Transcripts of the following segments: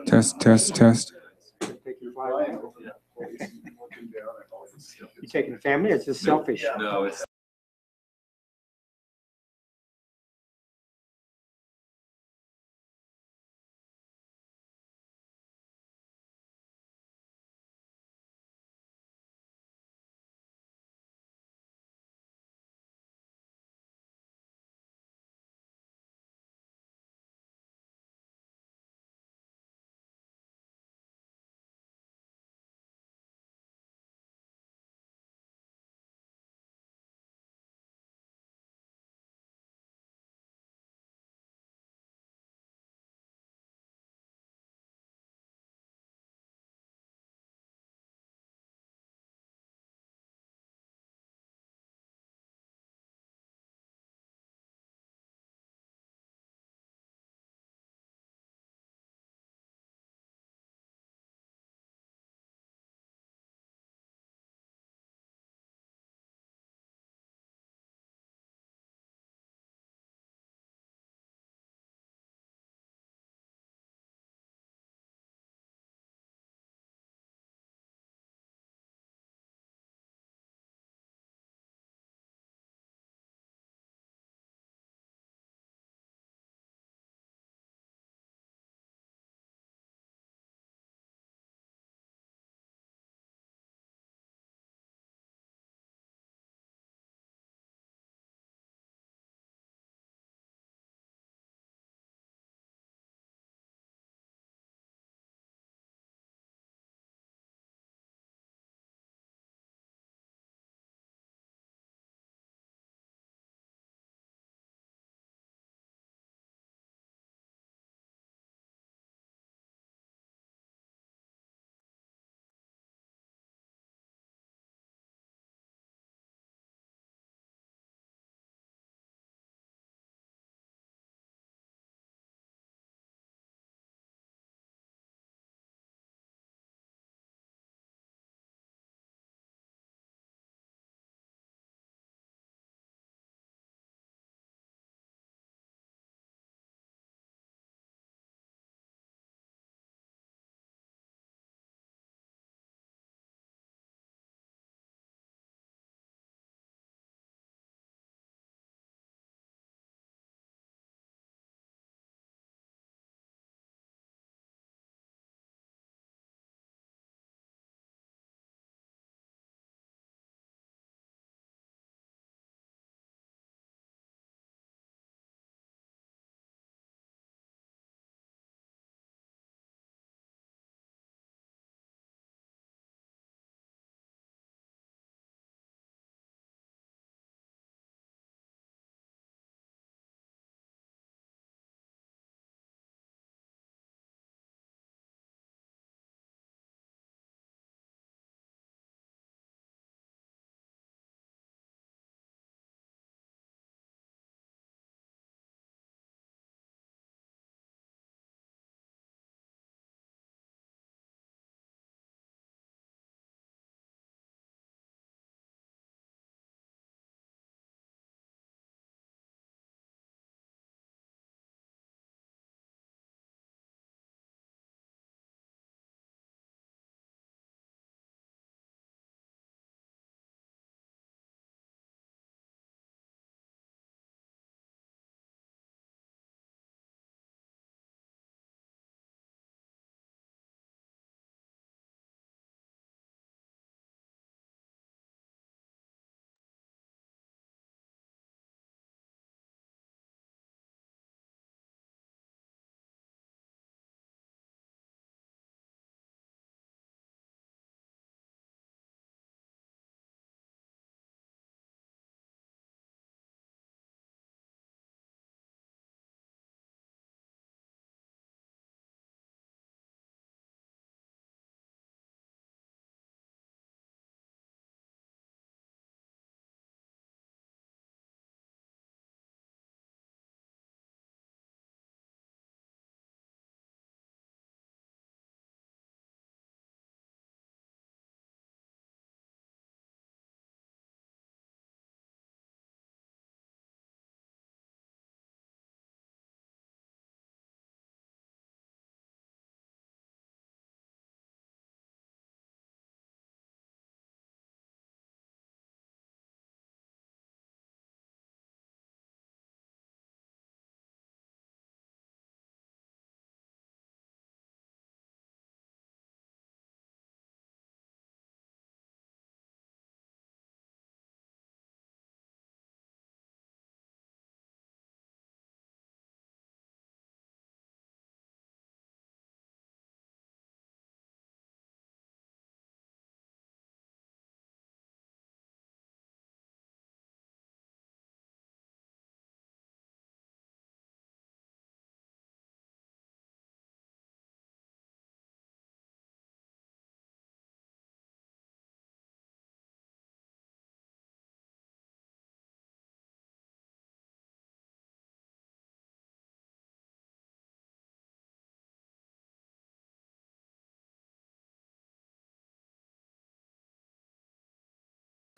Test, test, test. Take your fly now. You taking the family? It's just selfish. No, it's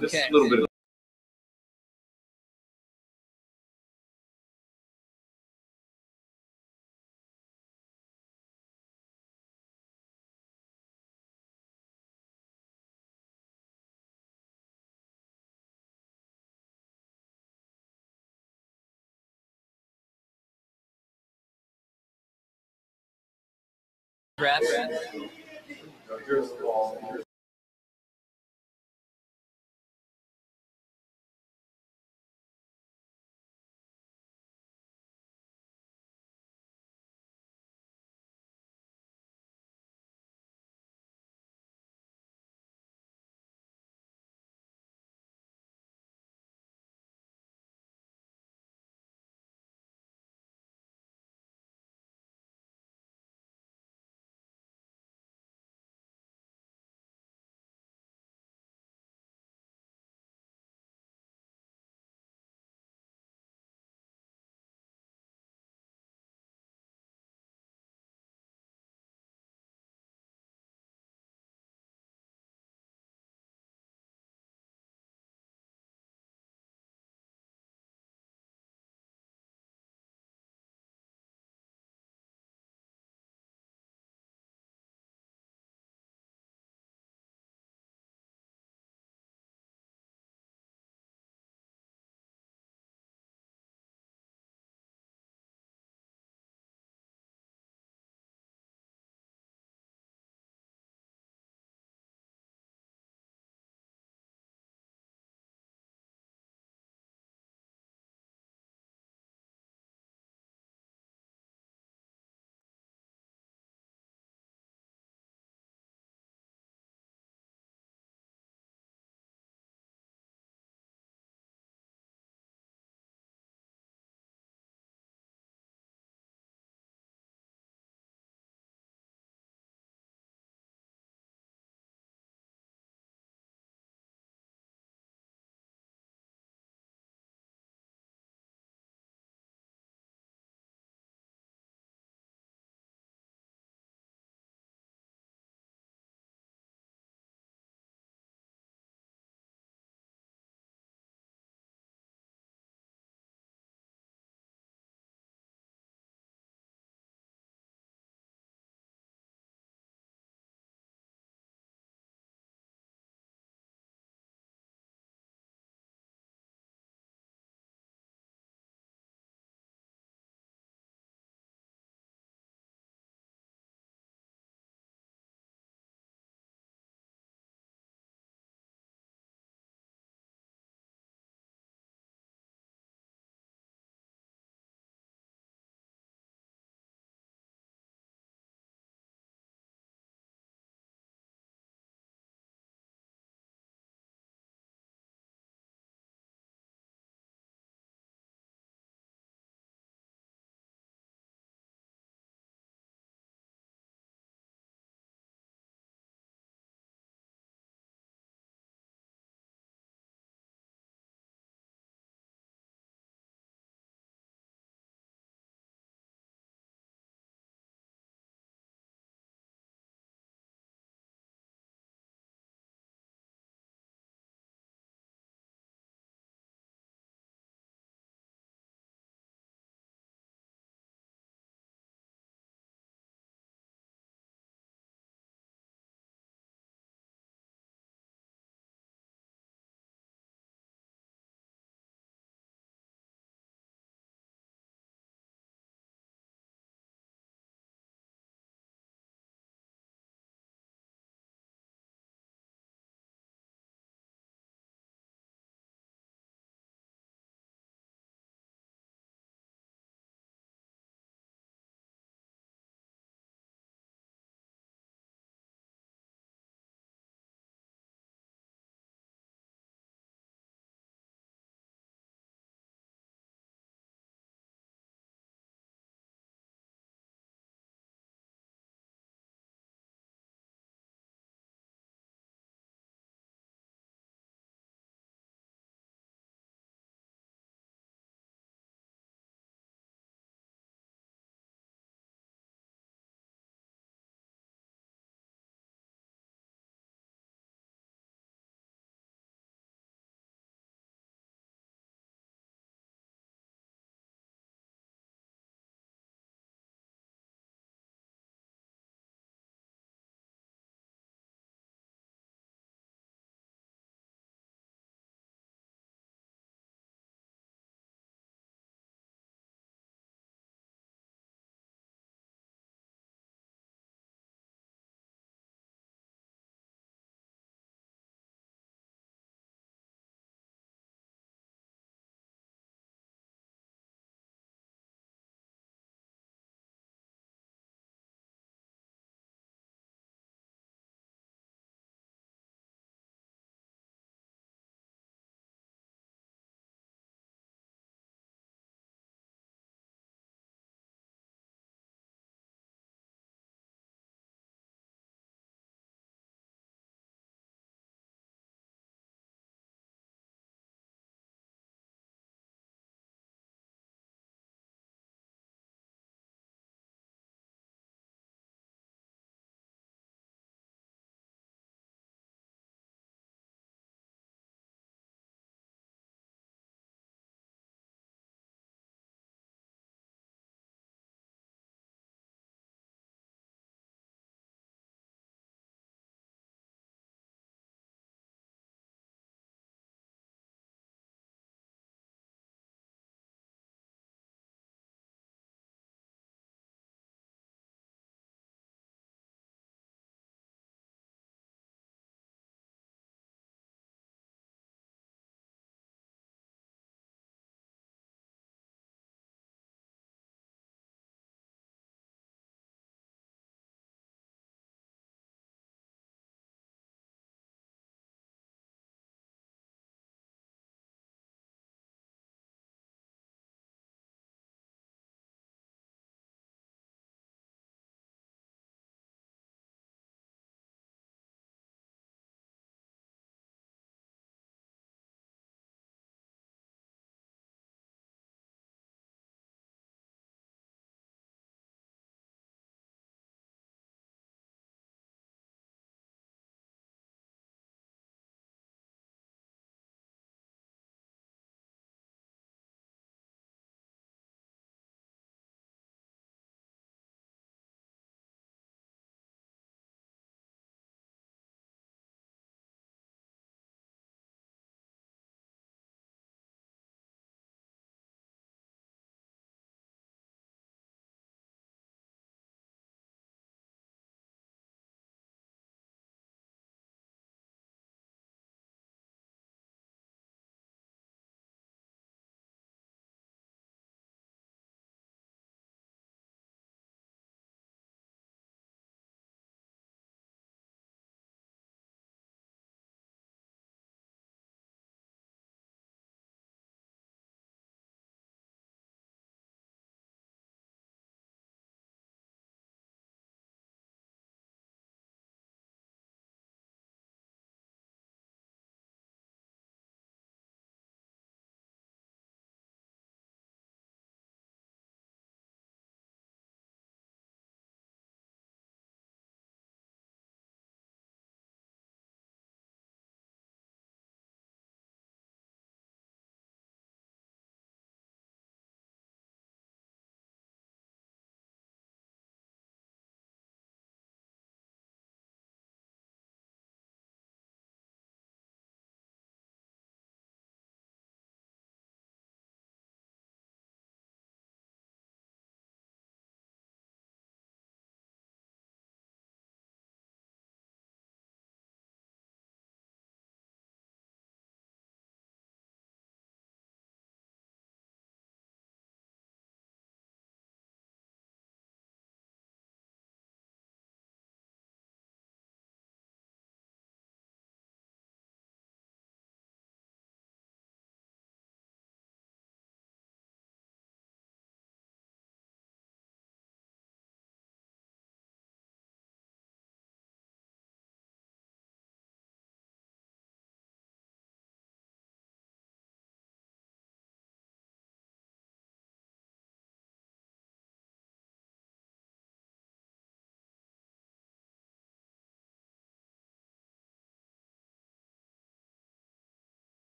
Just a little bit of Graph.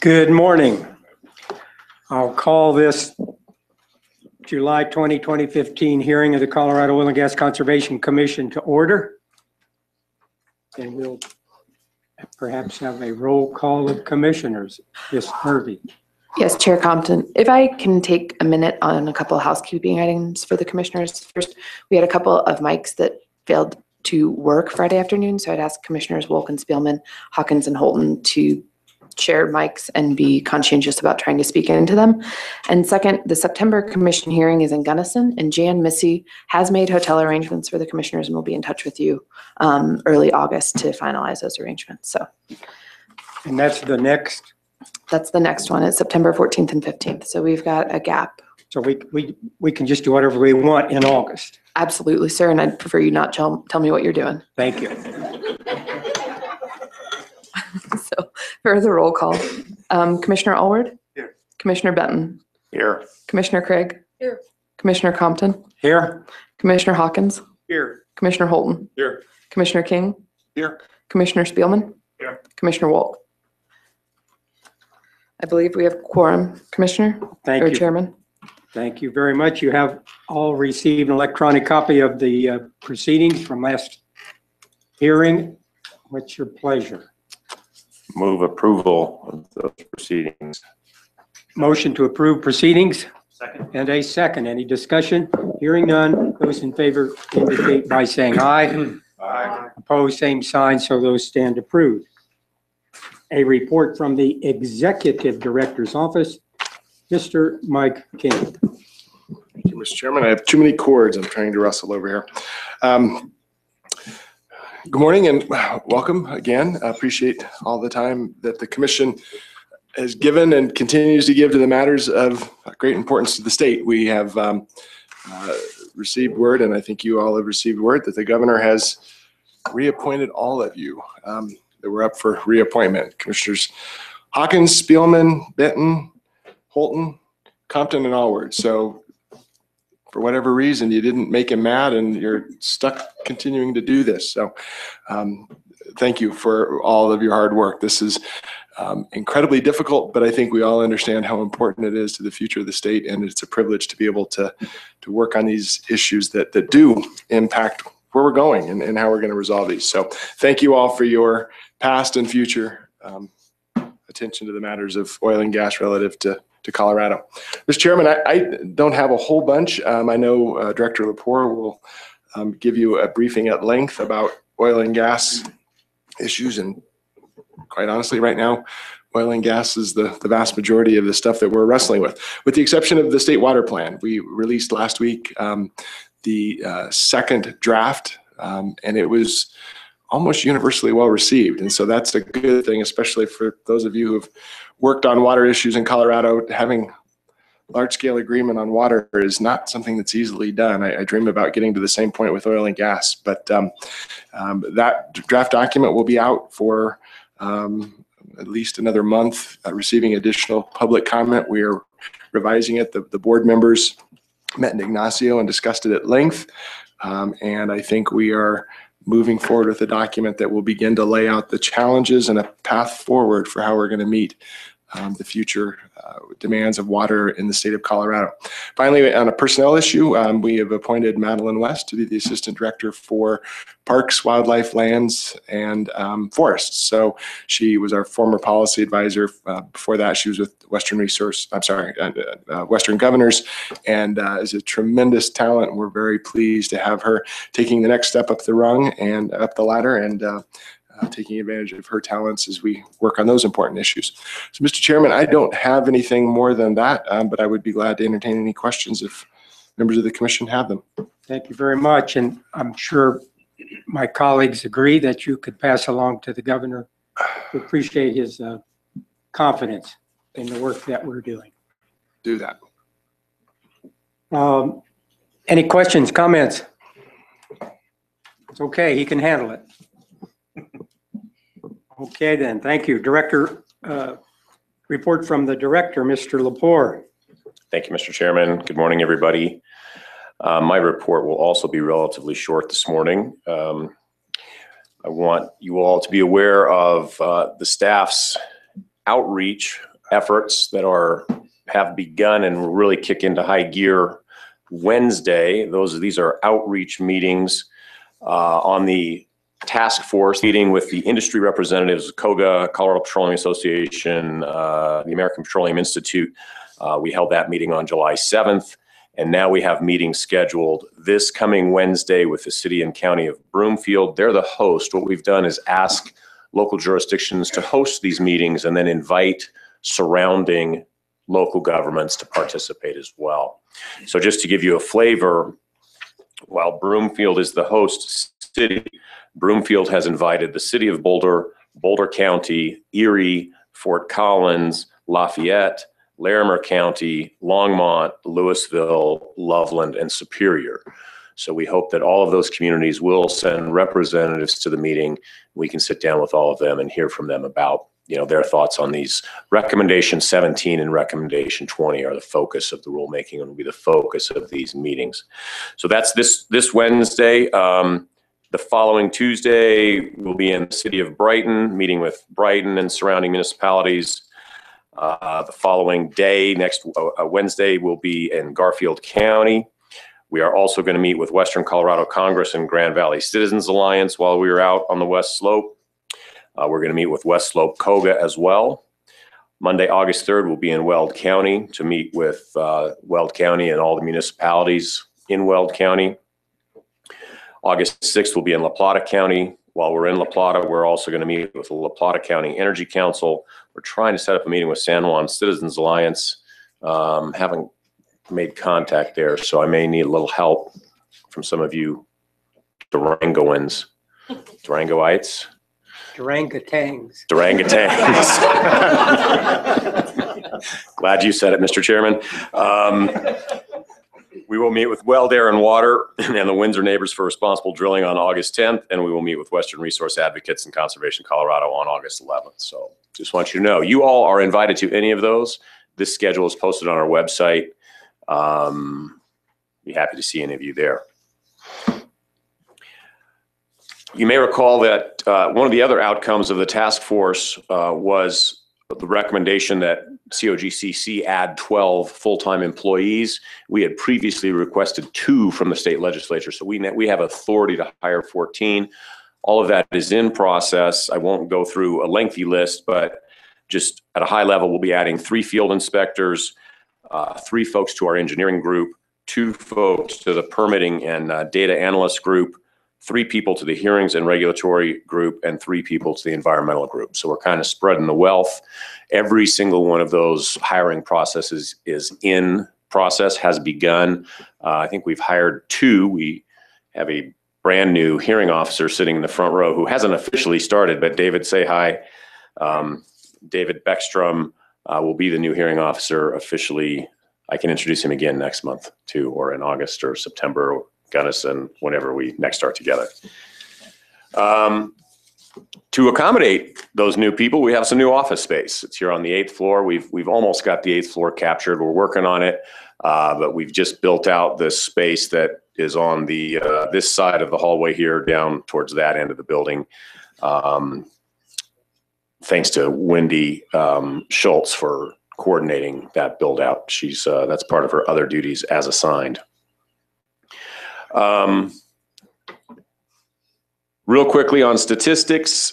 Good morning. I'll call this July 20, 2015 hearing of the Colorado Oil and Gas Conservation Commission to order. And we'll perhaps have a roll call of commissioners. Ms. Hervey. Yes, Chair Compton. If I can take a minute on a couple of housekeeping items for the commissioners. First, we had a couple of mics that failed to work Friday afternoon, so I'd ask Commissioners Wolk and Spielman, Hawkins, and Holton to share mics and be conscientious about trying to speak into them. And second, the September commission hearing is in Gunnison, and Jan Missy has made hotel arrangements for the commissioners and will be in touch with you early August to finalize those arrangements. So, And that's the next. That's the next one. It's September 14th and 15th. So we've got a gap. So we can just do whatever we want in August. Absolutely, sir. And I'd prefer you not tell me what you're doing. Thank you. So for the roll call, Commissioner Allward? Here. Commissioner Benton? Here. Commissioner Craig? Here. Commissioner Compton? Here. Commissioner Hawkins? Here. Commissioner Holton? Here. Commissioner King? Here. Commissioner Spielman? Here. Commissioner Wolk? I believe we have quorum, Commissioner? Thank or you. Chairman? Thank you very much. You have all received an electronic copy of the proceedings from last hearing. What's your pleasure? Move approval of those proceedings. Motion to approve proceedings Second. and a second. Any discussion? Hearing none. Those in favor indicate by saying aye. Aye. Opposed, same sign, so those stand approved. A report from the Executive Director's Office, Mr. Mike King. Thank you, Mr. Chairman. I have too many cords I'm trying to wrestle over here. Good morning and welcome again. I appreciate all the time that the commission has given and continues to give to the matters of great importance to the state. We have received word, and I think you all have received word, that the governor has reappointed all of you that were up for reappointment. Commissioners Hawkins, Spielman, Benton, Holton, Compton, and Allward. So for whatever reason, you didn't make him mad and you're stuck continuing to do this. So thank you for all of your hard work. This is incredibly difficult, but I think we all understand how important it is to the future of the state, and it's a privilege to be able to work on these issues that do impact where we're going and how we're going to resolve these. So thank you all for your past and future attention to the matters of oil and gas relative to Colorado. Mr. Chairman, I don't have a whole bunch. I know Director Lepore will give you a briefing at length about oil and gas issues, and quite honestly, right now, oil and gas is the vast majority of the stuff that we're wrestling with the exception of the state water plan. We released last week the second draft, and it was almost universally well received. And so that's a good thing, especially for those of you who've worked on water issues in Colorado. Having large-scale agreement on water is not something that's easily done. I dream about getting to the same point with oil and gas, but that draft document will be out for at least another month, receiving additional public comment. We are revising it. The board members met in Ignacio and discussed it at length, and I think we are moving forward with a document that will begin to lay out the challenges and a path forward for how we're going to meet the future demands of water in the state of Colorado. Finally, on a personnel issue, we have appointed Madeline West to be the Assistant Director for Parks, Wildlife, Lands, and Forests. So she was our former policy advisor. Before that, she was with Western Governors, and is a tremendous talent. We're very pleased to have her taking the next step up the rung and up the ladder, and taking advantage of her talents as we work on those important issues. So, Mr. Chairman, I don't have anything more than that, but I would be glad to entertain any questions if members of the commission have them. Thank you very much. And I'm sure my colleagues agree that you could pass along to the governor. We appreciate his confidence in the work that we're doing. Do that. Any questions, comments? It's okay, he can handle it. Okay then, thank you. Director, report from the director, Mr. Lepore. Thank you, Mr. Chairman. Good morning, everybody. My report will also be relatively short this morning. I want you all to be aware of the staff's outreach efforts that have begun and will really kick into high gear Wednesday. These are outreach meetings on the task force meeting with the industry representatives, COGA, Colorado Petroleum Association, the American Petroleum Institute. We held that meeting on July 7th, and now we have meetings scheduled this coming Wednesday with the city and county of Broomfield. They're the host. What we've done is ask local jurisdictions to host these meetings and then invite surrounding local governments to participate as well. So just to give you a flavor, while Broomfield is the host city, Broomfield has invited the city of Boulder, Boulder County, Erie, Fort Collins, Lafayette, Larimer County, Longmont, Louisville, Loveland, and Superior. So we hope that all of those communities will send representatives to the meeting. We can sit down with all of them and hear from them about their thoughts on these. Recommendation 17 and recommendation 20 are the focus of the rulemaking and will be the focus of these meetings. So that's this Wednesday. The following Tuesday, we'll be in the city of Brighton, meeting with Brighton and surrounding municipalities. The following day, next Wednesday, we'll be in Garfield County. We are also going to meet with Western Colorado Congress and Grand Valley Citizens Alliance while we are out on the West Slope. We're going to meet with West Slope COGA as well. Monday, August 3rd, we'll be in Weld County to meet with Weld County and all the municipalities in Weld County. August 6th, we'll be in La Plata County. While we're in La Plata, we're also going to meet with the La Plata County Energy Council. We're trying to set up a meeting with San Juan Citizens Alliance. Haven't made contact there, so I may need a little help from some of you Durangoans, Durangoites. Durangotans. Durangotans. Glad you said it, Mr. Chairman. We will meet with Weld Air and Water and the Windsor Neighbors for Responsible Drilling on August 10th, and we will meet with Western Resource Advocates and Conservation Colorado on August 11th. So just want you to know, you all are invited to any of those. This schedule is posted on our website. Be happy to see any of you there. You may recall that one of the other outcomes of the task force was the recommendation that COGCC add 12 full-time employees. We had previously requested 2 from the state legislature, so we have authority to hire 14. All of that is in process. I won't go through a lengthy list, but just at a high level, we'll be adding 3 field inspectors, 3 folks to our engineering group, 2 folks to the permitting and data analyst group, 3 people to the hearings and regulatory group, and 3 people to the environmental group. So we're kind of spreading the wealth. Every single one of those hiring processes is in process, has begun. I think we've hired 2. We have a brand new hearing officer sitting in the front row who hasn't officially started, but David, say hi. David Beckstrom will be the new hearing officer officially. I can introduce him again next month too, or in August or September, Gunnison, whenever we next start together. To accommodate those new people, we have some new office space. It's here on the 8th floor. We've almost got the 8th floor captured. We're working on it, but we've just built out this space that is on the this side of the hallway here, down towards that end of the building. Thanks to Wendy Schultz for coordinating that build out. That's part of her other duties as assigned. Real quickly on statistics,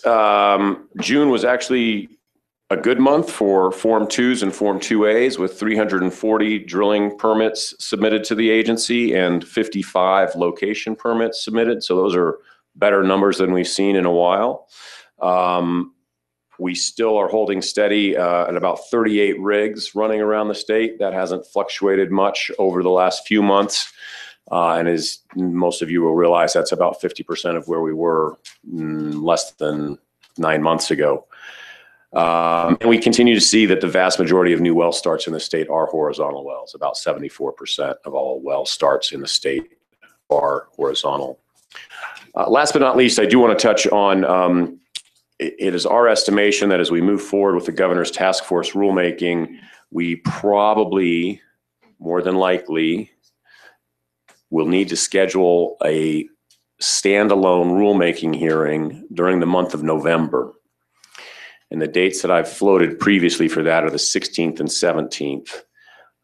June was actually a good month for Form 2s and Form 2As with 340 drilling permits submitted to the agency and 55 location permits submitted. So those are better numbers than we've seen in a while. We still are holding steady at about 38 rigs running around the state. That hasn't fluctuated much over the last few months. And as most of you will realize, that's about 50% of where we were less than 9 months ago. And we continue to see that the vast majority of new well starts in the state are horizontal wells. About 74% of all well starts in the state are horizontal. Last but not least, I do want to touch on, it is our estimation that as we move forward with the governor's task force rulemaking, we probably, more than likely, will need to schedule a standalone rulemaking hearing during the month of November. And the dates that I've floated previously for that are the 16th and 17th.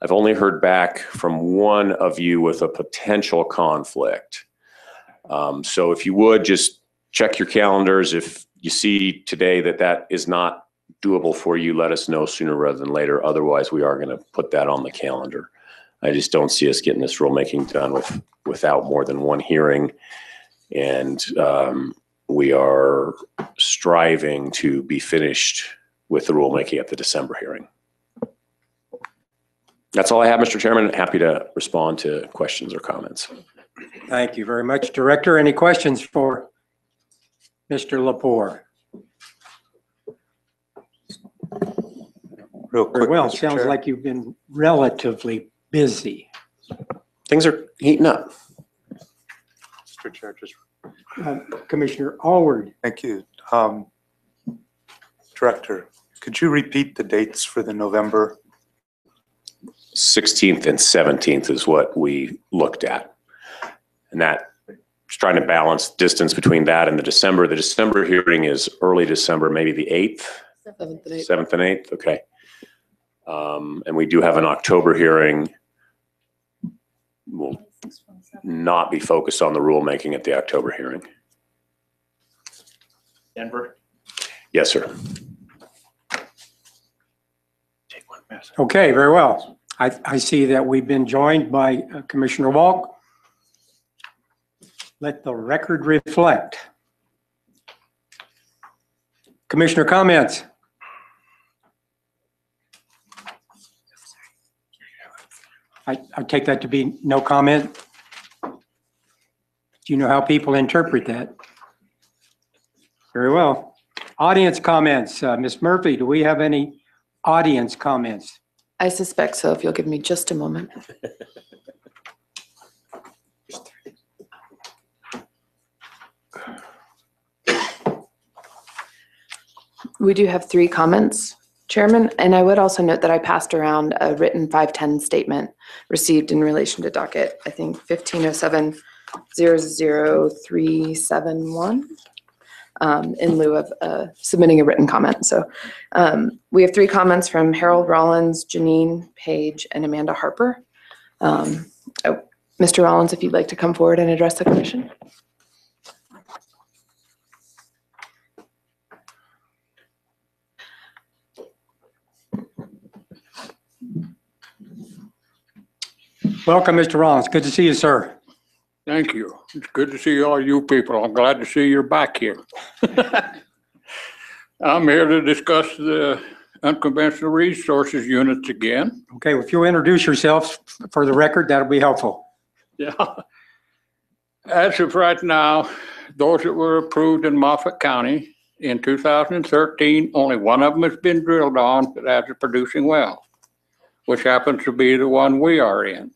I've only heard back from one of you with a potential conflict. So if you would just check your calendars. If you see today that that is not doable for you, let us know sooner rather than later. Otherwise, we are going to put that on the calendar. I just don't see us getting this rulemaking done without more than one hearing. And we are striving to be finished with the rulemaking at the December hearing. That's all I have, Mr. Chairman. Happy to respond to questions or comments. Thank you very much, Director. Any questions for Mr. Lepore? Real quick, Very well. Mr. Sounds Chair. like you've been relatively busy. Things are heating up. Mr. Chair, just Commissioner Allward. thank you. Director, could you repeat the dates for the November? 16th and 17th is what we looked at. And that is trying to balance distance between that and the December. The December hearing is early December, maybe the 8th? 7th and 8th. 7th and 8th, okay. And we do have an October hearing. We'll not be focused on the rulemaking at the October hearing. Denver? Yes, sir. Okay, very well. I see that we've been joined by Commissioner Walk. Let the record reflect. Commissioner comments? I take that to be no comment. Do you know how people interpret that? Very well. Audience comments. Ms. Murphy, do we have any audience comments? I suspect so, if you'll give me just a moment. We do have 3 comments, Chairman, and I would also note that I passed around a written 510 statement received in relation to docket, I think 1507-00371, in lieu of submitting a written comment. So we have 3 comments from Harold Rollins, Janine Page, and Amanda Harper. Mr. Rollins, if you'd like to come forward and address the commission. Welcome, Mr. Rollins. Good to see you, sir. Thank you. It's good to see all you people. I'm glad to see you're back here. I'm here to discuss the unconventional resources units again. Okay, if you'll introduce yourself for the record, that'll be helpful. Yeah. As of right now, those that were approved in Moffett County in 2013, only one of them has been drilled on that has a producing well, which happens to be the one we are in.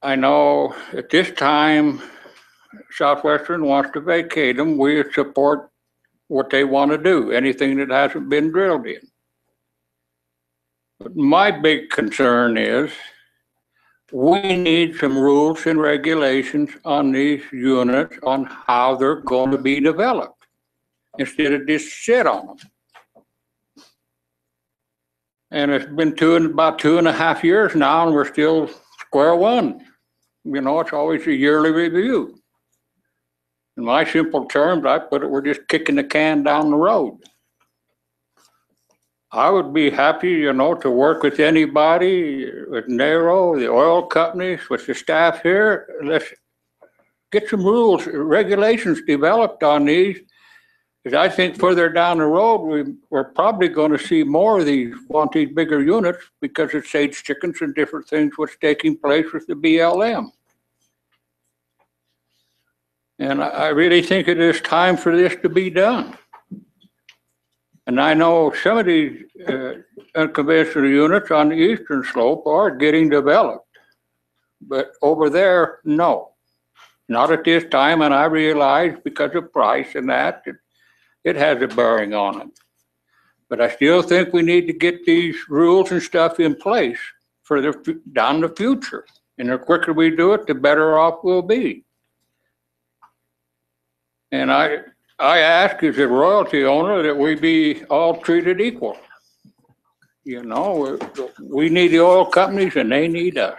I know at this time, Southwestern wants to vacate them. We support what they want to do, anything that hasn't been drilled in. But my big concern is we need some rules and regulations on these units on how they're going to be developed instead of just sit on them. And it's been about 2.5 years now, and we're still square one. You know, it's always a yearly review. In my simple terms, I put it, we're just kicking the can down the road. I would be happy, you know, to work with anybody, with Nero, the oil companies, with the staff here. Let's get some rules, regulations developed on these. Because I think further down the road, we're probably going to see more of these, want these bigger units because it saves chickens and different things what's taking place with the BLM. And I really think it is time for this to be done. And I know some of these unconventional units on the eastern slope are getting developed. But over there, no. Not at this time, and I realize because of price and that, it has a bearing on it. But I still think we need to get these rules and stuff in place for down the future. And the quicker we do it, the better off we'll be. And I ask as a royalty owner that we be all treated equal. You know, we need the oil companies and they need us.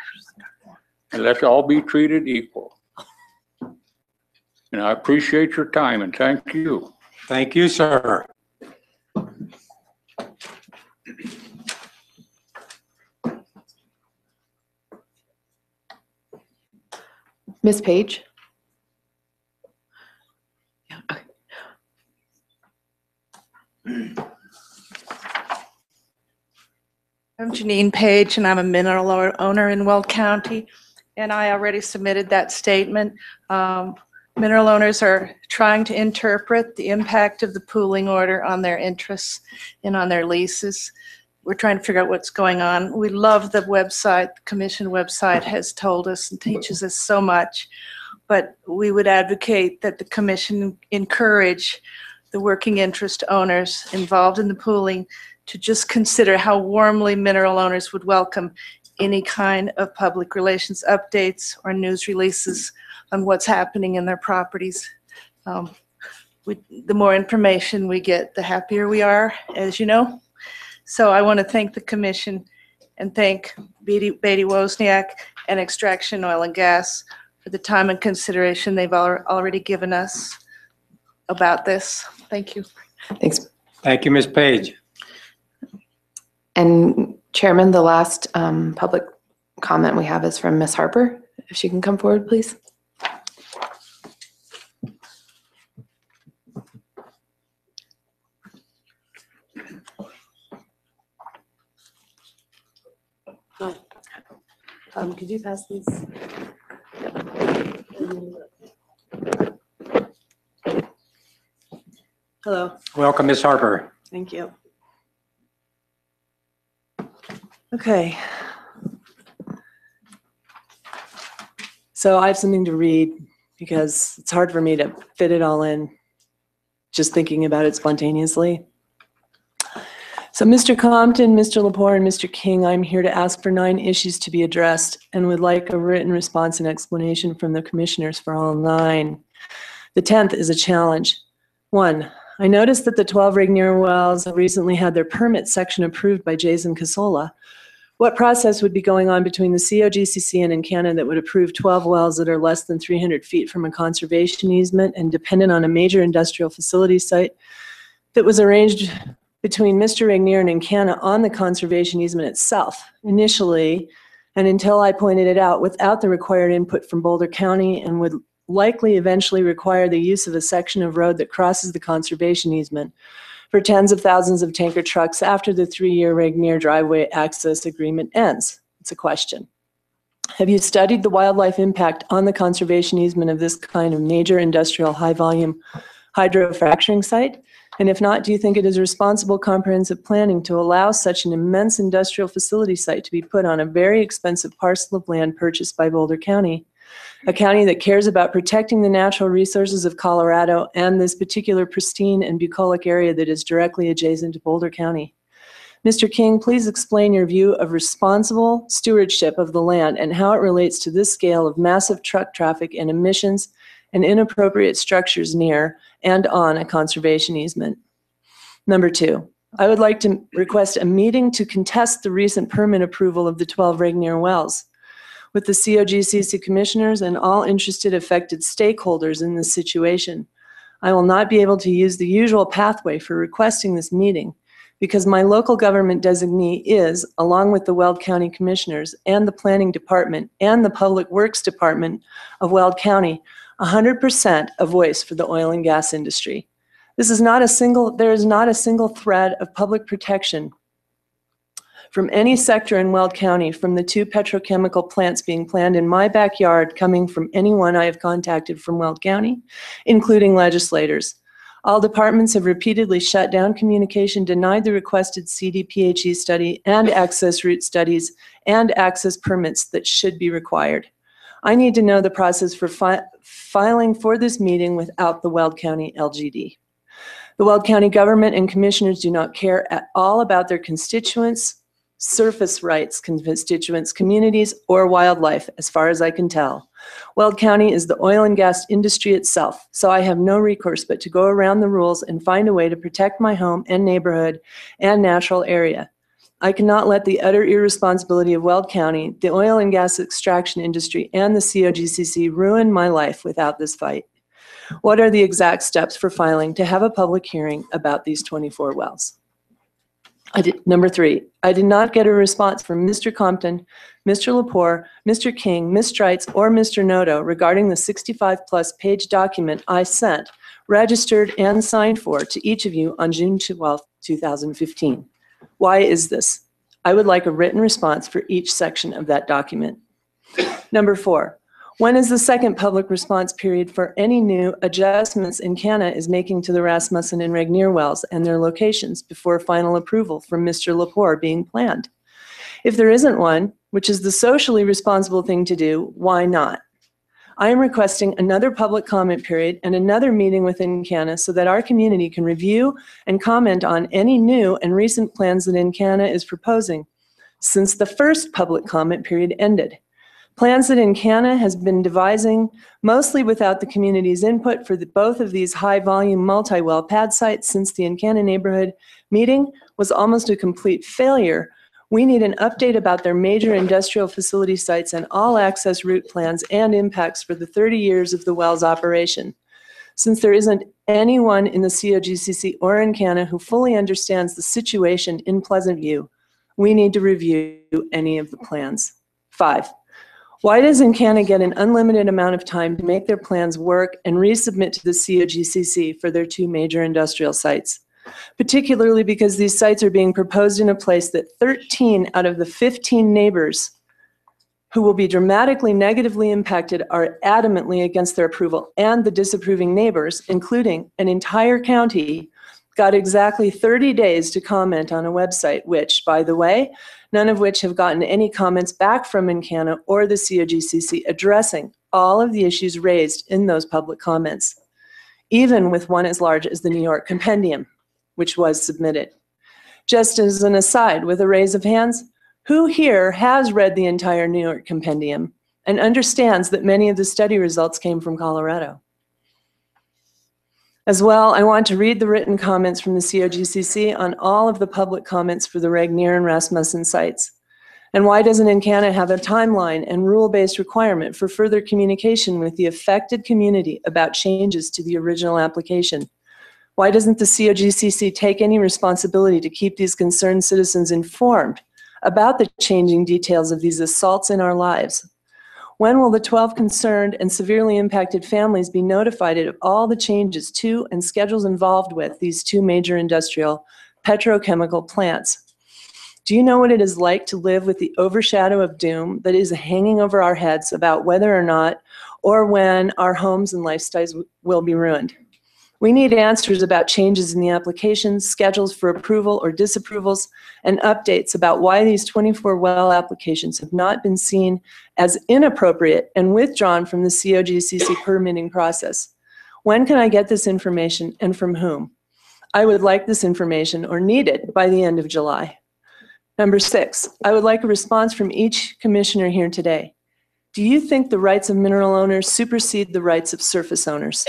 And let's all be treated equal. And I appreciate your time and thank you. Thank you, sir. Ms. Page? Yeah, okay. I'm Janine Page, and I'm a mineral owner in Weld County, and I already submitted that statement. Mineral owners are trying to interpret the impact of the pooling order on their interests and on their leases. We're trying to figure out what's going on. We love the website. The commission website has told us and teaches us so much, but we would advocate that the commission encourage the working interest owners involved in the pooling to just consider how warmly mineral owners would welcome any kind of public relations updates or news releases on what's happening in their properties. The more information we get, the happier we are, as you know. So I want to thank the commission and thank Beatty Wozniak and Extraction Oil and Gas for the time and consideration they've already given us about this. Thank you. Thanks. Thank you, Ms. Page. And Chairman, the last public comment we have is from Ms. Harper. If she can come forward, please. Could you pass these? Hello, Welcome, Ms. Harper. thank you. Okay. So I have something to read because it's hard for me to fit it all in, just thinking about it spontaneously. So Mr. Compton, Mr. Lepore, and Mr. King, I'm here to ask for 9 issues to be addressed and would like a written response and explanation from the commissioners for all 9. The 10th is a challenge. 1, I noticed that the 12 Regnier wells recently had their permit section approved by Jason Casola. What process would be going on between the COGCC and Encana that would approve 12 wells that are less than 300 feet from a conservation easement and dependent on a major industrial facility site that was arranged between Mr. Regnier and Encana on the conservation easement itself, initially, and until I pointed it out, without the required input from Boulder County, and would likely eventually require the use of a section of road that crosses the conservation easement for tens of thousands of tanker trucks after the 3-year Regnier driveway access agreement ends? It's a question. Have you studied the wildlife impact on the conservation easement of this kind of major industrial high-volume hydrofracturing site? And if not, do you think it is responsible comprehensive planning to allow such an immense industrial facility site to be put on a very expensive parcel of land purchased by Boulder County, a county that cares about protecting the natural resources of Colorado and this particular pristine and bucolic area that is directly adjacent to Boulder County? Mr. King, please explain your view of responsible stewardship of the land and how it relates to this scale of massive truck traffic and emissions and inappropriate structures near and on a conservation easement. Number 2, I would like to request a meeting to contest the recent permit approval of the 12 Regnier wells with the COGCC commissioners and all interested affected stakeholders in this situation. I will not be able to use the usual pathway for requesting this meeting because my local government designee is, along with the Weld County Commissioners and the Planning Department and the Public Works Department of Weld County, 100% a voice for the oil and gas industry. There is not a single thread of public protection from any sector in Weld County from the 2 petrochemical plants being planned in my backyard coming from anyone I have contacted from Weld County, including legislators. All departments have repeatedly shut down communication, denied the requested CDPHE study and access route studies and access permits that should be required. I need to know the process for filing for this meeting without the Weld County LGD. The Weld County government and commissioners do not care at all about their constituents, surface rights constituents, communities, or wildlife, as far as I can tell. Weld County is the oil and gas industry itself, so I have no recourse but to go around the rules and find a way to protect my home and neighborhood and natural area. I cannot let the utter irresponsibility of Weld County, the oil and gas extraction industry, and the COGCC ruin my life without this fight. What are the exact steps for filing to have a public hearing about these 24 wells? Number 3, I did not get a response from Mr. Compton, Mr. Lepore, Mr. King, Ms. Streitz, or Mr. Noto regarding the 65-plus page document I sent, registered and signed for to each of you on June 12, 2015. Why is this? I would like a written response for each section of that document. Number 4, when is the second public response period for any new adjustments Encana is making to the Rasmussen and Regnier wells and their locations before final approval from Mr. Lepore being planned? If there isn't one, which is the socially responsible thing to do, why not? I am requesting another public comment period and another meeting with Encana so that our community can review and comment on any new and recent plans that Encana is proposing since the first public comment period ended. Plans that Encana has been devising, mostly without the community's input for both of these high-volume multi-well pad sites since the Encana neighborhood meeting was almost a complete failure. We need an update about their major industrial facility sites and all access route plans and impacts for the 30 years of the well's operation. Since there isn't anyone in the COGCC or Encana who fully understands the situation in Pleasant View, we need to review any of the plans. 5, why does Encana get an unlimited amount of time to make their plans work and resubmit to the COGCC for their 2 major industrial sites? Particularly because these sites are being proposed in a place that 13 out of the 15 neighbors who will be dramatically negatively impacted are adamantly against their approval, and the disapproving neighbors, including an entire county, got exactly 30 days to comment on a website, which, by the way, none of which have gotten any comments back from Encana or the COGCC addressing all of the issues raised in those public comments, even with one as large as the New York Compendium, which was submitted. Just as an aside, with a raise of hands, who here has read the entire New York Compendium and understands that many of the study results came from Colorado? As well, I want to read the written comments from the COGCC on all of the public comments for the Regnier and Rasmussen sites. And why doesn't Encana have a timeline and rule-based requirement for further communication with the affected community about changes to the original application? Why doesn't the COGCC take any responsibility to keep these concerned citizens informed about the changing details of these assaults in our lives? When will the 12 concerned and severely impacted families be notified of all the changes to and schedules involved with these 2 major industrial petrochemical plants? Do you know what it is like to live with the overshadow of doom that is hanging over our heads about whether or not or when our homes and lifestyles will be ruined? We need answers about changes in the applications, schedules for approval or disapprovals, and updates about why these 24 well applications have not been seen as inappropriate and withdrawn from the COGCC permitting process. When can I get this information and from whom? I would like this information or need it by the end of July. Number 6, I would like a response from each commissioner here today. Do you think the rights of mineral owners supersede the rights of surface owners?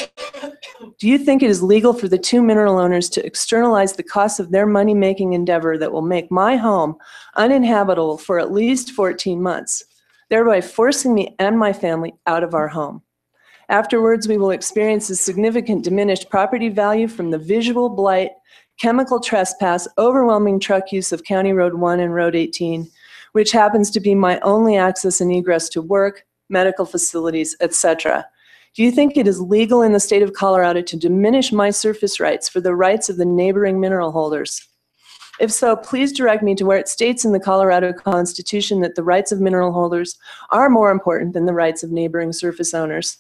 Do you think it is legal for the two mineral owners to externalize the cost of their money-making endeavor that will make my home uninhabitable for at least 14 months, thereby forcing me and my family out of our home? Afterwards, we will experience a significant diminished property value from the visual blight, chemical trespass, overwhelming truck use of County Road 1 and Road 18, which happens to be my only access and egress to work, medical facilities, etc. Do you think it is legal in the state of Colorado to diminish my surface rights for the rights of the neighboring mineral holders? If so, please direct me to where it states in the Colorado Constitution that the rights of mineral holders are more important than the rights of neighboring surface owners.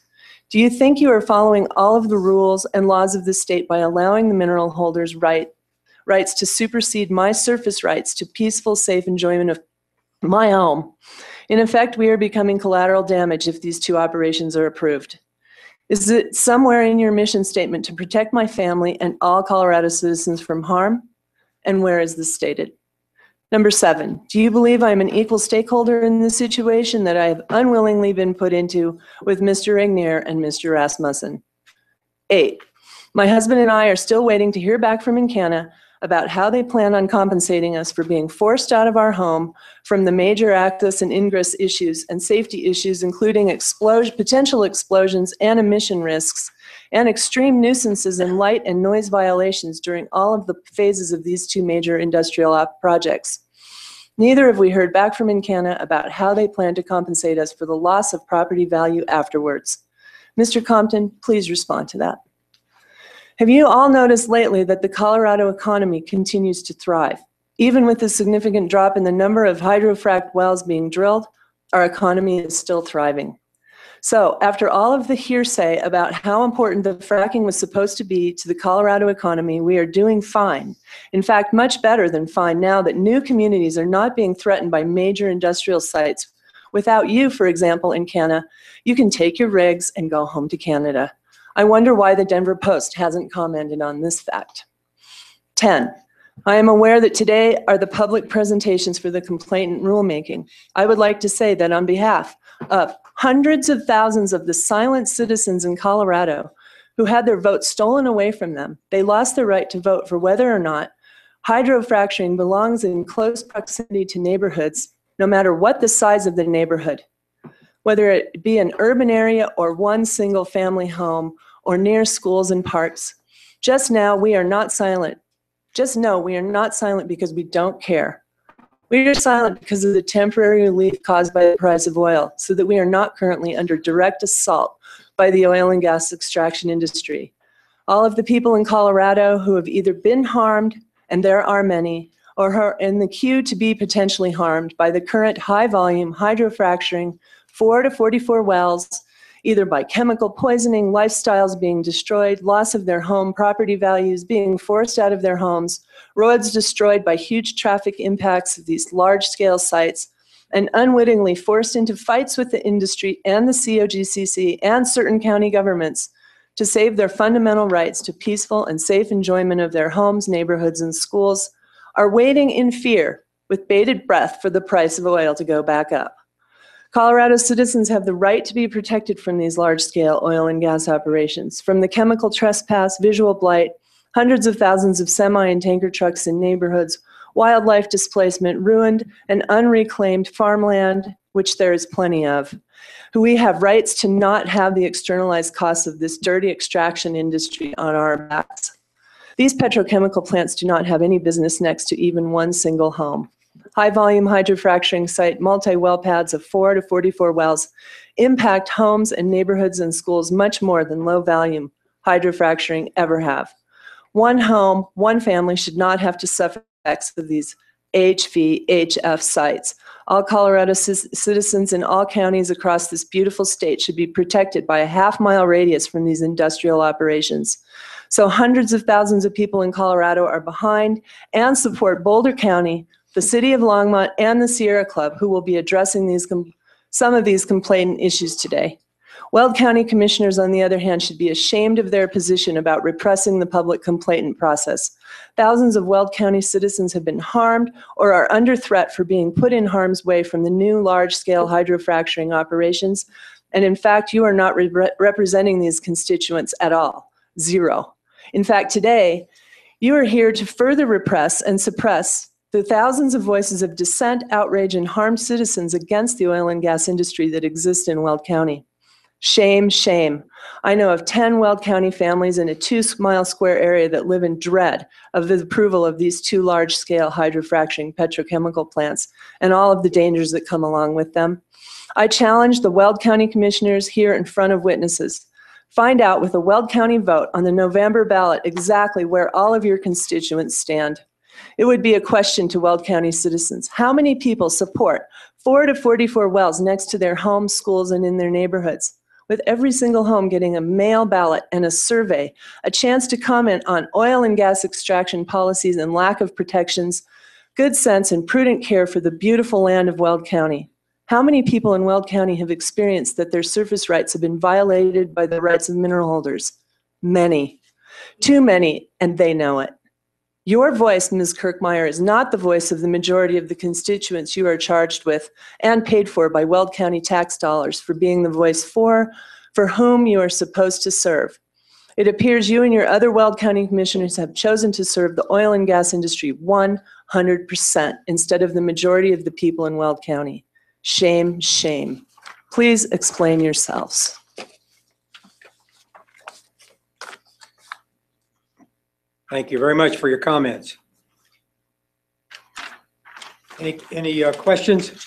Do you think you are following all of the rules and laws of the state by allowing the mineral holders' rights to supersede my surface rights to peaceful, safe enjoyment of my home? In effect, we are becoming collateral damage if these two operations are approved. Is it somewhere in your mission statement to protect my family and all Colorado citizens from harm? And where is this stated? Number 7, do you believe I am an equal stakeholder in this situation that I have unwillingly been put into with Mr. Regnier and Mr. Rasmussen? 8, my husband and I are still waiting to hear back from Encana about how they plan on compensating us for being forced out of our home from the major access and ingress issues and safety issues, including potential explosions and emission risks, and extreme nuisances and light and noise violations during all of the phases of these two major industrial projects. Neither have we heard back from Encana about how they plan to compensate us for the loss of property value afterwards. Mr. Compton, please respond to that. Have you all noticed lately that the Colorado economy continues to thrive? Even with the significant drop in the number of hydrofracked wells being drilled, our economy is still thriving. So after all of the hearsay about how important the fracking was supposed to be to the Colorado economy, we are doing fine. In fact, much better than fine now that new communities are not being threatened by major industrial sites. Without you, for example, Encana, you can take your rigs and go home to Canada. I wonder why the Denver Post hasn't commented on this fact. 10, I am aware that today are the public presentations for the complainant rulemaking. I would like to say that on behalf of hundreds of thousands of the silent citizens in Colorado who had their votes stolen away from them, they lost their right to vote for whether or not hydrofracturing belongs in close proximity to neighborhoods, no matter what the size of the neighborhood, whether it be an urban area or one single family home or near schools and parks. Just now, we are not silent. Just know we are not silent because we don't care. We are silent because of the temporary relief caused by the price of oil, so that we are not currently under direct assault by the oil and gas extraction industry. All of the people in Colorado who have either been harmed, and there are many, or are in the queue to be potentially harmed by the current high-volume hydrofracturing 4 to 44 wells, either by chemical poisoning, lifestyles being destroyed, loss of their home property values, being forced out of their homes, roads destroyed by huge traffic impacts of these large-scale sites, and unwittingly forced into fights with the industry and the COGCC and certain county governments to save their fundamental rights to peaceful and safe enjoyment of their homes, neighborhoods, and schools, are waiting in fear with bated breath for the price of oil to go back up. Colorado citizens have the right to be protected from these large-scale oil and gas operations, from the chemical trespass, visual blight, hundreds of thousands of semi and tanker trucks in neighborhoods, wildlife displacement, ruined and unreclaimed farmland, which there is plenty of. We have rights to not have the externalized costs of this dirty extraction industry on our backs. These petrochemical plants do not have any business next to even one single home. High-volume hydrofracturing site, multi-well pads of 4 to 44 wells impact homes and neighborhoods and schools much more than low-volume hydrofracturing ever have. One home, one family should not have to suffer the effects of these HVHF sites. All Colorado citizens in all counties across this beautiful state should be protected by a half-mile radius from these industrial operations. So hundreds of thousands of people in Colorado are behind and support Boulder County, the City of Longmont, and the Sierra Club, who will be addressing some of these complainant issues today. Weld County commissioners, on the other hand, should be ashamed of their position about repressing the public complainant process. Thousands of Weld County citizens have been harmed or are under threat for being put in harm's way from the new large-scale hydrofracturing operations. And in fact, you are not representing these constituents at all. Zero. In fact, today, you are here to further repress and suppress the thousands of voices of dissent, outrage, and harmed citizens against the oil and gas industry that exist in Weld County. Shame, shame. I know of 10 Weld County families in a 2-mile square area that live in dread of the approval of these 2 large-scale hydrofracturing petrochemical plants and all of the dangers that come along with them. I challenge the Weld County commissioners here in front of witnesses. Find out with a Weld County vote on the November ballot exactly where all of your constituents stand. It would be a question to Weld County citizens. How many people support 4 to 44 wells next to their homes, schools, and in their neighborhoods? With every single home getting a mail ballot and a survey, a chance to comment on oil and gas extraction policies and lack of protections, good sense and prudent care for the beautiful land of Weld County. How many people in Weld County have experienced that their surface rights have been violated by the rights of mineral holders? Many. Too many, and they know it. Your voice, Ms. Kirkmeyer, is not the voice of the majority of the constituents you are charged with and paid for by Weld County tax dollars for being the voice for whom you are supposed to serve. It appears you and your other Weld County commissioners have chosen to serve the oil and gas industry 100% instead of the majority of the people in Weld County. Shame, shame. Please explain yourselves. Thank you very much for your comments. Any questions?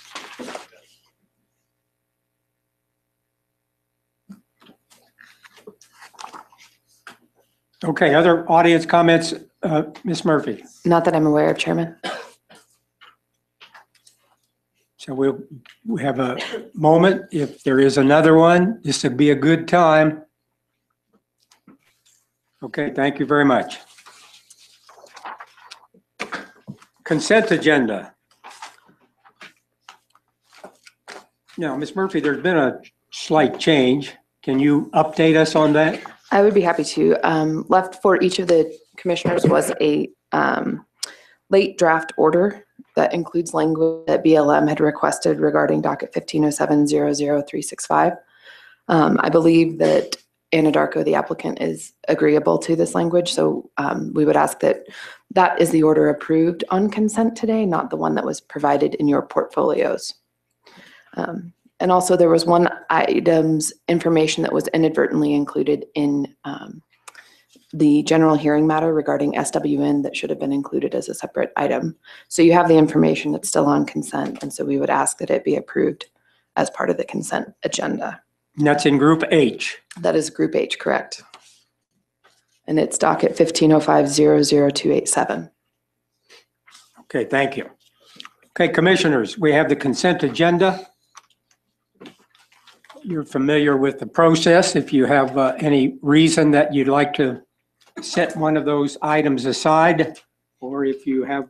Okay, other audience comments? Ms. Murphy. Not that I'm aware of, Chairman. So we have a moment. If there is another one, this would be a good time. Okay, thank you very much. Consent agenda. Now, Ms. Murphy, there's been a slight change. Can you update us on that? I would be happy to. Left for each of the commissioners was a late draft order that includes language that BLM had requested regarding docket 1507-00365. I believe that Anadarko, the applicant, is agreeable to this language, so we would ask that that is the order approved on consent today, not the one that was provided in your portfolios. And also there was one item's information that was inadvertently included in the general hearing matter regarding SWN that should have been included as a separate item. So you have the information that's still on consent, and so we would ask that it be approved as part of the consent agenda. And that's in Group H. That is Group H, correct. And it's docket 1505-00287. Okay, thank you. Okay, commissioners, we have the consent agenda. You're familiar with the process. If you have any reason that you'd like to set one of those items aside, or if you have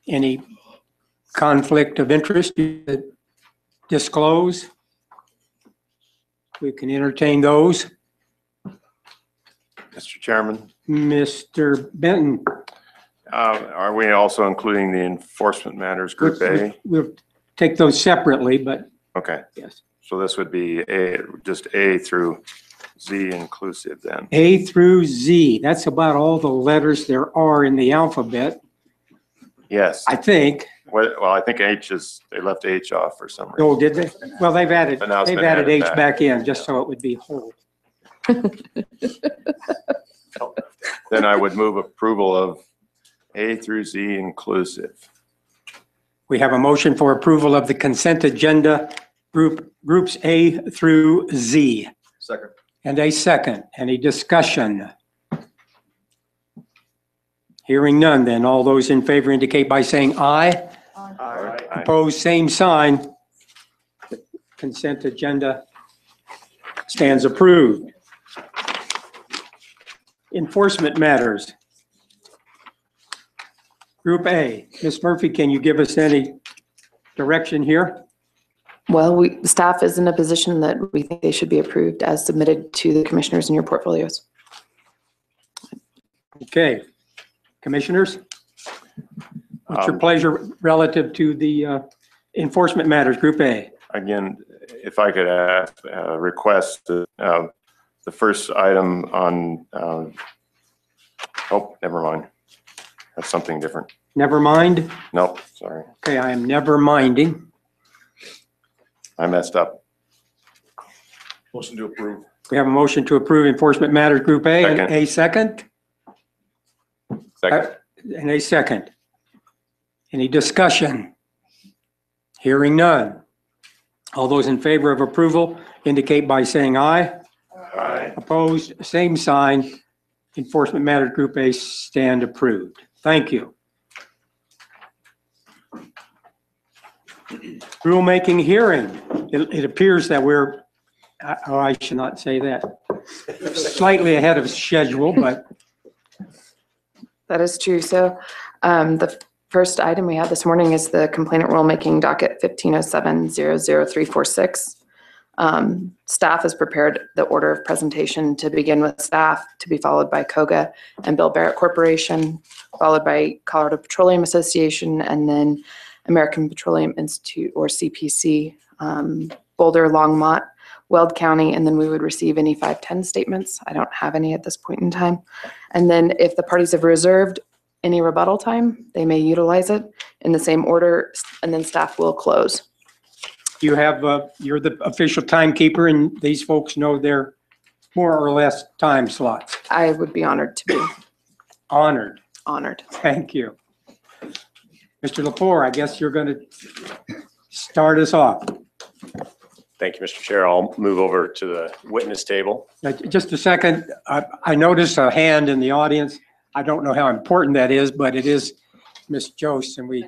any conflict of interest you could disclose, we can entertain those. Mr. Chairman, Mr. Benton. are we also including the enforcement matters group A? We'll take those separately, but Okay, yes. so this would be just A through Z inclusive then. A through Z, that's about all the letters there are in the alphabet, Yes. I think. Well, I think H is, they left H off for some reason. Oh, did they? Well, they've added But now it's been added H back. back in, just so it would be whole. Then I would move approval of A through Z inclusive. We have a motion for approval of the consent agenda, groups A through Z. Second. And a second. Any discussion? Hearing none, then all those in favor indicate by saying aye. Aye. Opposed, same sign. The consent agenda stands approved. Enforcement matters. Group A. Ms. Murphy, can you give us any direction here? Well, staff is in a position that we think they should be approved as submitted to the commissioners in your portfolios. Okay. Commissioners? What's your pleasure relative to the enforcement matters, Group A? Again, if I could ask, request the The first item on, oh, never mind. That's something different. Never mind. Nope, sorry. Okay, I am never minding. I messed up. Motion to approve. We have a motion to approve Enforcement Matters Group A and Second. a second. Second. And a second. Any discussion? Hearing none. All those in favor of approval indicate by saying aye. Aye. Opposed, same sign. Enforcement Matters Group A stand approved. Thank you. Rulemaking hearing. It appears that we're, oh, I should not say that. Slightly ahead of schedule, but That is true. So the first item we had this morning is the complainant rulemaking docket 1507-00346. Staff has prepared the order of presentation to begin with staff, to be followed by COGA and Bill Barrett Corporation, followed by Colorado Petroleum Association, and then American Petroleum Institute, or CPC, Boulder, Longmont, Weld County, and then we would receive any 510 statements. I don't have any at this point in time. And then if the parties have reserved any rebuttal time, they may utilize it in the same order, and then staff will close. you have, you're the official timekeeper, and these folks know their more or less time slots. I would be honored to be Honored. honored. Thank you. Mr. Lepore, I guess you're going to start us off. Thank you, Mr. Chair. I'll move over to the witness table. Just a second. I noticed a hand in the audience. I don't know how important that is, but it is Ms. Jost, and we.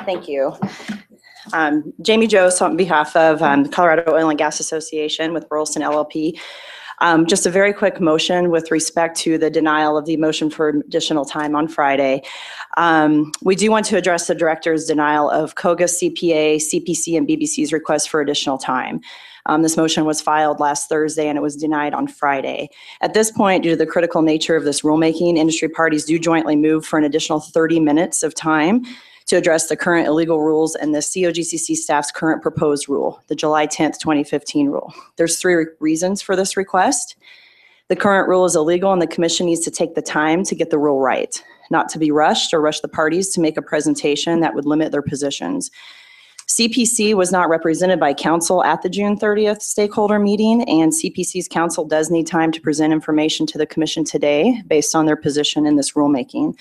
Thank you. Jamie Jost on behalf of the Colorado Oil and Gas Association with Burleson LLP. Just a very quick motion with respect to the denial of the motion for additional time on Friday. We do want to address the director's denial of COGA, CPA, CPC, and BBC's request for additional time. This motion was filed last Thursday and it was denied on Friday. At this point, due to the critical nature of this rulemaking, industry parties do jointly move for an additional 30 minutes of time to address the current illegal rules and the COGCC staff's current proposed rule, the July 10th, 2015 rule. There's three reasons for this request. The current rule is illegal and the commission needs to take the time to get the rule right, not to be rushed or rush the parties to make a presentation that would limit their positions. CPC was not represented by counsel at the June 30th stakeholder meeting, and CPC's counsel does need time to present information to the commission today based on their position in this rulemaking.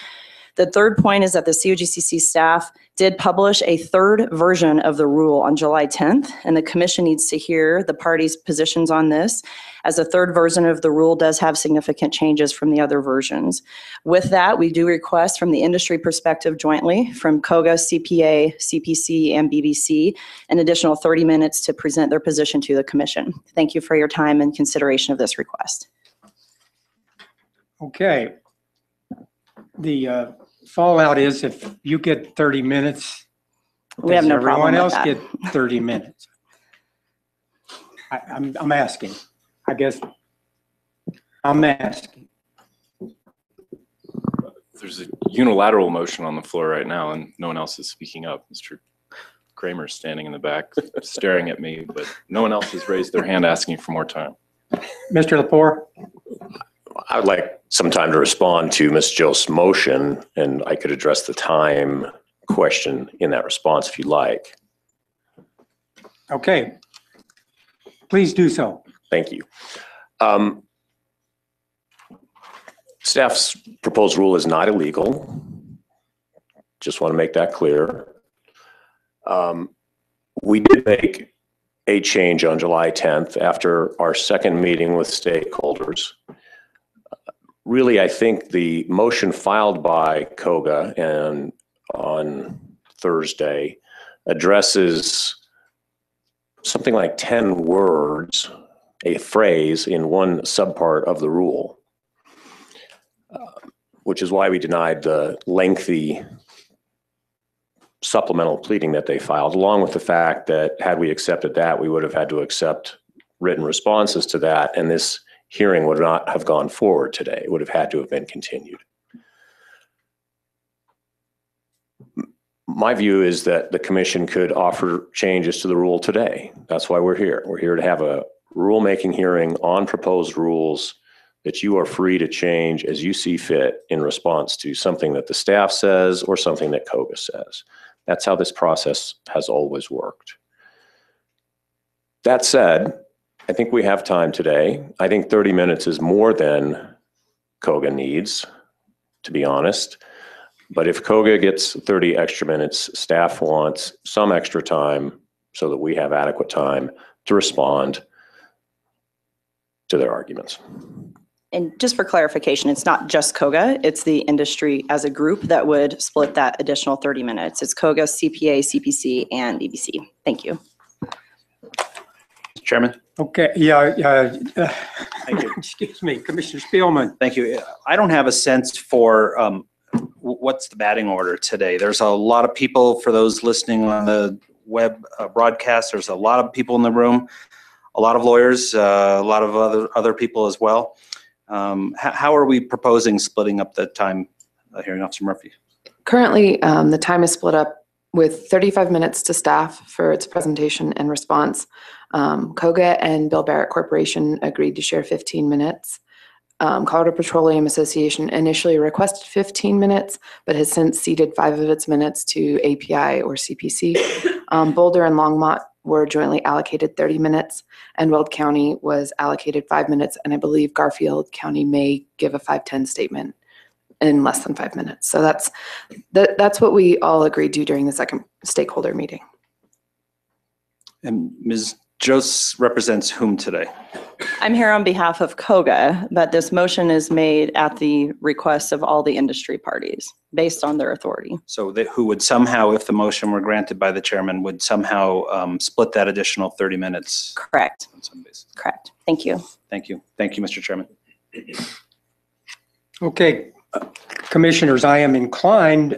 The third point is that the COGCC staff did publish a third version of the rule on July 10th, and the commission needs to hear the parties' positions on this, as the third version of the rule does have significant changes from the other versions. With that, we do request from the industry perspective jointly from COGA, CPA, CPC, and BBC an additional 30 minutes to present their position to the commission. Thank you for your time and consideration of this request. Okay. The fallout is if you get 30 minutes, We have no problem everyone with else that. get 30 minutes? I'm asking. I guess I'm asking. There's a unilateral motion on the floor right now and no one else is speaking up. Mr. Kramer's standing in the back staring at me, but no one else has raised their hand asking for more time. Mr. Lepore? I would like some time to respond to Ms. Jost's motion, and I could address the time question in that response if you like. Okay. Please do so. Thank you. Staff's proposed rule is not illegal. Just want to make that clear. We did make a change on July 10th after our second meeting with stakeholders. Really, I think the motion filed by COGA and on Thursday addresses something like 10 words, a phrase in one subpart of the rule, which is why we denied the lengthy supplemental pleading that they filed, along with the fact that had we accepted that, we would have had to accept written responses to that, and this hearing would not have gone forward today. It would have had to have been continued. My view is that the commission could offer changes to the rule today. That's why we're here. We're here to have a rulemaking hearing on proposed rules that you are free to change as you see fit in response to something that the staff says or something that COGA says. That's how this process has always worked. That said, I think we have time today. I think 30 minutes is more than COGA needs, to be honest. But if COGA gets 30 extra minutes, staff wants some extra time so that we have adequate time to respond to their arguments. And just for clarification, it's not just COGA, it's the industry as a group that would split that additional 30 minutes. It's COGA, CPA, CPC, and EBC. Thank you. Chairman? Okay, Thank you. excuse me, Commissioner Spielman. Thank you. I don't have a sense for what's the batting order today. There's a lot of people, for those listening on the web broadcast, there's a lot of people in the room, a lot of lawyers, a lot of other people as well. How are we proposing splitting up the time, Hearing Officer Murphy? Currently, the time is split up with 35 minutes to staff for its presentation and response. COGA and Bill Barrett Corporation agreed to share 15 minutes. Colorado Petroleum Association initially requested 15 minutes, but has since ceded 5 of its minutes to API or CPC. Boulder and Longmont were jointly allocated 30 minutes, and Weld County was allocated 5 minutes, and I believe Garfield County may give a 5-10 statement in less than 5 minutes. So that's what we all agreed to during the second stakeholder meeting. And Ms. Jose represents whom today? I'm here on behalf of COGA, but this motion is made at the request of all the industry parties based on their authority. So who would somehow, if the motion were granted by the chairman, would somehow split that additional 30 minutes? Correct. On some basis. Correct. Thank you. Thank you. Thank you, Mr. Chairman. Okay, commissioners, I am inclined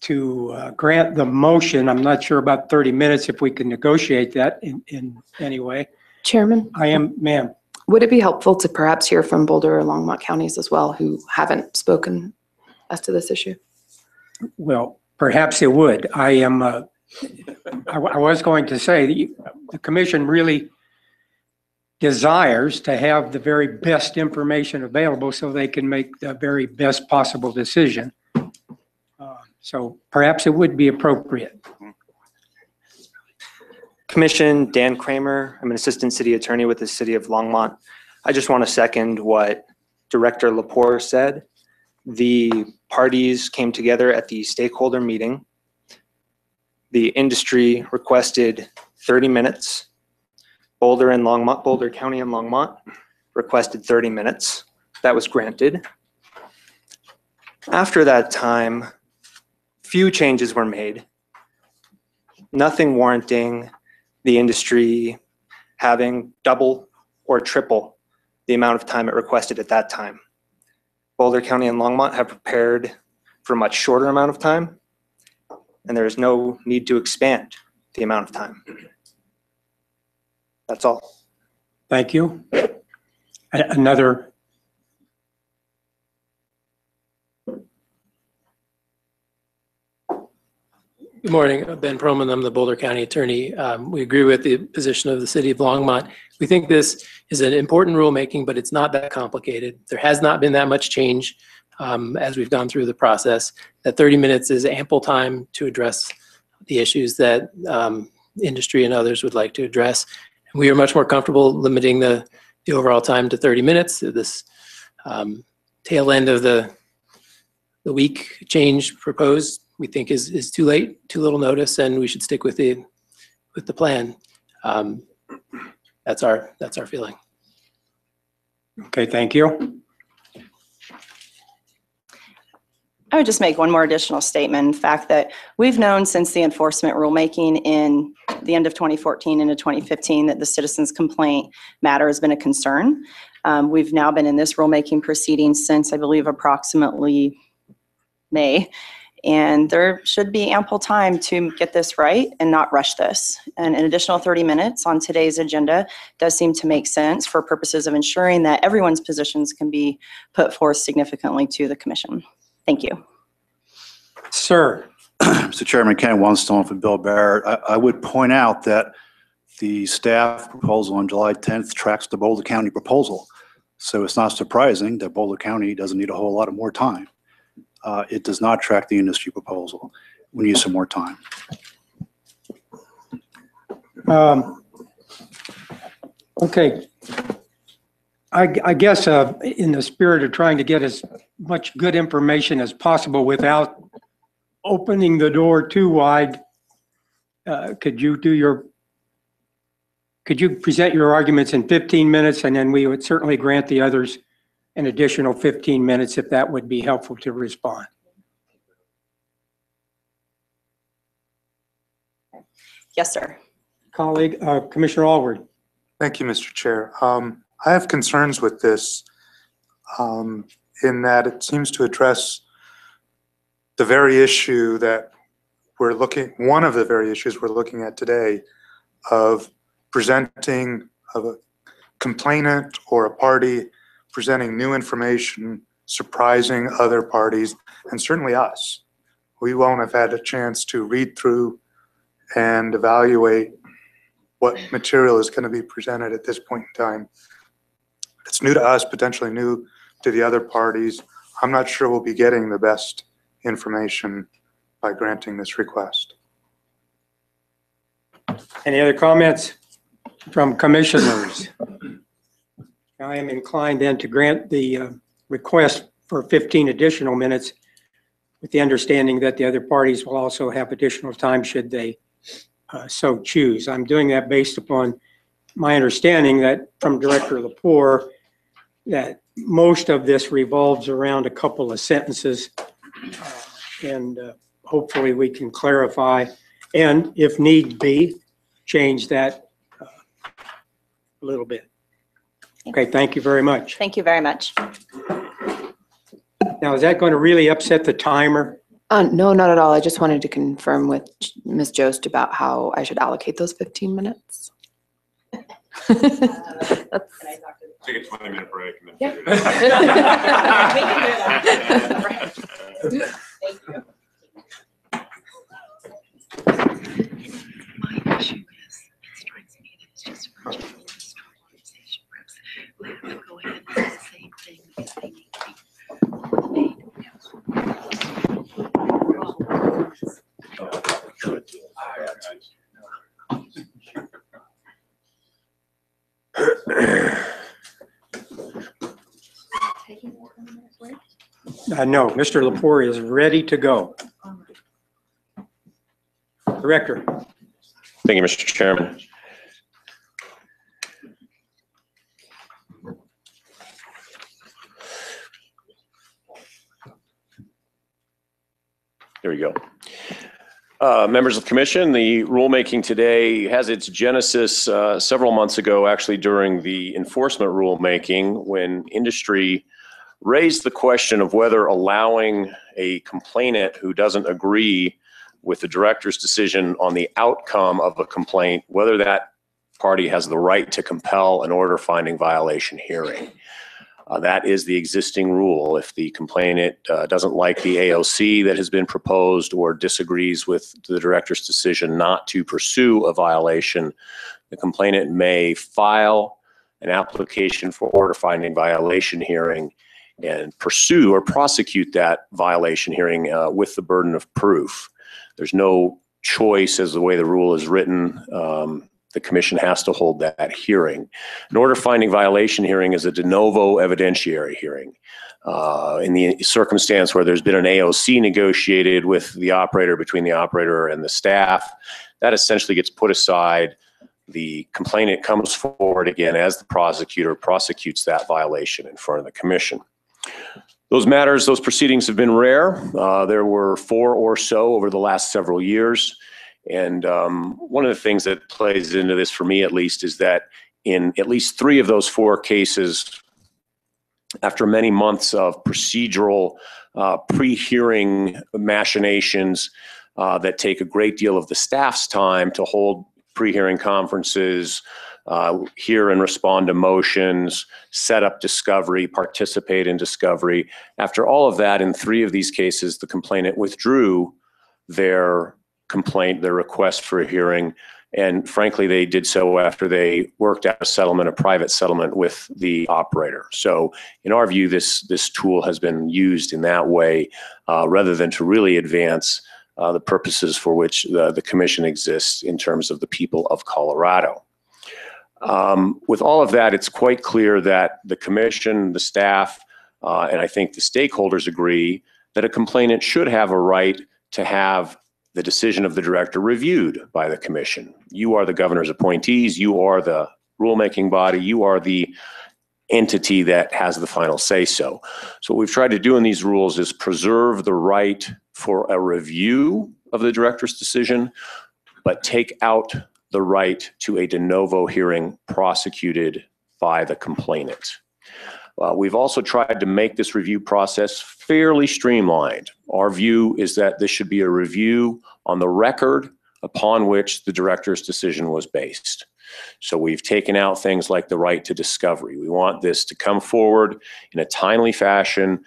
to grant the motion. I'm not sure about 30 minutes, if we can negotiate that in any way. Chairman? I am, ma'am. Would it be helpful to perhaps hear from Boulder or Longmont counties as well who haven't spoken as to this issue? Well, perhaps it would. I was going to say the commission really desires to have the very best information available so they can make the very best possible decision. So perhaps it would be appropriate. Commission, Dan Kramer. I'm an assistant city attorney with the city of Longmont. I just want to second what Director Lepore said. The parties came together at the stakeholder meeting. The industry requested 30 minutes. Boulder County and Longmont requested 30 minutes. That was granted. After that time, few changes were made. Nothing warranting the industry having double or triple the amount of time it requested at that time. Boulder County and Longmont have prepared for a much shorter amount of time, and there is no need to expand the amount of time. That's all. Thank you. Another. Good morning, Ben Proman. I'm the Boulder County Attorney. We agree with the position of the city of Longmont. We think this is an important rulemaking, but it's not that complicated. There has not been that much change as we've gone through the process. That 30 minutes is ample time to address the issues that industry and others would like to address. And we are much more comfortable limiting the overall time to 30 minutes. This tail end of the week change proposed we think is too late, too little notice, and we should stick with the plan. That's our feeling. Okay, thank you. I would just make one more additional statement. In fact, that we've known since the enforcement rulemaking in the end of 2014 into 2015 that the citizens complaint matter has been a concern. We've now been in this rulemaking proceeding since, I believe, approximately May. And there should be ample time to get this right and not rush this. And an additional 30 minutes on today's agenda does seem to make sense for purposes of ensuring that everyone's positions can be put forth significantly to the commission. Thank you. Sir. Mr. Chairman, Ken Onestone for Bill Barrett. I would point out that the staff proposal on July 10th tracks the Boulder County proposal. So it's not surprising that Boulder County doesn't need a whole lot of more time. It does not track the industry proposal. We need some more time. Okay. I guess in the spirit of trying to get as much good information as possible without opening the door too wide, could you present your arguments in 15 minutes, and then we would certainly grant the others an additional 15 minutes if that would be helpful to respond. Yes, sir. Colleague, Commissioner Allward. Thank you, Mr. Chair. I have concerns with this in that it seems to address the very issue that one of the very issues we're looking at today of presenting of a complainant or a party presenting new information, surprising other parties, and certainly us. We won't have had a chance to read through and evaluate what material is going to be presented at this point in time. It's new to us, potentially new to the other parties. I'm not sure we'll be getting the best information by granting this request. Any other comments from commissioners? I am inclined then to grant the request for 15 additional minutes with the understanding that the other parties will also have additional time should they so choose. I'm doing that based upon my understanding that from Director Lepore that most of this revolves around a couple of sentences, and hopefully we can clarify and, if need be, change that a little bit. Okay, thank you very much. Thank you very much. Now, is that going to really upset the timer? No, not at all. I just wanted to confirm with Ms. Jost about how I should allocate those 15 minutes. Take a 20-minute break and then Yeah. figure it out. Thank you. My issue is, it strikes me that it's just a bunch of organization reps who have to go ahead and do the same thing because they need to be No, Mr. Lepore is ready to go. Director. Thank you, Mr. Chairman. There we go. Members of the commission, the rulemaking today has its genesis several months ago, actually during the enforcement rulemaking, when industry raised the question of whether allowing a complainant who doesn't agree with the director's decision on the outcome of a complaint, whether that party has the right to compel an order finding violation hearing. That is the existing rule. If the complainant doesn't like the AOC that has been proposed or disagrees with the director's decision not to pursue a violation, the complainant may file an application for order finding violation hearing and pursue or prosecute that violation hearing with the burden of proof. There's no choice as the way the rule is written. The commission has to hold that hearing. An order finding violation hearing is a de novo evidentiary hearing. In the circumstance where there's been an AOC negotiated with the operator, between the operator and the staff, that essentially gets put aside. The complainant comes forward again as the prosecutor prosecutes that violation in front of the commission. Those matters, those proceedings have been rare. There were 4 or so over the last several years. And one of the things that plays into this, for me at least, is that in at least 3 of those 4 cases, after many months of procedural pre-hearing machinations that take a great deal of the staff's time to hold pre-hearing conferences, hear and respond to motions, set up discovery, participate in discovery. After all of that, in 3 of these cases, the complainant withdrew their complaint, their request for a hearing. And frankly, they did so after they worked out a settlement, a private settlement with the operator. So in our view, this tool has been used in that way rather than to really advance the purposes for which the commission exists in terms of the people of Colorado. With all of that, it's quite clear that the commission, the staff, and I think the stakeholders agree that a complainant should have a right to have the decision of the director reviewed by the commission. You are the governor's appointees, you are the rulemaking body, you are the entity that has the final say so. So what we've tried to do in these rules is preserve the right for a review of the director's decision, but take out the right to a de novo hearing prosecuted by the complainant. We've also tried to make this review process fairly streamlined. Our view is that this should be a review on the record upon which the director's decision was based. So we've taken out things like the right to discovery. We want this to come forward in a timely fashion,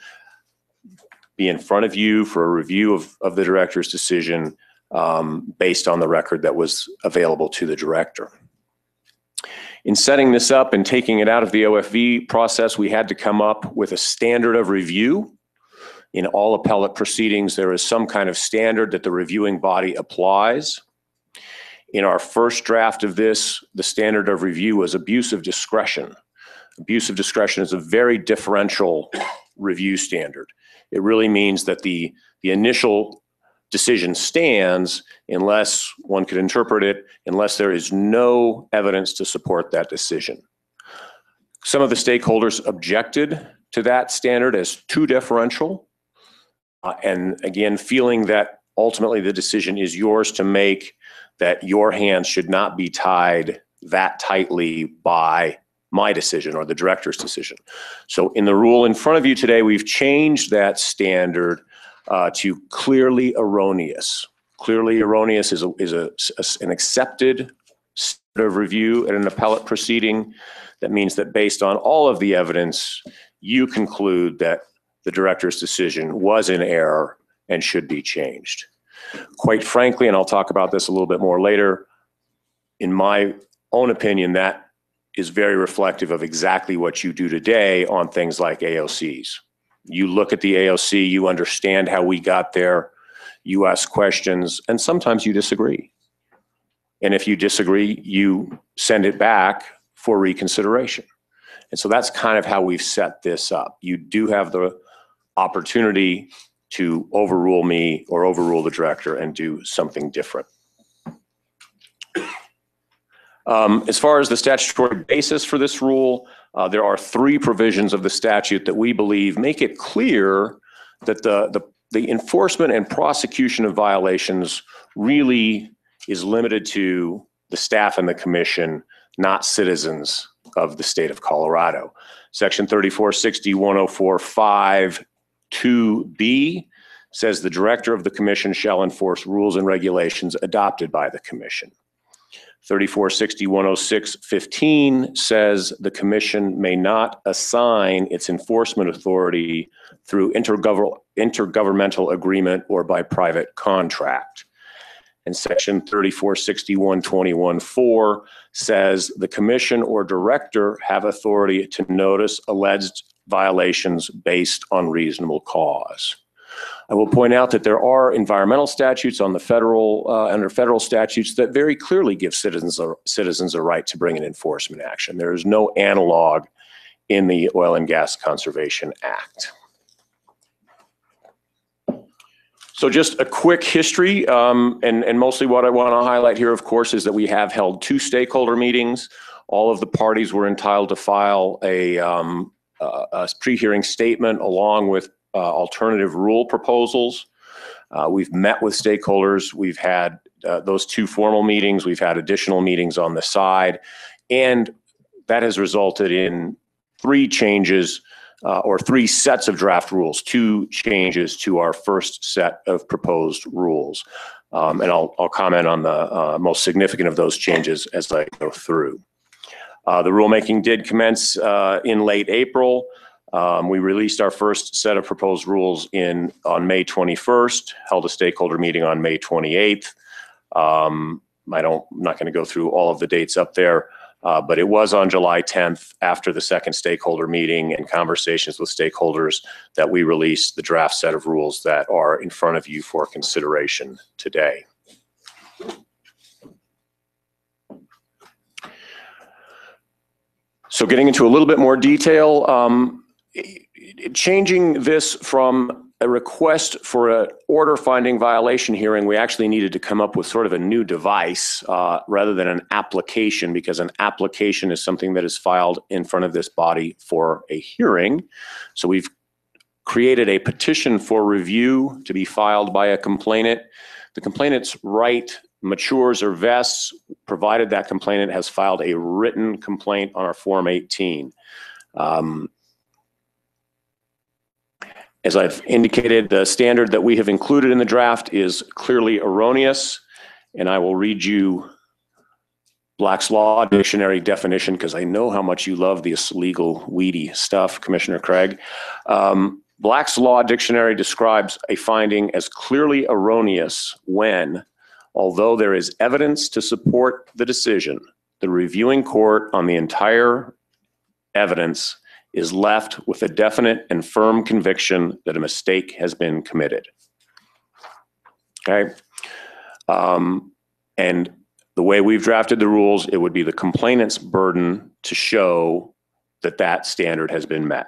be in front of you for a review of the director's decision based on the record that was available to the director. In setting this up and taking it out of the OFV process, we had to come up with a standard of review. In all appellate proceedings, there is some kind of standard that the reviewing body applies. In our first draft of this, the standard of review was abuse of discretion. Abuse of discretion is a very differential review standard. It really means that the initial decision stands unless one could interpret it, unless there is no evidence to support that decision. Some of the stakeholders objected to that standard as too deferential. And again, feeling that ultimately the decision is yours to make, that your hands should not be tied that tightly by my decision or the director's decision. So in the rule in front of you today, we've changed that standard to clearly erroneous. Clearly erroneous is an accepted standard of review at an appellate proceeding. That means that based on all of the evidence, you conclude that the director's decision was in error and should be changed. Quite frankly, and I'll talk about this a little bit more later, in my own opinion, that is very reflective of exactly what you do today on things like AOCs. You look at the AOC, you understand how we got there, you ask questions, and sometimes you disagree. And if you disagree, you send it back for reconsideration. And so that's kind of how we've set this up. You do have the opportunity to overrule me or overrule the director and do something different. As far as the statutory basis for this rule, there are 3 provisions of the statute that we believe make it clear that the enforcement and prosecution of violations really is limited to the staff and the commission, not citizens of the state of Colorado. Section 3460-104-5-2B says the director of the commission shall enforce rules and regulations adopted by the commission. 3460-106-15 says the commission may not assign its enforcement authority through intergovernmental agreement or by private contract. And section 3460-121-4 says the commission or director have authority to notice alleged violations based on reasonable cause. I will point out that there are environmental statutes on the under federal statutes that very clearly give citizens a right to bring an enforcement action. There is no analog in the Oil and Gas Conservation Act. So just a quick history, and mostly what I want to highlight here, of course, is that we have held 2 stakeholder meetings. All of the parties were entitled to file a pre-hearing statement along with alternative rule proposals. We've met with stakeholders. We've had those 2 formal meetings. We've had additional meetings on the side, and that has resulted in 3 changes or 3 sets of draft rules, 2 changes to our first set of proposed rules. And I'll comment on the most significant of those changes as I go through. The rulemaking did commence in late April. We released our first set of proposed rules on May 21st, held a stakeholder meeting on May 28th. I'm not going to go through all of the dates up there, but it was on July 10th, after the second stakeholder meeting and conversations with stakeholders, that we released the draft set of rules that are in front of you for consideration today. So getting into a little bit more detail, changing this from a request for an order finding violation hearing, we actually needed to come up with sort of a new device rather than an application, because an application is something that is filed in front of this body for a hearing. So we've created a petition for review to be filed by a complainant. The complainant's right matures or vests, provided that complainant has filed a written complaint on our Form 18. As I've indicated, the standard that we have included in the draft is clearly erroneous, and I will read you Black's Law Dictionary definition, because I know how much you love this legal, weedy stuff, Commissioner Craig. Black's Law Dictionary describes a finding as clearly erroneous when, although there is evidence to support the decision, the reviewing court on the entire evidence is left with a definite and firm conviction that a mistake has been committed. Okay? And the way we've drafted the rules, it would be the complainant's burden to show that that standard has been met.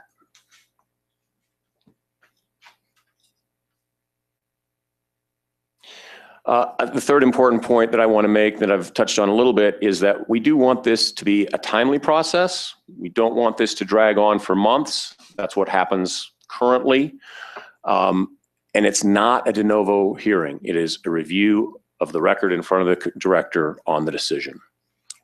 The third important point that I want to make, that I've touched on a little bit, is that we do want this to be a timely process. We don't want this to drag on for months. That's what happens currently. And it's not a de novo hearing. It is a review of the record in front of the director on the decision.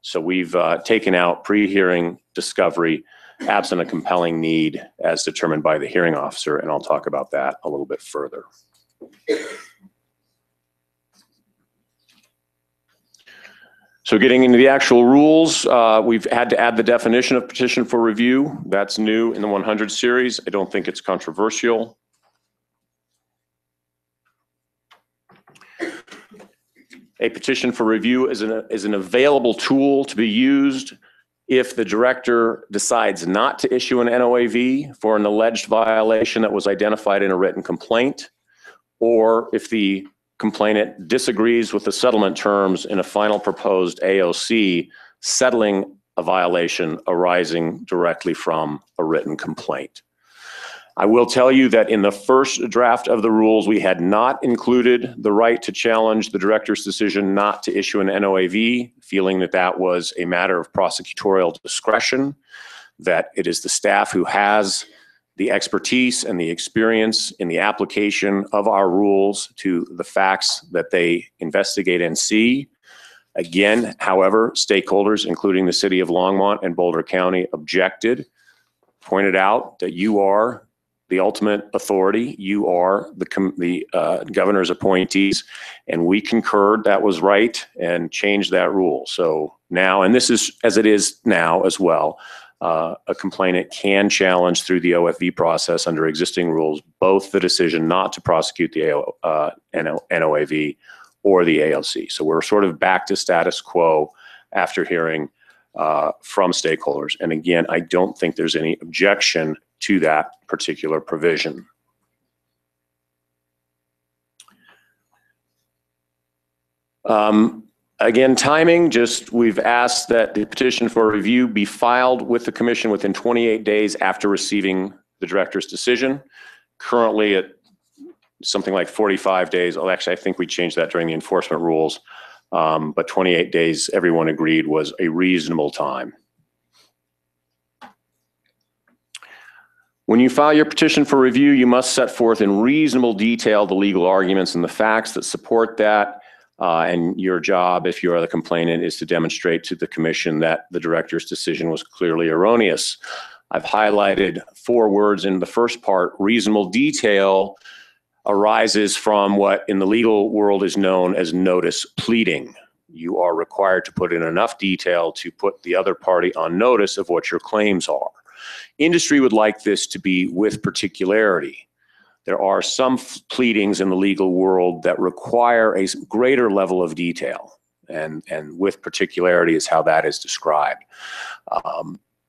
So we've taken out pre-hearing discovery absent a compelling need as determined by the hearing officer, and I'll talk about that a little bit further. So getting into the actual rules, we've had to add the definition of petition for review. That's new in the 100 series. I don't think it's controversial. A petition for review is an available tool to be used if the director decides not to issue an NOAV for an alleged violation that was identified in a written complaint, or if the complainant disagrees with the settlement terms in a final proposed AOC settling a violation arising directly from a written complaint. I will tell you that in the first draft of the rules, we had not included the right to challenge the director's decision not to issue an NOAV, feeling that that was a matter of prosecutorial discretion, that it is the staff who has the expertise and the experience in the application of our rules to the facts that they investigate and see. Again, however, stakeholders, including the city of Longmont and Boulder County, objected, pointed out that you are the ultimate authority, you are the governor's appointees, and we concurred that was right and changed that rule. So now, and this is as it is now as well, a complainant can challenge through the OFV process under existing rules both the decision not to prosecute the NOAV or the ALC. So we're sort of back to status quo after hearing from stakeholders. And again, I don't think there's any objection to that particular provision. Again, timing, we've asked that the petition for review be filed with the commission within 28 days after receiving the director's decision. Currently at something like 45 days. Well, actually, I think we changed that during the enforcement rules. But 28 days, everyone agreed, was a reasonable time. When you file your petition for review, you must set forth in reasonable detail the legal arguments and the facts that support that. And your job, if you are the complainant, is to demonstrate to the commission that the director's decision was clearly erroneous. I've highlighted 4 words in the first part. Reasonable detail arises from what in the legal world is known as notice pleading. You are required to put in enough detail to put the other party on notice of what your claims are. Industry would like this to be with particularity. There are some pleadings in the legal world that require a greater level of detail, and with particularity is how that is described.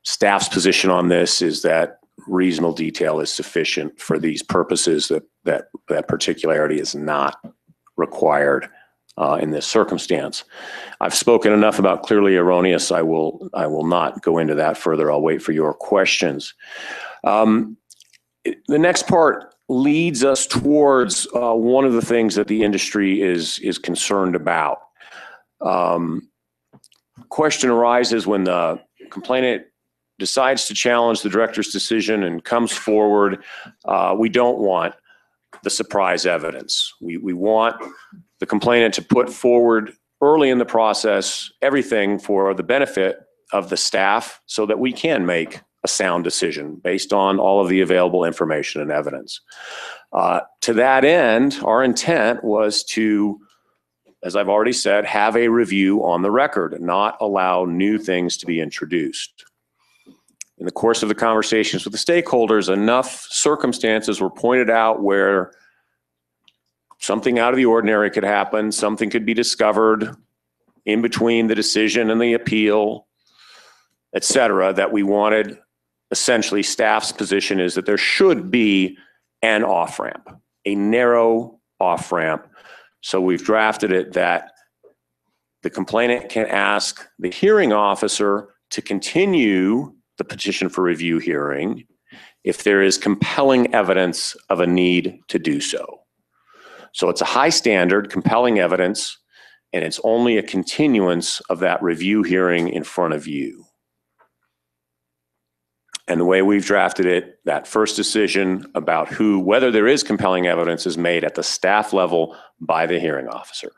Staff's position on this is that reasonable detail is sufficient for these purposes, that particularity is not required in this circumstance. I've spoken enough about clearly erroneous. I will not go into that further. I'll wait for your questions. The next part leads us towards one of the things that the industry is concerned about. Question arises when the complainant decides to challenge the director's decision and comes forward. We don't want the surprise evidence. We want the complainant to put forward early in the process everything for the benefit of the staff so that we can make a sound decision based on all of the available information and evidence. To that end, our intent was to, as I've already said, have a review on the record and not allow new things to be introduced. In the course of the conversations with the stakeholders, enough circumstances were pointed out where something out of the ordinary could happen, something could be discovered in between the decision and the appeal, et cetera, that we wanted. Essentially, staff's position is that there should be an off-ramp, a narrow off-ramp. So we've drafted it that the complainant can ask the hearing officer to continue the petition for review hearing if there is compelling evidence of a need to do so. So it's a high standard, compelling evidence, and it's only a continuance of that review hearing in front of you. And the way we've drafted it, that first decision about whether there is compelling evidence is made at the staff level by the hearing officer,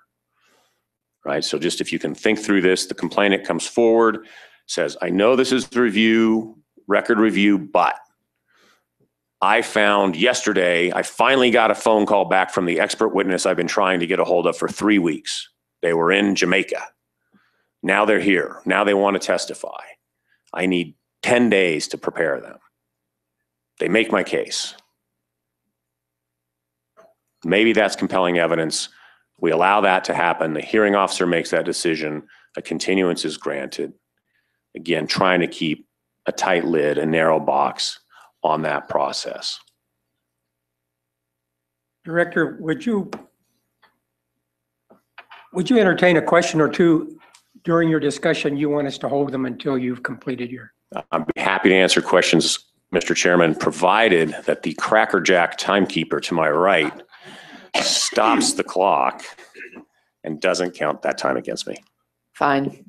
right? So just if you can think through this, the complainant comes forward, says, I know this is the record review, but I found yesterday, I finally got a phone call back from the expert witness I've been trying to get a hold of for 3 weeks. They were in Jamaica. Now they're here. Now they want to testify. I need 10 days to prepare them. They make my case. Maybe that's compelling evidence. We allow that to happen. The hearing officer makes that decision. A continuance is granted. Again, trying to keep a tight lid, a narrow box on that process. Director, would you entertain a question or two during your discussion? You want us to hold them until you've completed your... I'd be happy to answer questions, Mr. Chairman, provided that the Cracker Jack timekeeper to my right stops the clock and doesn't count that time against me. Fine.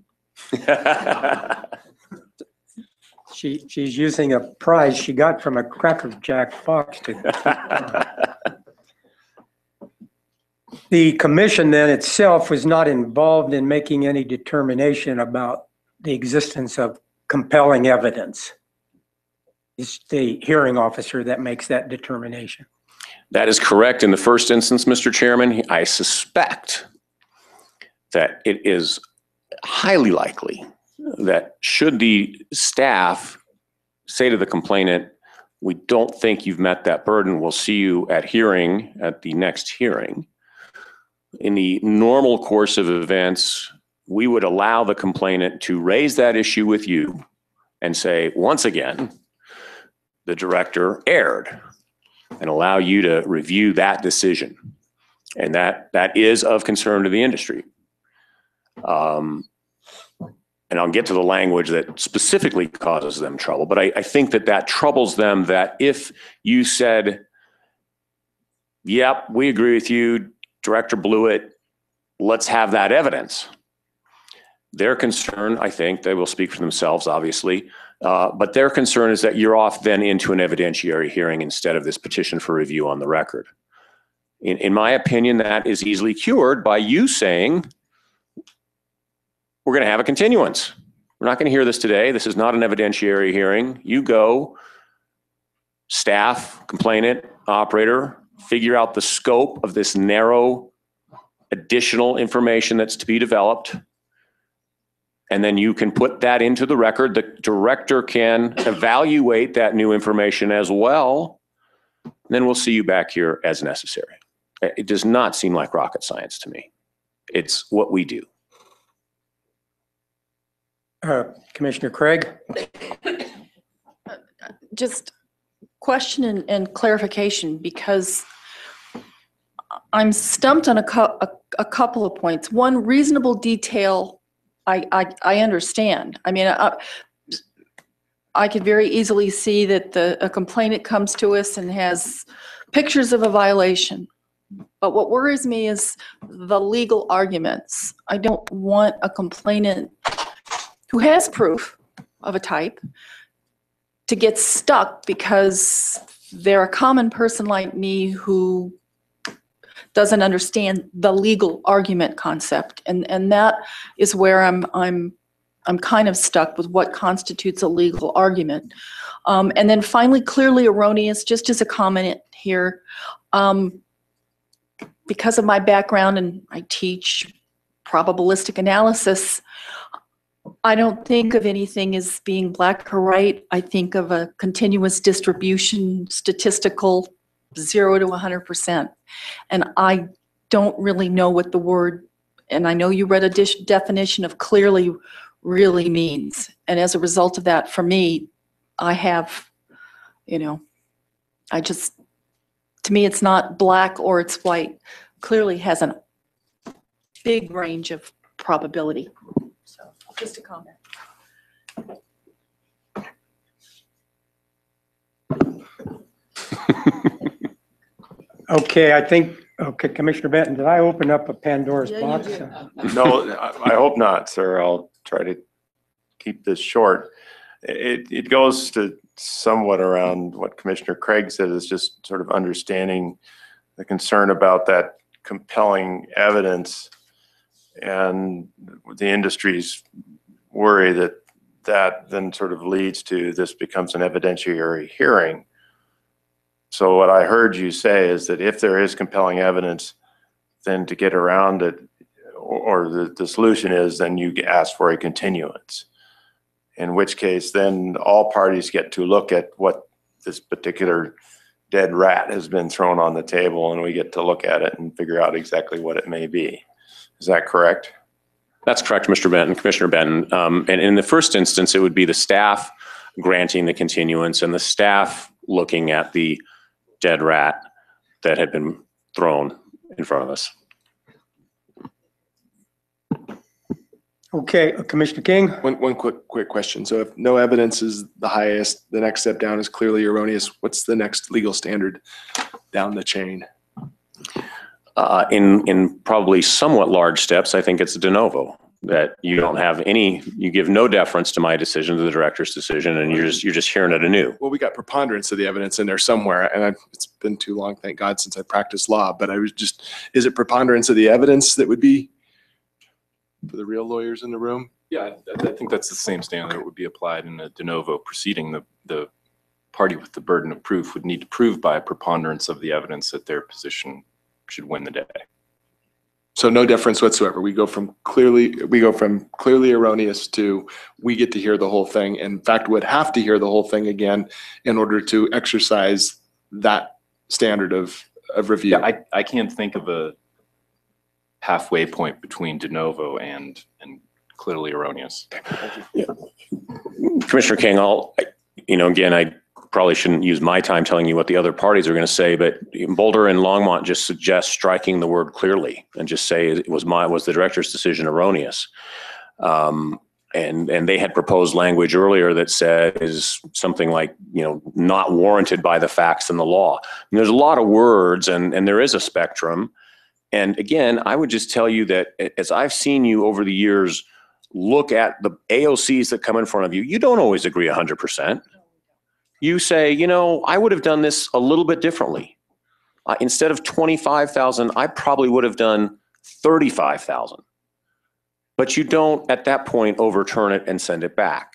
She's using a prize she got from a Cracker Jack box. The commission then itself was not involved in making any determination about the existence of compelling evidence. It's the hearing officer that makes that determination. That is correct in the first instance, Mr. Chairman. I suspect that it is highly likely that should the staff say to the complainant, we don't think you've met that burden, we'll see you at the next hearing. In the normal course of events, we would allow the complainant to raise that issue with you and say, once again, the director erred, and allow you to review that decision. And that is of concern to the industry. And I'll get to the language that specifically causes them trouble, but I think that troubles them, that if you said, yep, we agree with you, Director Blewett, let's have that evidence. Their concern, I think, they will speak for themselves, obviously, but their concern is that you're off then into an evidentiary hearing instead of this petition for review on the record. In my opinion, that is easily cured by you saying, we're going to have a continuance. We're not going to hear this today. This is not an evidentiary hearing. You go, staff, complainant, operator, figure out the scope of this narrow additional information that's to be developed, And then you can put that into the record. The director can evaluate that new information as well. Then we'll see you back here as necessary. It does not seem like rocket science to me. It's what we do. Commissioner Craig? Just question and clarification, because I'm stumped on a couple of points. One, reasonable detail, I understand. I mean, I could very easily see that a complainant comes to us and has pictures of a violation. But what worries me is the legal arguments. I don't want a complainant who has proof of a type to get stuck because they're a common person like me who doesn't understand the legal argument concept. And that is where I'm kind of stuck with what constitutes a legal argument. And then finally, clearly erroneous, just as a comment here, because of my background and I teach probabilistic analysis, I don't think of anything as being black or white. I think of a continuous distribution, statistical 0 to 100%. And I don't really know what the word, and I know you read a definition of clearly really means. And as a result of that, for me, I have, to me, it's not black or it's white. Clearly has a big range of probability. So just a comment. Okay, Commissioner Benton, did I open up a Pandora's box? No, I hope not, sir. I'll try to keep this short. It goes to somewhat around what Commissioner Craig said, is just sort of understanding the concern about that compelling evidence and the industry's worry that that then sort of leads to this becomes an evidentiary hearing. So what I heard you say is that if there is compelling evidence, then to get around it, or the solution is then you ask for a continuance, in which case then all parties get to look at what this particular dead rat has been thrown on the table, and we get to look at it and figure out exactly what it may be. Is that correct? That's correct, Mr. Benton, Commissioner Benton. And in the first instance, it would be the staff granting the continuance and the staff looking at the dead rat that had been thrown in front of us. Okay, Commissioner King? One quick question. So if no evidence is the highest, the next step down is clearly erroneous. What's the next legal standard down the chain? In probably somewhat large steps, I think it's de novo, that you don't have any, you give no deference to my decision, to the director's decision, and you're just hearing it anew. Well, we got preponderance of the evidence in there somewhere, and it's been too long, thank God, since I practiced law, but is it preponderance of the evidence that would be for the real lawyers in the room? Yeah, I think that's the same standard that would be applied in a de novo proceeding. The party with the burden of proof would need to prove by a preponderance of the evidence that their position should win the day. So no deference whatsoever. We go from clearly erroneous to we get to hear the whole thing. In fact, would have to hear the whole thing again in order to exercise that standard of review. Yeah, I can't think of a halfway point between de novo and clearly erroneous. Yeah. Commissioner King, again, I probably shouldn't use my time telling you what the other parties are going to say, but Boulder and Longmont just suggest striking the word clearly and just say it was the director's decision erroneous. And they had proposed language earlier that says something like, not warranted by the facts and the law. And there's a lot of words and there is a spectrum. And again, I would just tell you that as I've seen you over the years look at the AOCs that come in front of you, you don't always agree 100%. You say, I would have done this a little bit differently. Instead of 25,000, I probably would have done 35,000. But you don't, at that point, overturn it and send it back.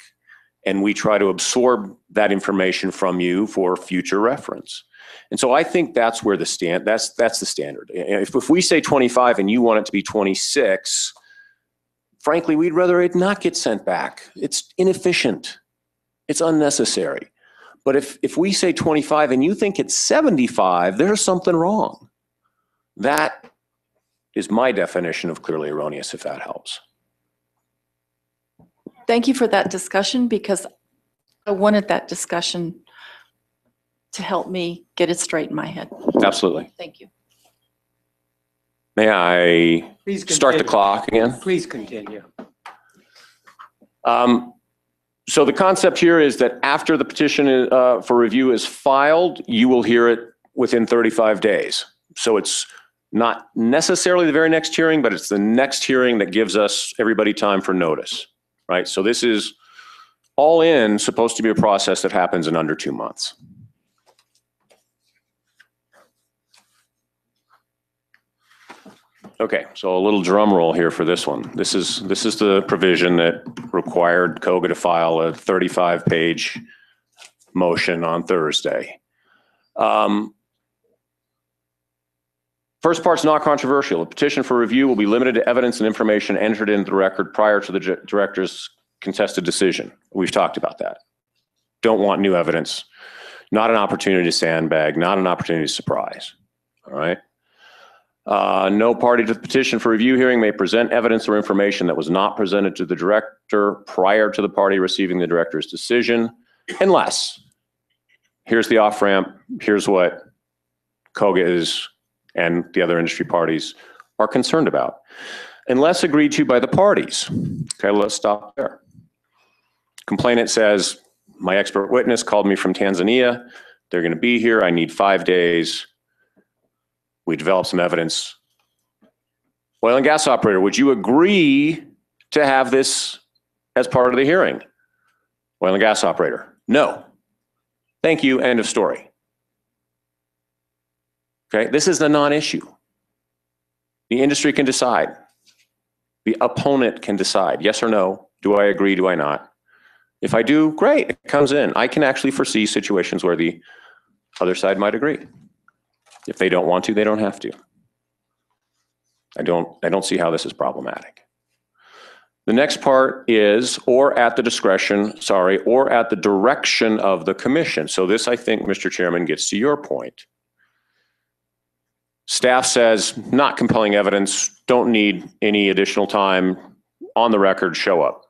And we try to absorb that information from you for future reference. And so I think that's where that's the standard. If we say 25 and you want it to be 26, frankly, we'd rather it not get sent back. It's inefficient. It's unnecessary. But if we say 25 and you think it's 75, there's something wrong. That is my definition of clearly erroneous, if that helps. Thank you for that discussion, because I wanted that discussion to help me get it straight in my head. Absolutely. Thank you. May I Please start the continue. clock again? Please continue. So the concept here is that after the petition for review is filed, you will hear it within 35 days. So it's not necessarily the very next hearing, but it's the next hearing that gives us everybody time for notice, right? So this is all in supposed to be a process that happens in under 2 months. Okay, so a little drum roll here for this one. This is the provision that required COGA to file a 35-page motion on Thursday. First part's not controversial. A petition for review will be limited to evidence and information entered into the record prior to the director's contested decision. We've talked about that. Don't want new evidence. Not an opportunity to sandbag, not an opportunity to surprise, all right? No party to the petition for review hearing may present evidence or information that was not presented to the director prior to the party receiving the director's decision, unless, here's the off-ramp, here's what COGA is and the other industry parties are concerned about, unless agreed to by the parties. Okay, let's stop there. Complainant says, my expert witness called me from Tanzania. They're going to be here. I need 5 days. We develop some evidence. Oil and gas operator, would you agree to have this as part of the hearing? Oil and gas operator, no. Thank you, end of story. Okay, this is a non-issue. The industry can decide. The opponent can decide, yes or no. Do I agree, do I not? If I do, great, it comes in. I can actually foresee situations where the other side might agree. If they don't want to, they don't have to. I don't see how this is problematic. The next part is, or at the direction of the commission. So this, I think, Mr. Chairman, gets to your point. Staff says, not compelling evidence, don't need any additional time, on the record, show up.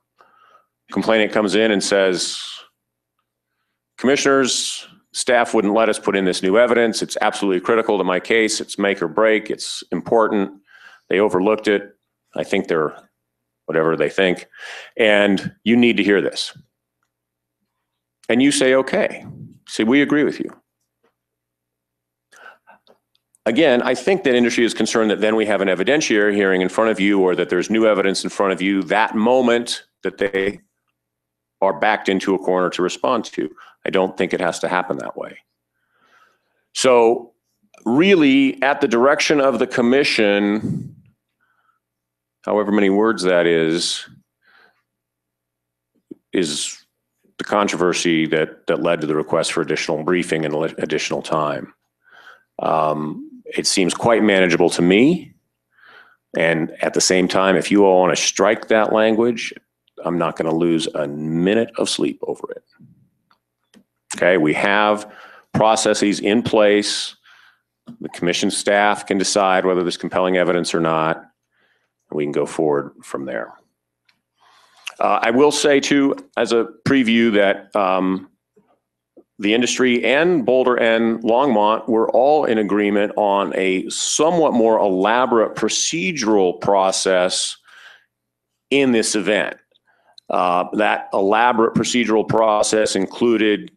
Complainant comes in and says, commissioners, staff wouldn't let us put in this new evidence. It's absolutely critical to my case. It's make or break. It's important. They overlooked it. I think they're whatever they think. And you need to hear this. And you say, okay. See, we agree with you. Again, I think that industry is concerned that then we have an evidentiary hearing in front of you, or that there's new evidence in front of you that moment that they are backed into a corner to respond to. I don't think it has to happen that way. So really, at the direction of the commission, however many words that is the controversy that led to the request for additional briefing and additional time. It seems quite manageable to me. And at the same time, if you all want to strike that language, I'm not going to lose a minute of sleep over it. Okay, we have processes in place. The commission staff can decide whether there's compelling evidence or not. And we can go forward from there. I will say too, as a preview, that the industry and Boulder and Longmont were all in agreement on a somewhat more elaborate procedural process in this event. That elaborate procedural process included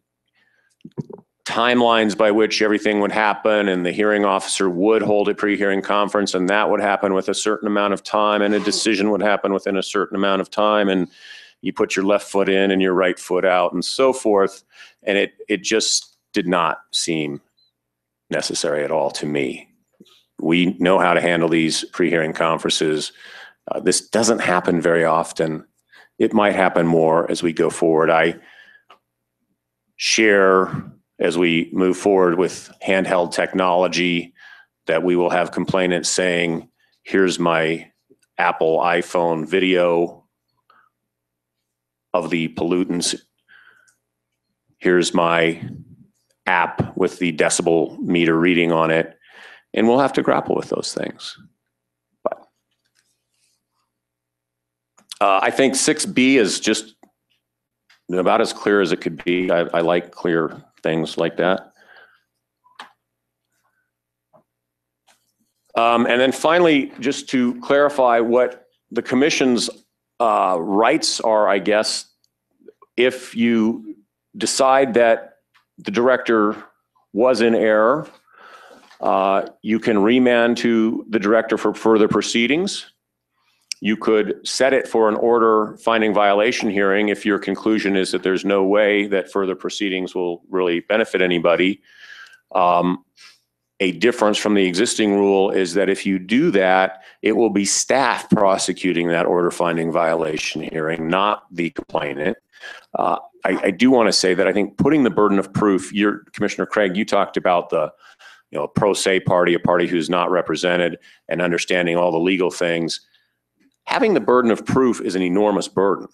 timelines by which everything would happen, and the hearing officer would hold a pre-hearing conference, and that would happen with a certain amount of time, and a decision would happen within a certain amount of time, and you put your left foot in and your right foot out and so forth. And it just did not seem necessary at all to me. We know how to handle these pre-hearing conferences. This doesn't happen very often. It might happen more as we go forward. I share, as we move forward with handheld technology, that we will have complainants saying, here's my Apple iPhone video of the pollutants. Here's my app with the decibel meter reading on it, and we'll have to grapple with those things. But I think 6B is just about as clear as it could be. I like clear things like that. And then finally, just to clarify what the commission's rights are, I guess, if you decide that the director was in error, you can remand to the director for further proceedings. You could set it for an order finding violation hearing if your conclusion is that there's no way that further proceedings will really benefit anybody. A difference from the existing rule is that if you do that, it will be staff prosecuting that order finding violation hearing, not the complainant. I do want to say that I think putting the burden of proof, Commissioner Craig, you talked about the pro se party, a party who's not represented, and understanding all the legal things. Having the burden of proof is an enormous burden,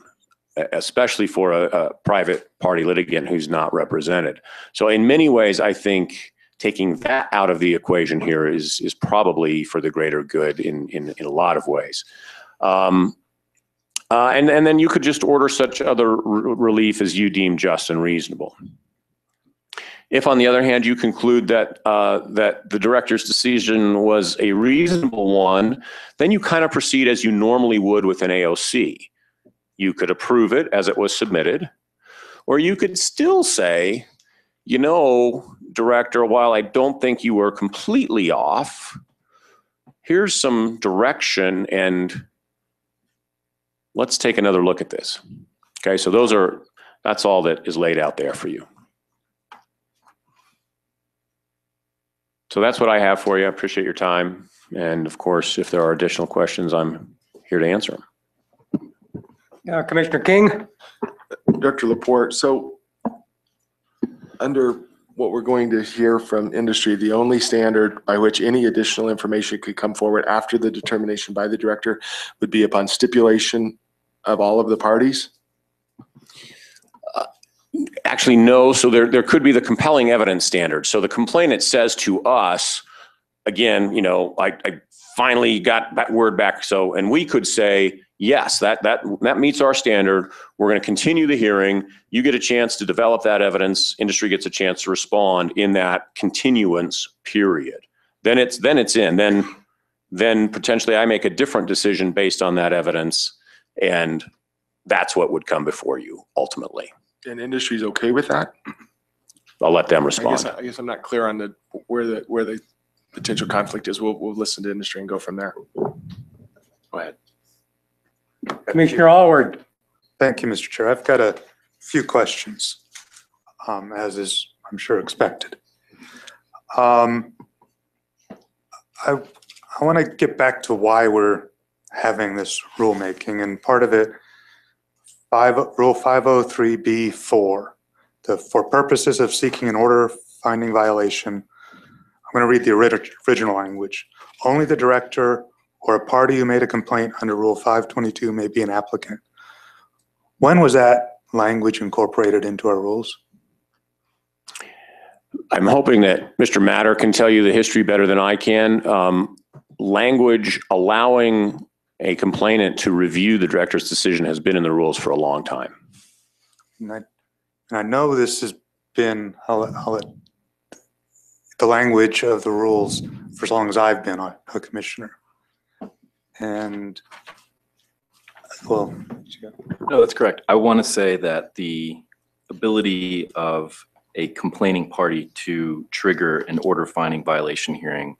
especially for a private party litigant who's not represented. So in many ways, I think taking that out of the equation here is probably for the greater good in a lot of ways. And then you could just order such other relief as you deem just and reasonable. If, on the other hand, you conclude that that the director's decision was a reasonable one, then you kind of proceed as you normally would with an AOC. You could approve it as it was submitted, or you could still say, you know, Director, while I don't think you were completely off, here's some direction and let's take another look at this. Okay, so that's all that is laid out there for you. So that's what I have for you. I appreciate your time. And of course, if there are additional questions, I'm here to answer them. Commissioner King? Director Laporte, so under what we're going to hear from industry, the only standard by which any additional information could come forward after the determination by the director would be upon stipulation of all of the parties? Actually, no. So there could be the compelling evidence standard. So the complainant says to us, again, you know, I finally got that word back. So, and we could say, yes, that meets our standard. We're going to continue the hearing. You get a chance to develop that evidence. Industry gets a chance to respond in that continuance period. Then it's in. Then potentially I make a different decision based on that evidence, and that's what would come before you ultimately. And industry's okay with that? I'll let them respond. I guess I'm not clear on where the potential conflict is. We'll listen to industry and go from there. Go ahead. Commissioner Allward. Thank you, Mr. Chair. I've got a few questions, as is, I'm sure, expected. I want to get back to why we're having this rulemaking, and part of it, Rule 503B4, for purposes of seeking an order finding violation. I'm going to read the original language. Only the director or a party who made a complaint under Rule 522 may be an applicant. When was that language incorporated into our rules? I'm hoping that Mr. Matter can tell you the history better than I can. Language allowing a complainant to review the director's decision has been in the rules for a long time. And I know this has been the language of the rules for as long as I've been a commissioner. And, well. No, that's correct. I want to say that the ability of a complaining party to trigger an order finding violation hearing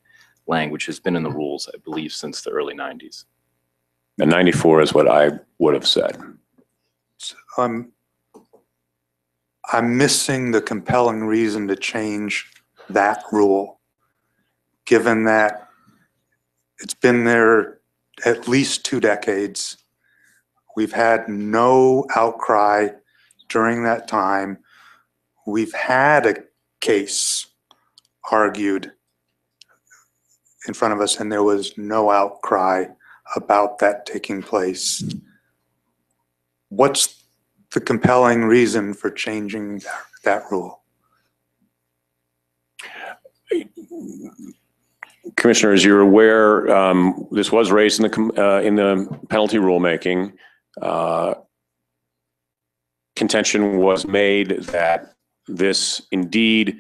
language has been in the rules, I believe, since the early 90s. And 94 is what I would have said. So I'm missing the compelling reason to change that rule, given that it's been there at least 2 decades. We've had no outcry during that time. We've had a case argued in front of us and there was no outcry about that taking place. What's the compelling reason for changing that rule? Commissioner, as you're aware, this was raised in the penalty rulemaking. Contention was made that this indeed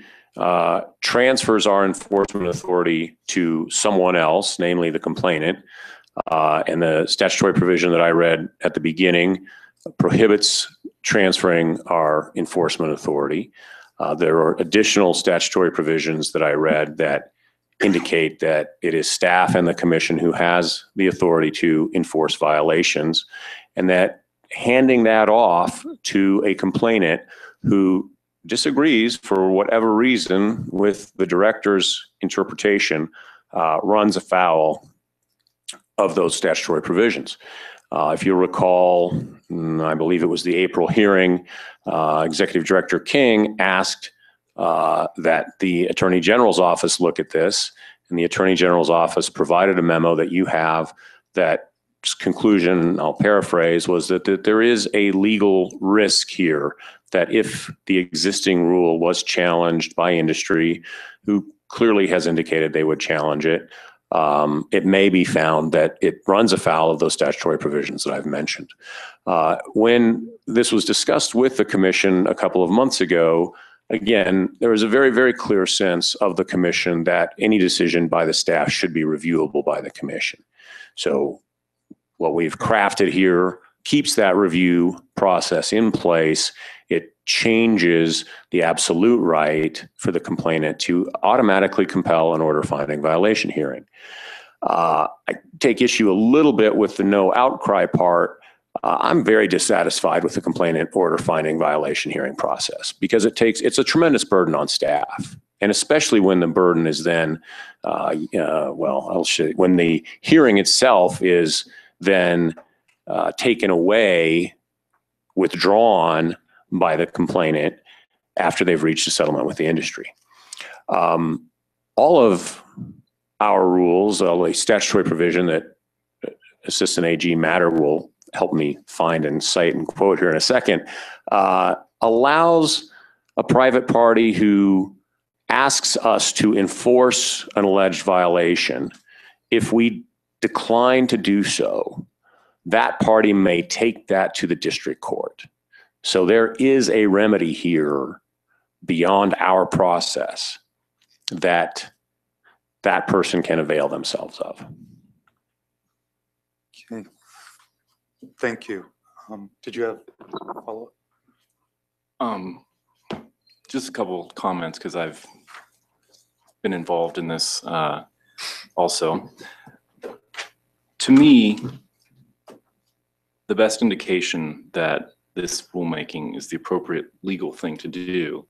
transfers our enforcement authority to someone else, namely the complainant. And the statutory provision that I read at the beginning prohibits transferring our enforcement authority. There are additional statutory provisions that I read that indicate that it is staff and the commission who has the authority to enforce violations, and that handing that off to a complainant who disagrees for whatever reason with the director's interpretation runs afoul of those statutory provisions. If you recall, I believe it was the April hearing, Executive Director King asked that the Attorney General's office look at this, and the Attorney General's office provided a memo that you have that conclusion, I'll paraphrase, was that there is a legal risk here that if the existing rule was challenged by industry, who clearly has indicated they would challenge it, it may be found that it runs afoul of those statutory provisions that I've mentioned. When this was discussed with the commission a couple of months ago, again, there was a very, very clear sense of the commission that any decision by the staff should be reviewable by the commission. So what we've crafted here keeps that review process in place. It changes the absolute right for the complainant to automatically compel an order finding violation hearing. I take issue a little bit with the no outcry part. I'm very dissatisfied with the complainant order finding violation hearing process because it's a tremendous burden on staff. And especially when the burden is then, when the hearing itself is then taken away, withdrawn by the complainant after they've reached a settlement with the industry. All of our rules, a statutory provision that Assistant AG Matter will help me find and cite and quote here in a second, allows a private party who asks us to enforce an alleged violation. If we decline to do so, that party may take that to the district court. So there is a remedy here beyond our process that that person can avail themselves of. Okay. Thank you. Did you have a follow-up? Just a couple comments because I've been involved in this also. To me, the best indication that this rulemaking is the appropriate legal thing to do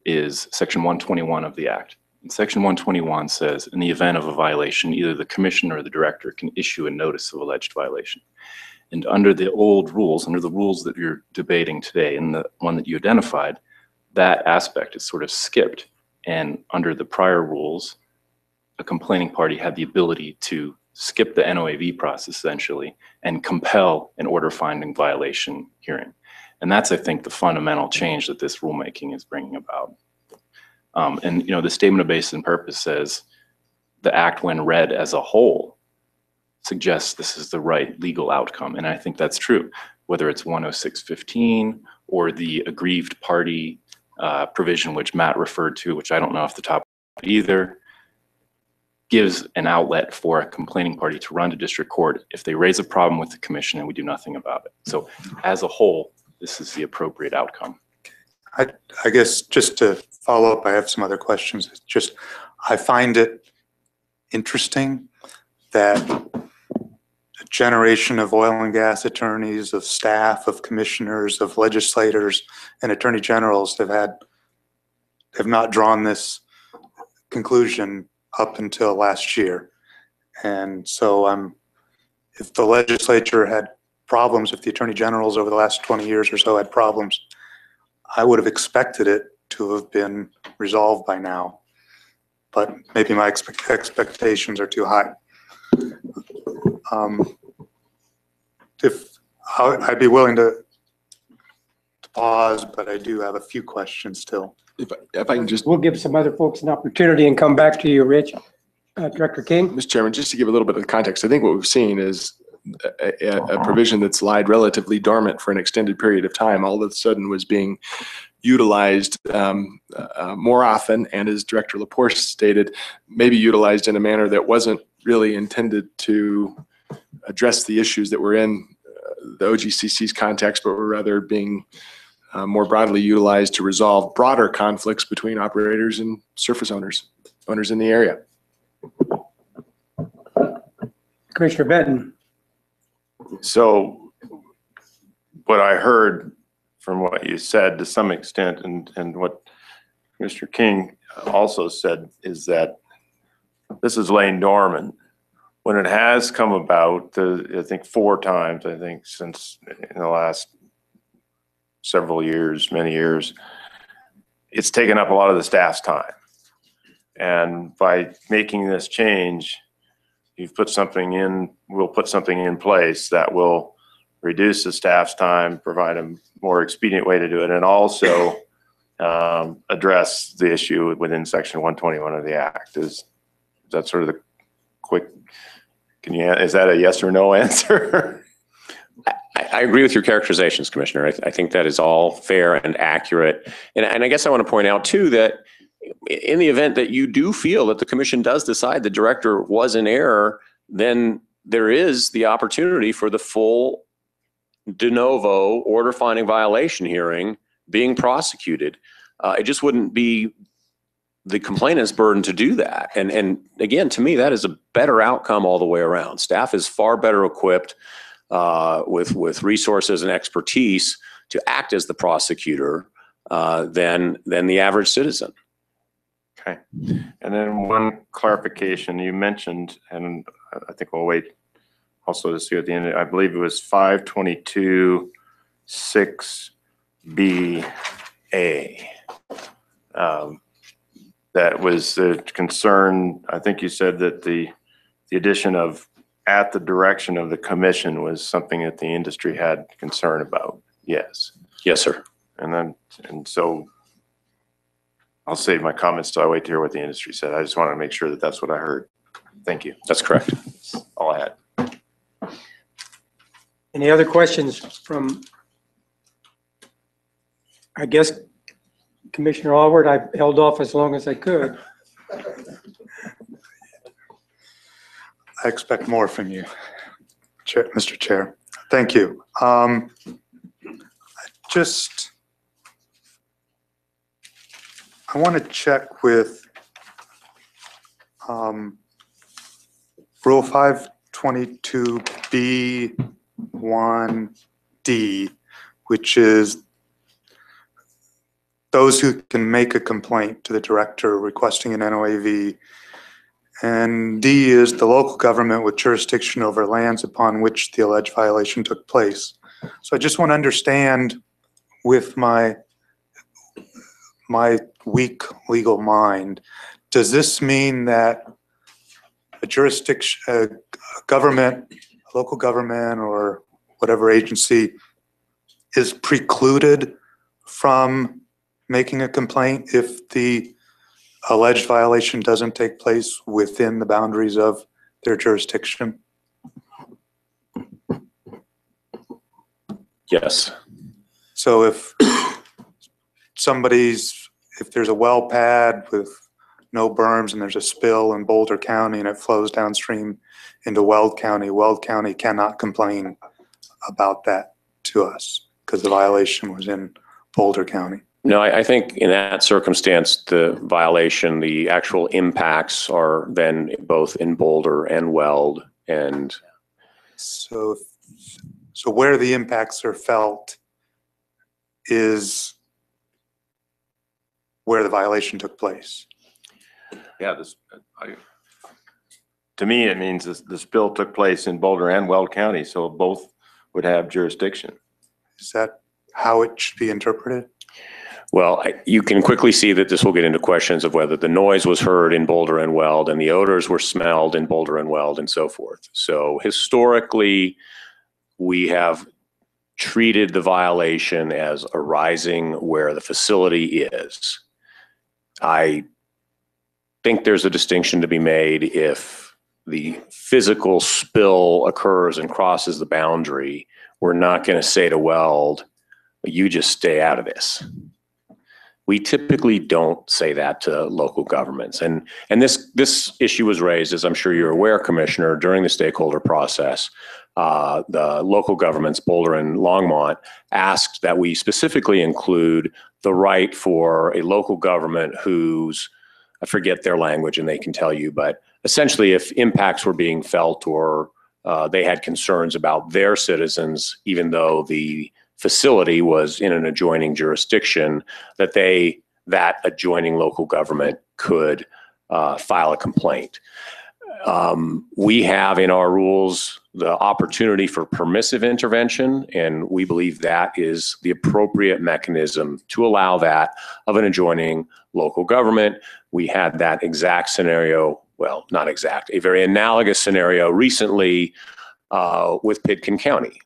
is Section 121 of the Act. And Section 121 says, in the event of a violation, either the commissioner or the director can issue a notice of alleged violation. And under the old rules, under the rules that you're debating today, and the one that you identified, that aspect is sort of skipped. And under the prior rules, a complaining party had the ability to skip the NOAV process essentially and compel an order finding violation hearing. And that's, I think, the fundamental change that this rulemaking is bringing about. And the statement of basis and purpose says the act, when read as a whole, suggests this is the right legal outcome. And I think that's true, whether it's 106.15 or the aggrieved party provision, which Matt referred to, which I don't know off the top either, gives an outlet for a complaining party to run to district court if they raise a problem with the commission and we do nothing about it. So as a whole, this is the appropriate outcome. I guess just to follow up, I have some other questions. It's just, I find it interesting that a generation of oil and gas attorneys, of staff, of commissioners, of legislators, and attorney generals have not drawn this conclusion up until last year. And so if the legislature had problems, if the attorney generals over the last 20 years or so had problems, I would have expected it to have been resolved by now. But maybe my expectations are too high. I'd be willing to pause, but I do have a few questions still. If I can just, We'll give some other folks an opportunity and come back to you, Rich. Director King? Mr. Chairman, just to give a little bit of context, I think what we've seen is a provision that's lied relatively dormant for an extended period of time, all of a sudden was being utilized more often, and as Director Lepore stated, maybe utilized in a manner that wasn't really intended to address the issues that were in the OGCC's context, but were rather being more broadly utilized to resolve broader conflicts between operators and surface owners in the area. Commissioner Benton? So what I heard from what you said to some extent, and what Mr. King also said, is that this is laying dormant when it has come about, I think 4 times, I think, since in the last several years, many years. It's taken up a lot of the staff's time. And by making this change, you've put something in, we'll put something in place that will reduce the staff's time, provide a more expedient way to do it, and also address the issue within Section 121 of the Act. Is that sort of the quick, is that a yes or no answer? I agree with your characterizations, Commissioner. I think that is all fair and accurate. And I guess I want to point out too that in the event that you do feel that the commission does decide the director was in error, then there is the opportunity for the full de novo order finding violation hearing being prosecuted. It just wouldn't be the complainant's burden to do that. And again, to me, that is a better outcome all the way around. Staff is far better equipped with resources and expertise to act as the prosecutor than the average citizen. Okay. And then one clarification you mentioned, and I think we'll wait also to see at the end, I believe it was 522(6)(b)(a). That was the concern. I think you said that the addition of at the direction of the commission was something that the industry had concern about. Yes. Yes, sir. And so I'll save my comments till I wait to hear what the industry said. I just want to make sure that that's what I heard. Thank you. That's correct. That's all I had. Any other questions from, I guess, Commissioner Allward? I held off as long as I could. I expect more from you, Mr. Chair. Thank you. I want to check with Rule 522(b)(1)(d), which is those who can make a complaint to the director requesting an NOAV. And D is the local government with jurisdiction over lands upon which the alleged violation took place. So I just want to understand with my weak legal mind, does this mean that a jurisdiction, a government, a local government or whatever agency is precluded from making a complaint if the alleged violation doesn't take place within the boundaries of their jurisdiction? Yes. So if there's a well pad with no berms and there's a spill in Boulder County and it flows downstream into Weld County cannot complain about that to us because the violation was in Boulder County. No, I think in that circumstance, the violation, the actual impacts are then both in Boulder and Weld. And so where the impacts are felt is where the violation took place. Yeah, to me, it means the spill took place in Boulder and Weld County, so both would have jurisdiction. Is that how it should be interpreted? well, you can quickly see that this will get into questions of whether the noise was heard in Boulder and Weld and the odors were smelled in Boulder and Weld and so forth. So historically, we have treated the violation as arising where the facility is. I think there's a distinction to be made if the physical spill occurs and crosses the boundary. We're not going to say to Weld, you just stay out of this. We typically don't say that to local governments. And this issue was raised, as I'm sure you're aware, Commissioner, during the stakeholder process. The local governments, Boulder and Longmont, asked that we specifically include the right for a local government whose, I forget their language and they can tell you, but essentially if impacts were being felt or they had concerns about their citizens, even though the facility was in an adjoining jurisdiction, that adjoining local government could file a complaint. We have in our rules the opportunity for permissive intervention, and we believe that is the appropriate mechanism to allow that of an adjoining local government. We had that exact scenario, well, not exact, a very analogous scenario recently with Pitkin County.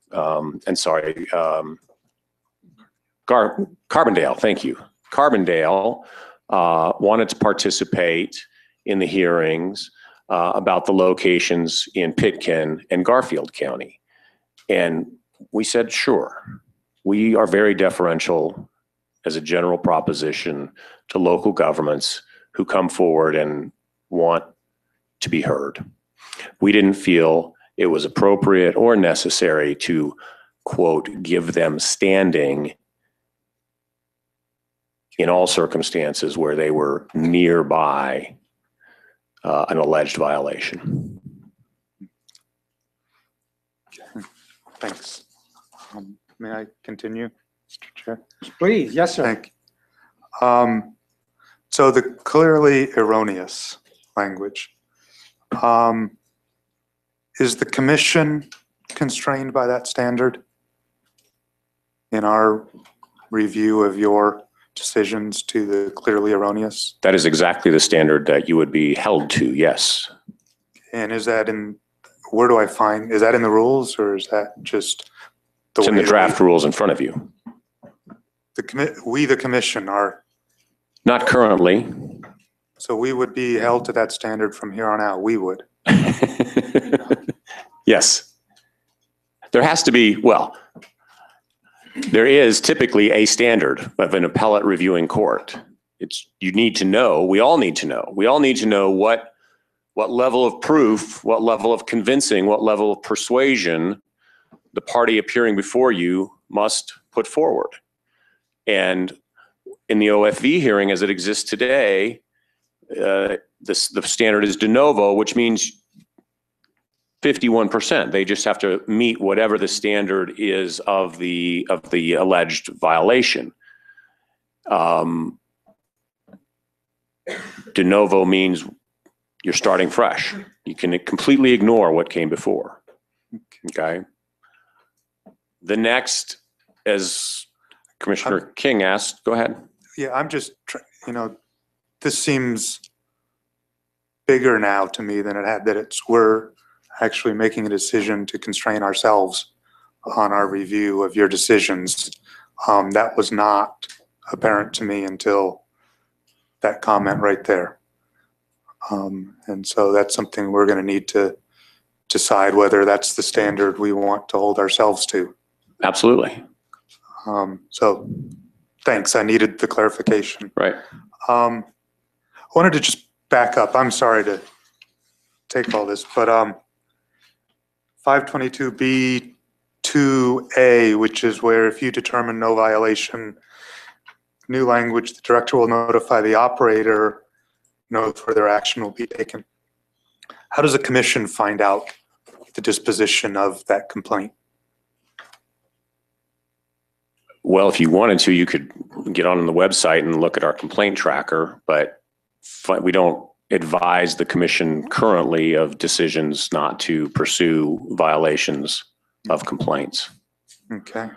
Carbondale, thank you. Carbondale wanted to participate in the hearings about the locations in Pitkin and Garfield County. And we said, sure. We are very deferential as a general proposition to local governments who come forward and want to be heard. We didn't feel it was appropriate or necessary to, quote, give them standing in all circumstances where they were nearby an alleged violation. Thanks. May I continue, Mr. Chair? Please, yes, sir. Thank you. So the clearly erroneous language, is the commission constrained by that standard in our review of your decisions to the clearly erroneous? That is exactly the standard that you would be held to, yes. And is that where do I find, is that in the rules or is that just the it's way in the draft rules in front of you? We, the commission, are? Not currently. So we would be held to that standard from here on out, we would? Yes. There has to be, well, there is typically a standard of an appellate reviewing court. You need to know, we all need to know what level of proof, what level of convincing, what level of persuasion the party appearing before you must put forward. And in the OFV hearing as it exists today, the standard is de novo, which means 51%. They just have to meet whatever the standard is of the alleged violation. De novo means you're starting fresh. You can completely ignore what came before. Okay. The next, as Commissioner King asked, go ahead. Yeah, I'm just, this seems bigger now to me than it had, we're actually making a decision to constrain ourselves on our review of your decisions. That was not apparent to me until that comment right there. And so that's something we're going to need to decide whether that's the standard we want to hold ourselves to. Absolutely. So thanks. I needed the clarification. Right. I wanted to just back up. I'm sorry to take all this, but 522B2A, which is where if you determine no violation, new language, the director will notify the operator, no further action will be taken. How does a commission find out the disposition of that complaint? Well, if you wanted to, you could get on the website and look at our complaint tracker, but we don't advise the commission currently of decisions not to pursue violations of complaints. Okay.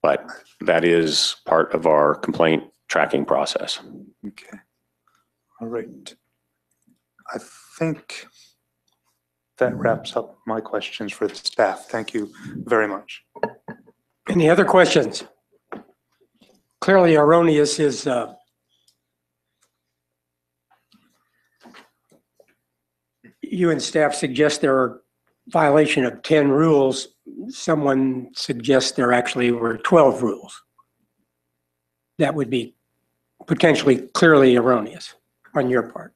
But that is part of our complaint tracking process. Okay. All right. I think that wraps up my questions for the staff. Thank you very much. Any other questions? Clearly erroneous is you and staff suggest there are violation of 10 rules. Someone suggests there actually were 12 rules. That would be potentially clearly erroneous on your part.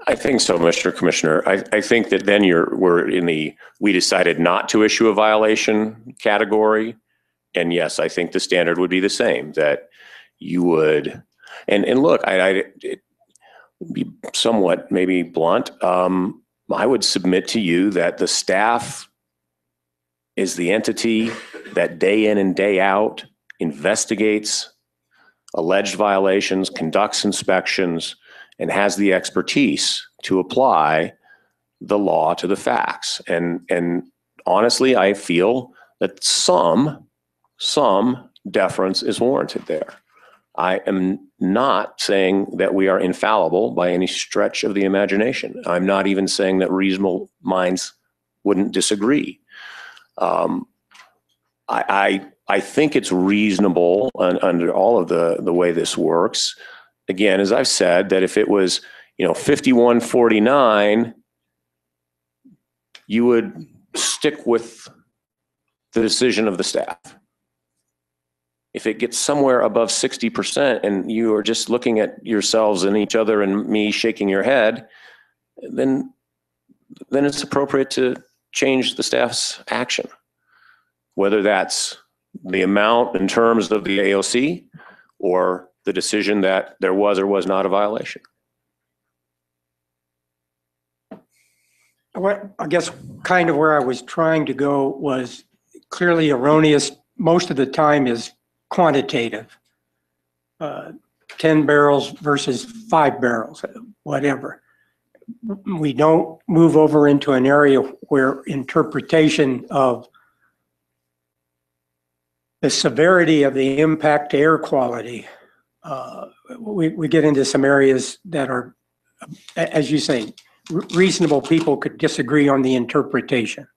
I think so, Mr. Commissioner. I think that then we're in the, we decided not to issue a violation category. And yes, I think the standard would be the same, that you would, and look, it be somewhat maybe blunt. I would submit to you that the staff is the entity that day in and day out investigates alleged violations, conducts inspections, and has the expertise to apply the law to the facts. And honestly, I feel that some deference is warranted there. I am not saying that we are infallible by any stretch of the imagination. I'm not even saying that reasonable minds wouldn't disagree. I think it's reasonable under all of the way this works. Again, as I've said, that if it was, 51-49, you would stick with the decision of the staff. If it gets somewhere above 60% and you are just looking at yourselves and each other and me shaking your head, then it's appropriate to change the staff's action. Whether that's the amount in terms of the AOC or the decision that there was or was not a violation. What I guess kind of where I was trying to go was clearly erroneous. Most of the time is quantitative. 10 barrels versus 5 barrels, whatever. We don't move over into an area where interpretation of the severity of the impact to air quality, we get into some areas that are, as you say, reasonable people could disagree on the interpretation.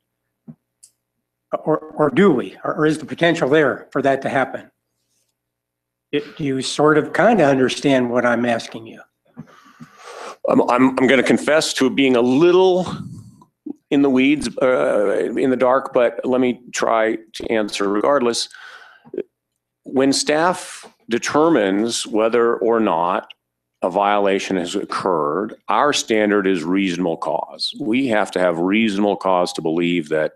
Or do we? Or is the potential there for that to happen? Do you sort of kind of understand what I'm asking you? I'm going to confess to being a little in the weeds, in the dark, but let me try to answer regardless. When staff determines whether or not a violation has occurred, our standard is reasonable cause. We have to have reasonable cause to believe that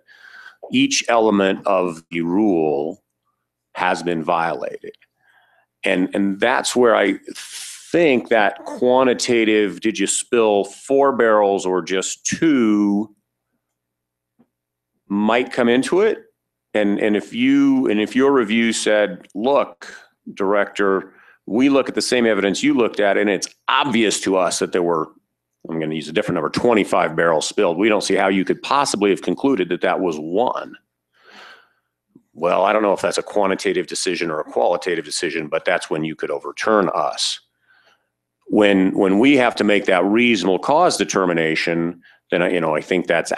each element of the rule has been violated. And that's where I think that quantitative, did you spill 4 barrels or just 2, might come into it. And if your review said, look, Director, we look at the same evidence you looked at, and it's obvious to us that there were, I'm going to use a different number, 25 barrels spilled. We don't see how you could possibly have concluded that that was 1. Well, I don't know if that's a quantitative decision or a qualitative decision, but that's when you could overturn us. When we have to make that reasonable cause determination, then I think that's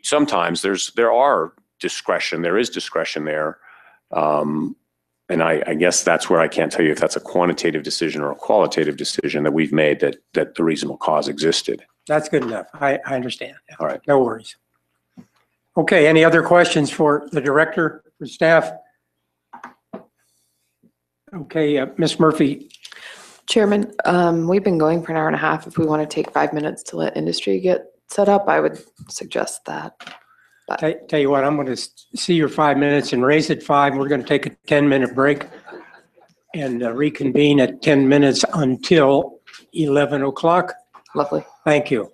sometimes there is discretion there. And I guess that's where I can't tell you if that's a quantitative decision or a qualitative decision that we've made that the reasonable cause existed. That's good enough. I understand. All right. No worries. Okay, any other questions for the director, for staff? Okay, Ms. Murphy. Chairman, we've been going for an hour and a half. If we want to take 5 minutes to let industry get set up, I would suggest that. Tell you what, I'm going to see your 5 minutes and raise it 5. We're going to take a 10-minute break and reconvene at 10 minutes until 11 o'clock. Lovely. Thank you.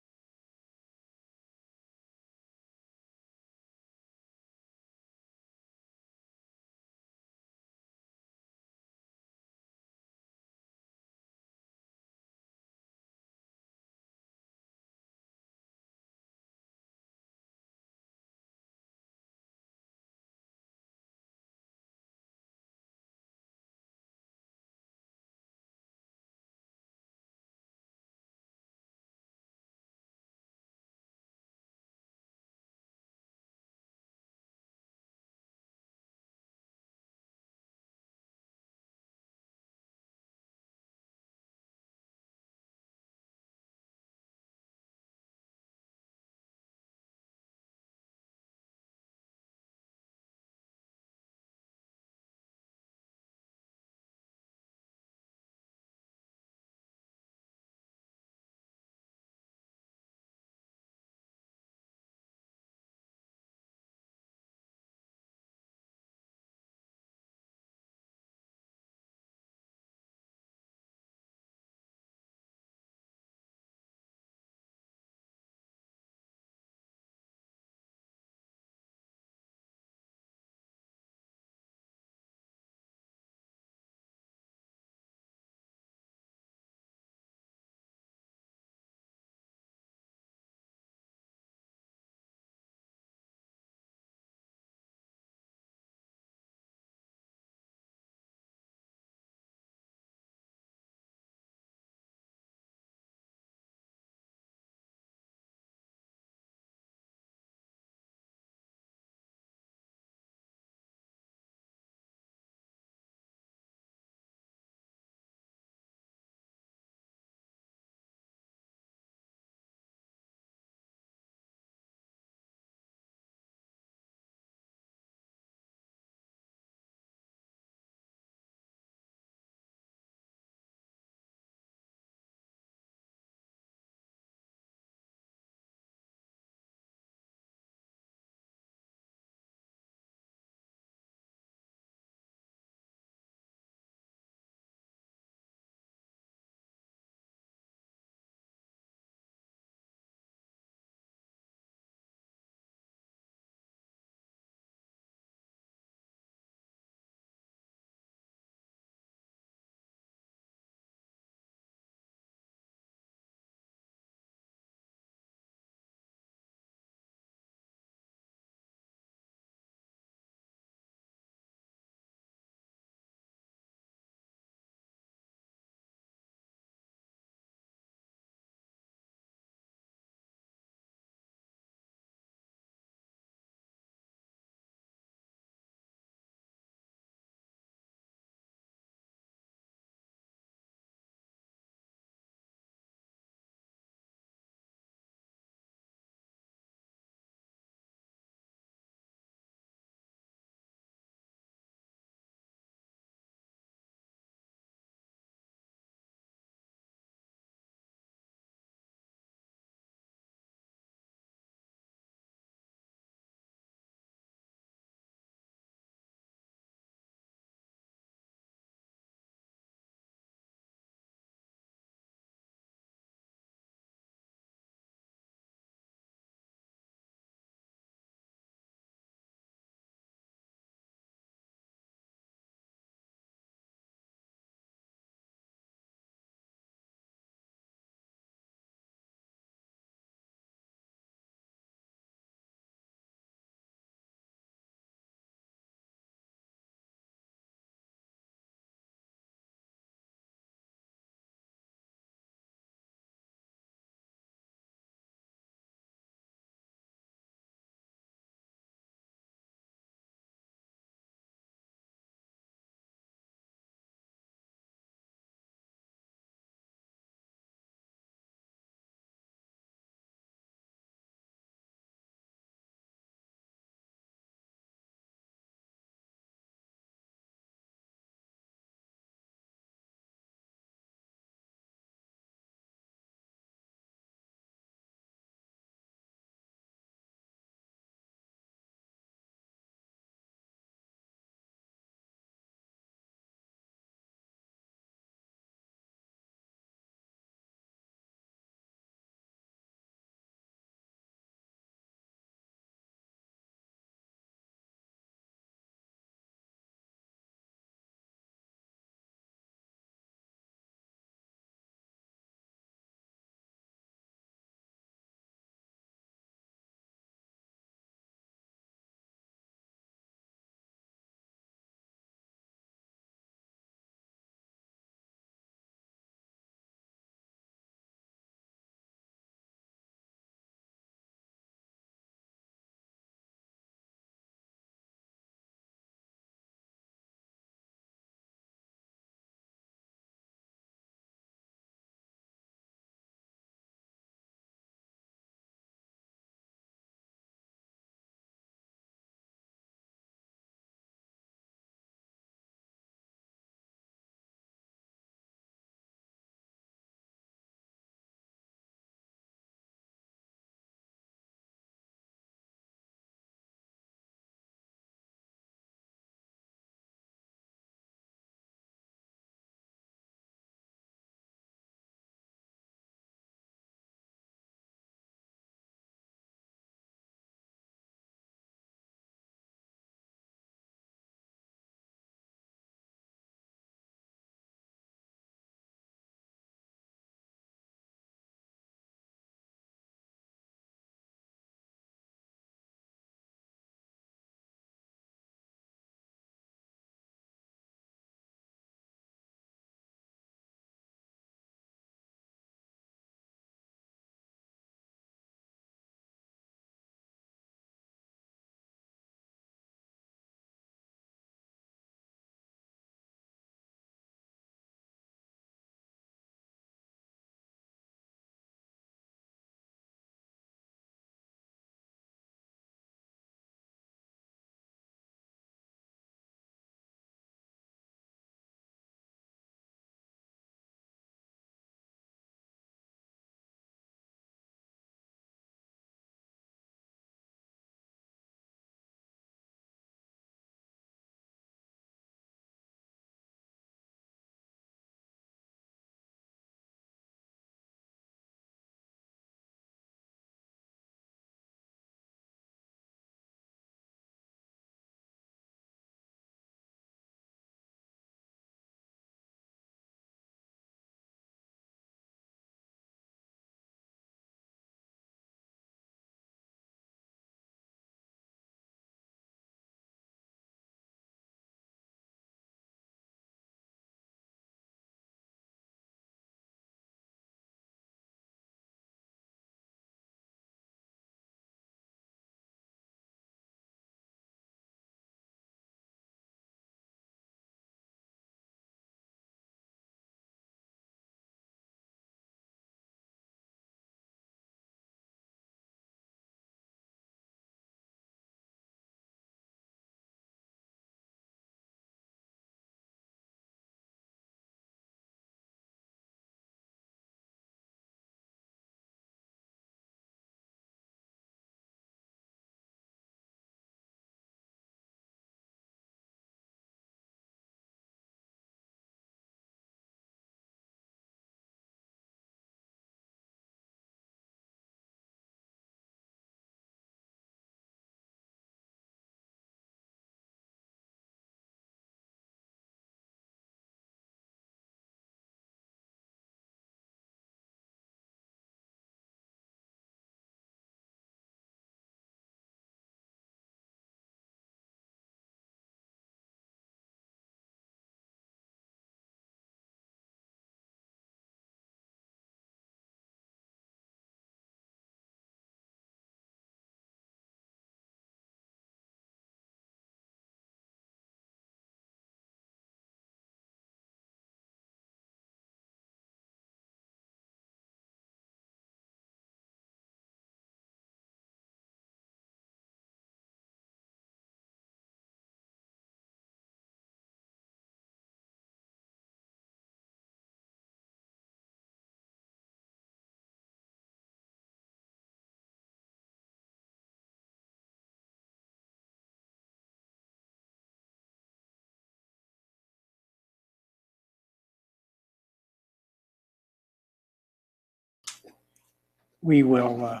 we will,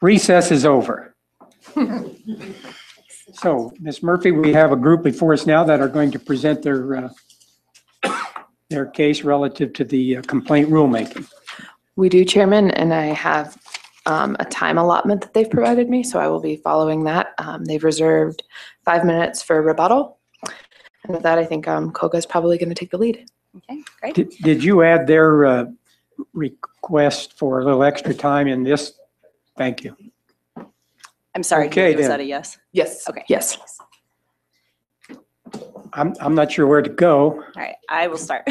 recess is over. So, Ms. Murphy, we have a group before us now that are going to present their case relative to the complaint rulemaking. We do, Chairman, and I have a time allotment that they've provided me, so I will be following that. They've reserved 5 minutes for rebuttal. And with that, I think COGA is probably going to take the lead. Okay, great. Did you add their request for a little extra time in this? Thank you. I'm sorry, Okay, was then. that a yes? Yes. Okay. Yes. I'm not sure where to go. All right, I will start.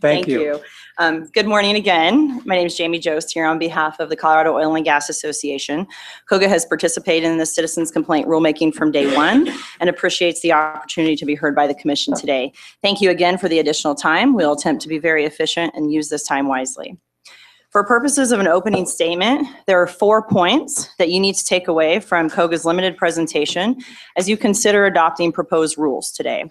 Thank you. Good morning again. My name is Jamie Jost here on behalf of the Colorado Oil and Gas Association. COGA has participated in the citizens complaint rulemaking from day one and appreciates the opportunity to be heard by the commission today. Thank you again for the additional time. We'll attempt to be very efficient and use this time wisely. For purposes of an opening statement, there are 4 points that you need to take away from COGA's limited presentation as you consider adopting proposed rules today.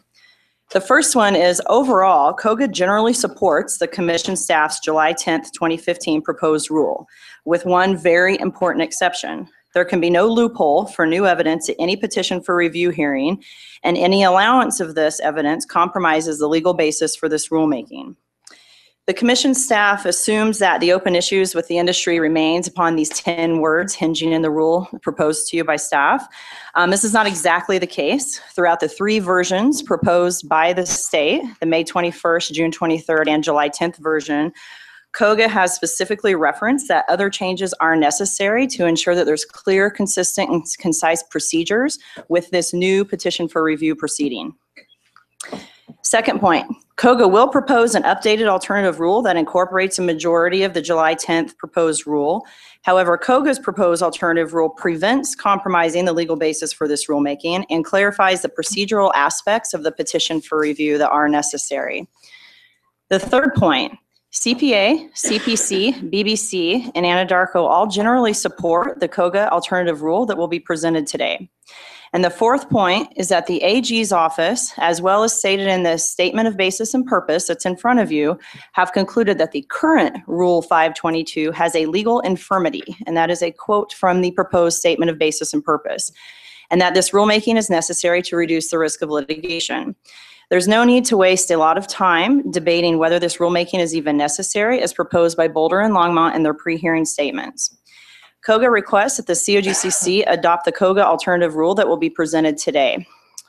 The first one is overall, COGA generally supports the commission staff's July 10th, 2015 proposed rule, with one very important exception. There can be no loophole for new evidence at any petition for review hearing, and any allowance of this evidence compromises the legal basis for this rulemaking. The commission staff assumes that the open issues with the industry remains upon these 10 words hinging in the rule proposed to you by staff. This is not exactly the case. Throughout the 3 versions proposed by the state, the May 21st, June 23rd, and July 10th version, COGA has specifically referenced that other changes are necessary to ensure that there's clear, consistent, and concise procedures with this new petition for review proceeding. Second point, COGA will propose an updated alternative rule that incorporates a majority of the July 10th proposed rule. However, COGA's proposed alternative rule prevents compromising the legal basis for this rulemaking and clarifies the procedural aspects of the petition for review that are necessary. The third point, CPA, CPC, BBC, and Anadarko all generally support the COGA alternative rule that will be presented today. And the fourth point is that the AG's office, as well as stated in the statement of basis and purpose that's in front of you, have concluded that the current Rule 522 has a legal infirmity, and that is a quote from the proposed statement of basis and purpose, and that this rulemaking is necessary to reduce the risk of litigation. There's no need to waste a lot of time debating whether this rulemaking is even necessary as proposed by Boulder and Longmont in their pre-hearing statements. COGA requests that the COGCC adopt the COGA alternative rule that will be presented today.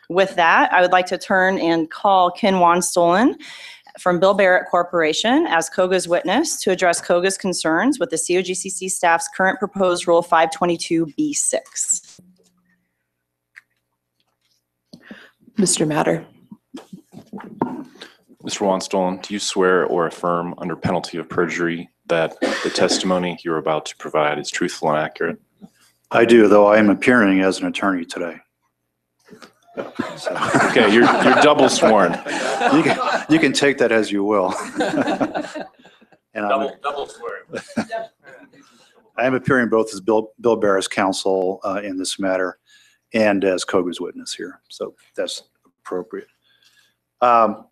With that, I would like to turn and call Ken Wanstolen from Bill Barrett Corporation as COGA's witness to address COGA's concerns with the COGCC staff's current proposed Rule 522B6. Mr. Matter. Mr. Wanstolen, do you swear or affirm under penalty of perjury that the testimony you're about to provide is truthful and accurate? I do, though I am appearing as an attorney today. So. Okay, you're double sworn. You can take that as you will. And Double swearing. I am appearing both as Bill Barrett's counsel in this matter and as COGA's witness here, so that's appropriate. To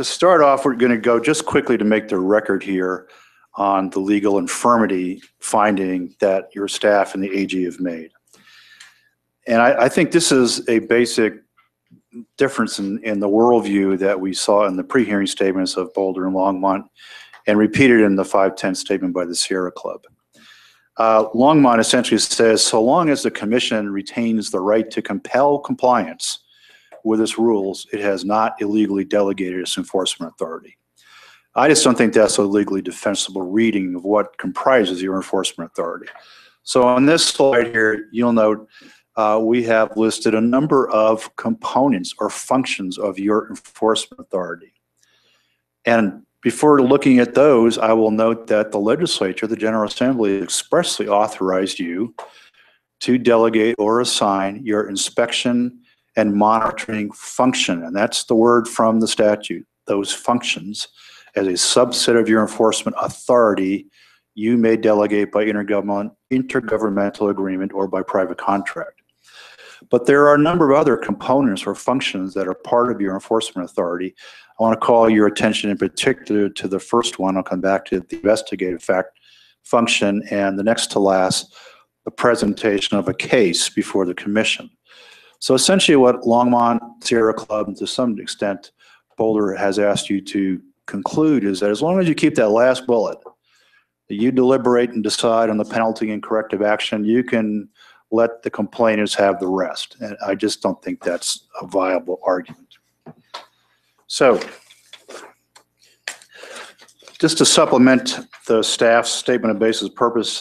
start off, we're going to go just quickly to make the record here on the legal infirmity finding that your staff and the AG have made. And I think this is a basic difference in the worldview that we saw in the pre-hearing statements of Boulder and Longmont and repeated in the 510 statement by the Sierra Club. Longmont essentially says, so long as the commission retains the right to compel compliance with its rules, it has not illegally delegated its enforcement authority. I just don't think that's a legally defensible reading of what comprises your enforcement authority. So on this slide here, you'll note we have listed a number of components or functions of your enforcement authority. And before looking at those, I will note that the legislature, the General Assembly, expressly authorized you to delegate or assign your inspection and monitoring function. And that's the word from the statute, those functions. As a subset of your enforcement authority, you may delegate by intergovernmental agreement or by private contract. But there are a number of other components or functions that are part of your enforcement authority. I want to call your attention in particular to the first one. I'll come back to the investigative function, and the next to last, the presentation of a case before the commission. So essentially what Longmont, Sierra Club, and to some extent Boulder has asked you to conclude is that as long as you keep that last bullet, that you deliberate and decide on the penalty and corrective action, you can let the complainants have the rest. And I just don't think that's a viable argument. So just to supplement the staff's statement of basis purpose,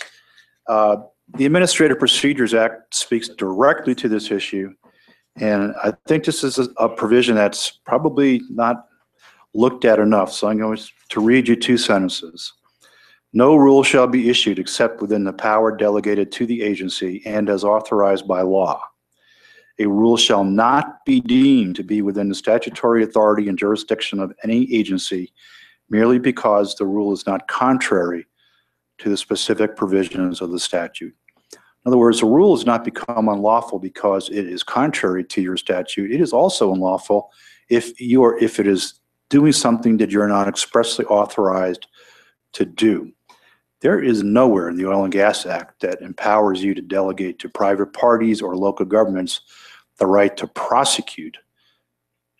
the Administrative Procedures Act speaks directly to this issue. And I think this is a provision that's probably not looked at enough. So I'm going to read you two sentences. No rule shall be issued except within the power delegated to the agency and as authorized by law. A rule shall not be deemed to be within the statutory authority and jurisdiction of any agency merely because the rule is not contrary to the specific provisions of the statute. In other words, a rule has not become unlawful because it is contrary to your statute. It is also unlawful if it is doing something that you're not expressly authorized to do. There is nowhere in the Oil and Gas Act that empowers you to delegate to private parties or local governments the right to prosecute.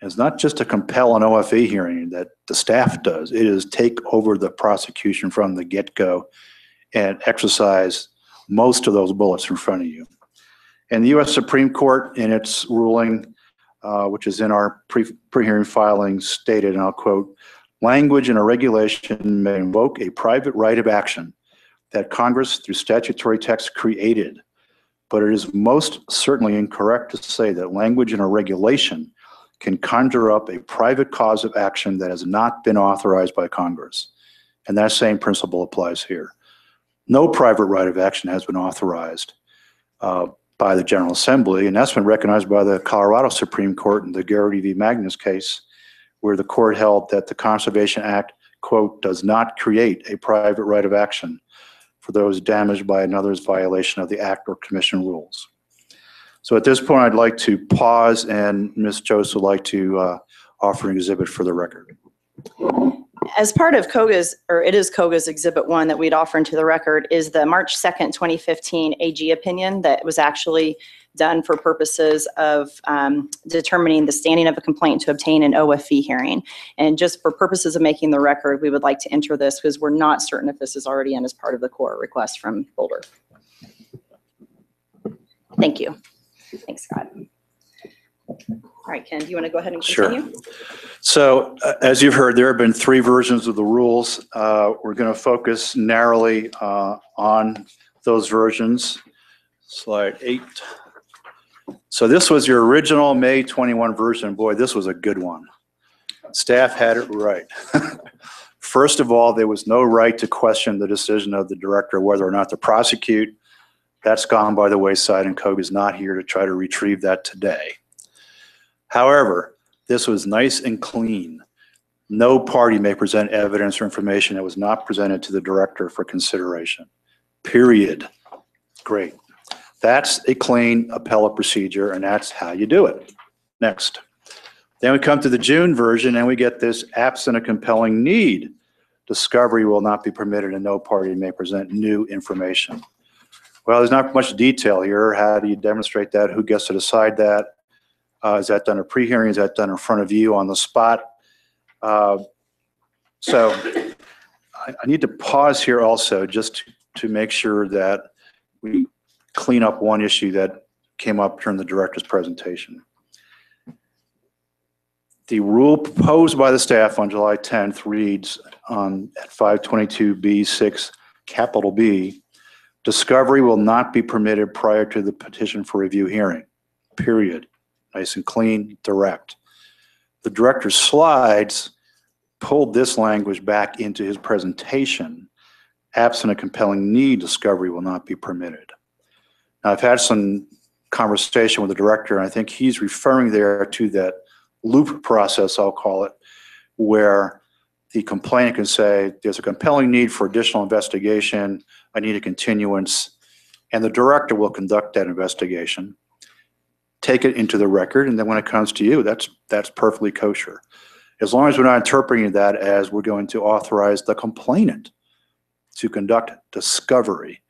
It's not just to compel an OFA hearing that the staff does. It is take over the prosecution from the get-go and exercise most of those bullets in front of you. And the U.S. Supreme Court, in its ruling, which is in our pre-hearing filing, stated, and I'll quote, language in a regulation may invoke a private right of action that Congress, through statutory text, created. But it is most certainly incorrect to say that language in a regulation can conjure up a private cause of action that has not been authorized by Congress. And that same principle applies here. No private right of action has been authorized by the General Assembly, and that's been recognized by the Colorado Supreme Court in the Garrity v. Magnus case, where the court held that the Conservation Act, quote, does not create a private right of action for those damaged by another's violation of the Act or Commission rules. So at this point, I'd like to pause, and Ms. Joseph would like to offer an exhibit for the record. As part of COGA's, or it is COGA's Exhibit 1 that we'd offer into the record, is the March 2nd, 2015 AG opinion that was actually done for purposes of determining the standing of a complaint to obtain an OFE hearing. And just for purposes of making the record, we would like to enter this because we're not certain if this is already in as part of the court request from Boulder. Thank you. Thanks, Scott. All right, Ken, do you want to go ahead and continue? Sure. So as you've heard, there have been three versions of the rules. We're going to focus narrowly on those versions. Slide 8. So this was your original May 21 version. Boy, this was a good one. Staff had it right. First of all, there was no right to question the decision of the director whether or not to prosecute. That's gone by the wayside, and COG is not here to try to retrieve that today. However, this was nice and clean. No party may present evidence or information that was not presented to the director for consideration. Period. Great. That's a clean appellate procedure, and that's how you do it. Next. Then we come to the June version, and we get this: absent a compelling need, discovery will not be permitted, and no party may present new information. Well, there's not much detail here. How do you demonstrate that? Who gets to decide that? Is that done at pre-hearing? Is that done in front of you on the spot? So I need to pause here also just to make sure that we clean up one issue that came up during the director's presentation. The rule proposed by the staff on July 10th reads at 522B6, capital B, discovery will not be permitted prior to the petition for review hearing, period. Nice and clean, direct. The director's slides pulled this language back into his presentation. Absent a compelling need, discovery will not be permitted. Now, I've had some conversation with the director, and I think he's referring there to that loop process, I'll call it, where the complainant can say, there's a compelling need for additional investigation, I need a continuance, and the director will conduct that investigation, take it into the record, and then when it comes to you, that's perfectly kosher. As long as we're not interpreting that as we're going to authorize the complainant to conduct discovery.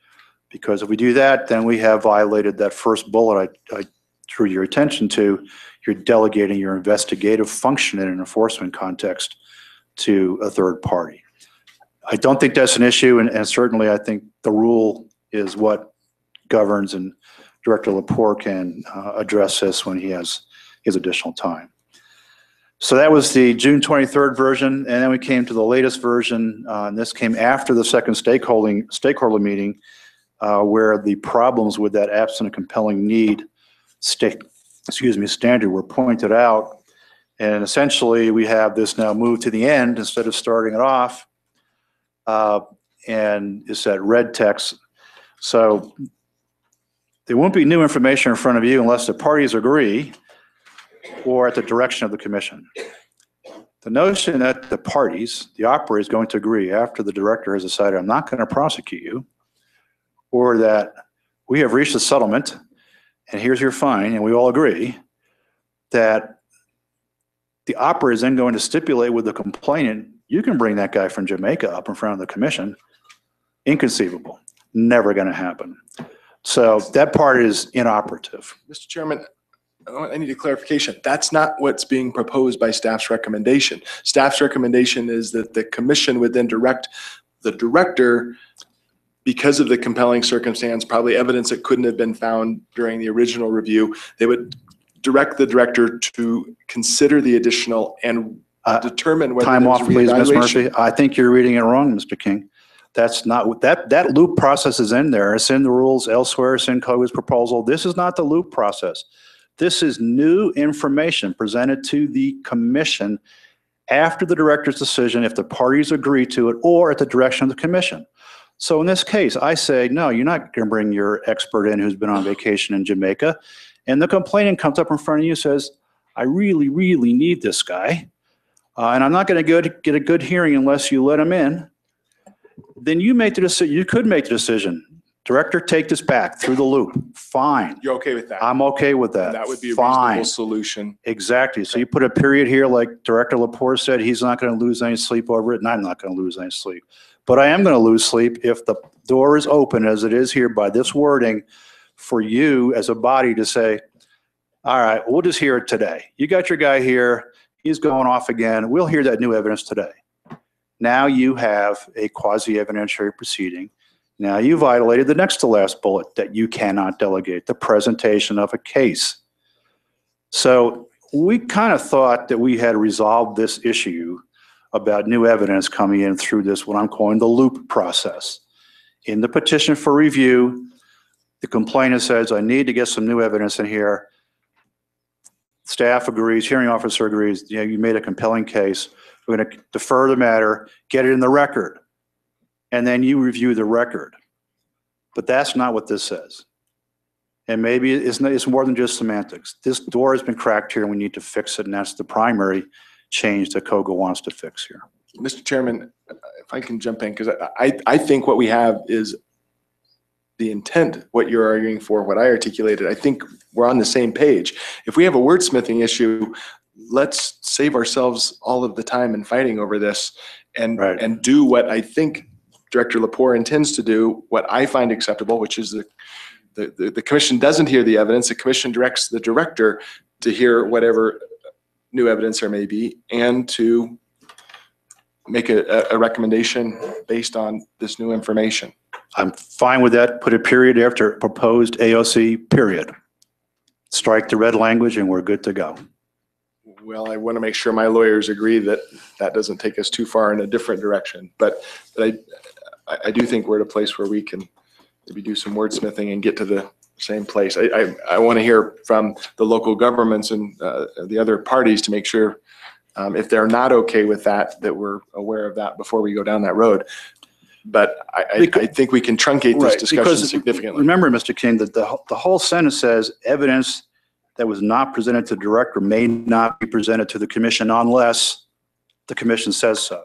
Because if we do that, then we have violated that first bullet I drew your attention to. You're delegating your investigative function in an enforcement context to a third party. I don't think that's an issue, and certainly I think the rule is what governs, and Director Lepore can address this when he has his additional time. So that was the June 23rd version, and then we came to the latest version, and this came after the second stakeholder meeting, where the problems with that absent a compelling need standard were pointed out. And essentially, we have this now moved to the end instead of starting it off, and it's that red text. So there won't be new information in front of you unless the parties agree or at the direction of the commission. The notion that the parties, the operator, is going to agree after the director has decided, I'm not going to prosecute you, or that we have reached a settlement and here's your fine, and we all agree, that the operator is then going to stipulate with the complainant, you can bring that guy from Jamaica up in front of the commission. Inconceivable. Never going to happen. So that part is inoperative. Mr. Chairman, I need a clarification. That's not what's being proposed by staff's recommendation. Staff's recommendation is that the commission would then direct the director, because of the compelling circumstance, probably evidence that couldn't have been found during the original review, they would direct the director to consider the additional and determine whether Time off, please, Ms. reevaluation. Murphy. I think you're reading it wrong, Mr. King. That's not that loop process is in there. It's in the rules elsewhere. It's in COGCC's proposal. This is not the loop process. This is new information presented to the commission after the director's decision, if the parties agree to it, or at the direction of the commission. So in this case, I say, no, you're not going to bring your expert in who's been on vacation in Jamaica. And the complainant comes up in front of you and says, I really, really need this guy. And I'm not going to get a good hearing unless you let him in. Then you make the decision. You could make the decision. Director, take this back through the loop. Fine. You're okay with that? I'm okay with that. And that would be a Fine. reasonable solution. Exactly. So you put a period here, like Director Lepore said, he's not going to lose any sleep over it, and I'm not going to lose any sleep. But I am going to lose sleep if the door is open, as it is here by this wording, for you as a body to say, all right, we'll just hear it today. You got your guy here. He's going off again. We'll hear that new evidence today. Now you have a quasi-evidentiary proceeding. Now you violated the next to last bullet that you cannot delegate, the presentation of a case. So we kind of thought that we had resolved this issue about new evidence coming in through this, what I'm calling the loop process. In the petition for review, the complainant says, I need to get some new evidence in here. Staff agrees, hearing officer agrees, you know, you made a compelling case. We're going to defer the matter, get it in the record, and then you review the record. But that's not what this says. And maybe it's more than just semantics. This door has been cracked here and we need to fix it, and that's the primary change that COGCC wants to fix here. Mr. Chairman, if I can jump in, because I think what we have is the intent, what you're arguing for, what I articulated. I think we're on the same page. If we have a wordsmithing issue, let's save ourselves all of the time in fighting over this and do what I think Director Lepore intends to do, what I find acceptable, which is the commission doesn't hear the evidence. The commission directs the director to hear whatever new evidence there may be and to make a recommendation based on this new information. I'm fine with that. Put a period after proposed AOC, period. Strike the red language and we're good to go. Well, I want to make sure my lawyers agree that that doesn't take us too far in a different direction. But I do think we're at a place where we can maybe do some wordsmithing and get to the same place. I want to hear from the local governments and the other parties to make sure if they're not okay with that, that we're aware of that before we go down that road. But I think we can truncate this discussion significantly. Remember, Mr. King, that the whole sentence says evidence that was not presented to the director may not be presented to the commission unless the commission says so.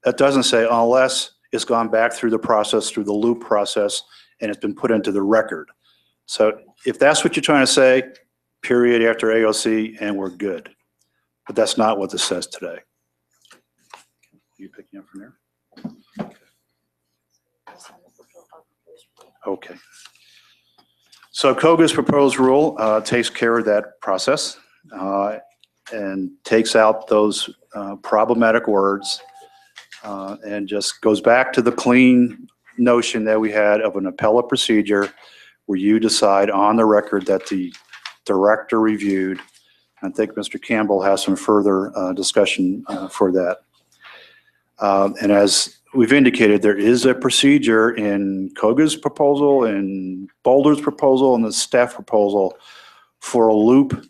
That doesn't say unless it's gone back through the process, through the loop process, and it's been put into the record. So if that's what you're trying to say, period after AOC, and we're good. But that's not what this says today. You picking up from there? Okay. So COGA's proposed rule takes care of that process and takes out those problematic words and just goes back to the clean notion that we had of an appellate procedure where you decide on the record that the director reviewed. I think Mr. Campbell has some further discussion for that. And as we've indicated, there is a procedure in COGA's proposal, in Boulder's proposal, and the staff proposal for a loop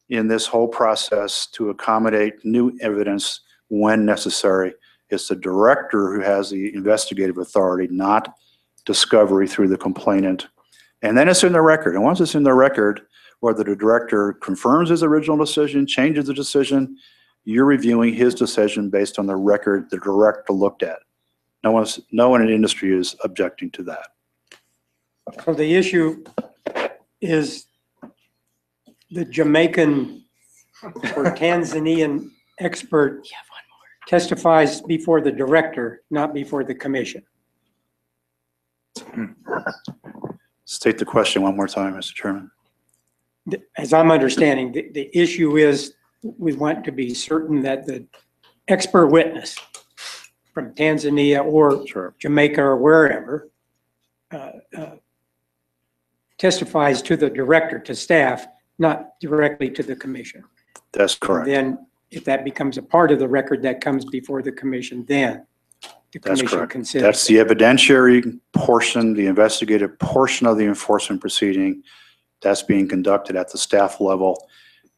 in this whole process to accommodate new evidence when necessary. It's the director who has the investigative authority, not discovery through the complainant. And then it's in the record. And once it's in the record, whether the director confirms his original decision, changes the decision, you're reviewing his decision based on the record the director looked at. No one in the industry is objecting to that. So the issue is the Jamaican or Tanzanian expert testifies before the director, not before the commission. State the question one more time, Mr. Chairman. As I'm understanding, the issue is we want to be certain that the expert witness from Tanzania or Jamaica or wherever testifies to the director, to staff, not directly to the commission. That's correct. And then if that becomes a part of the record that comes before the commission, then the That's commission correct. considers. That's the evidentiary portion, the investigative portion of the enforcement proceeding. That's being conducted at the staff level.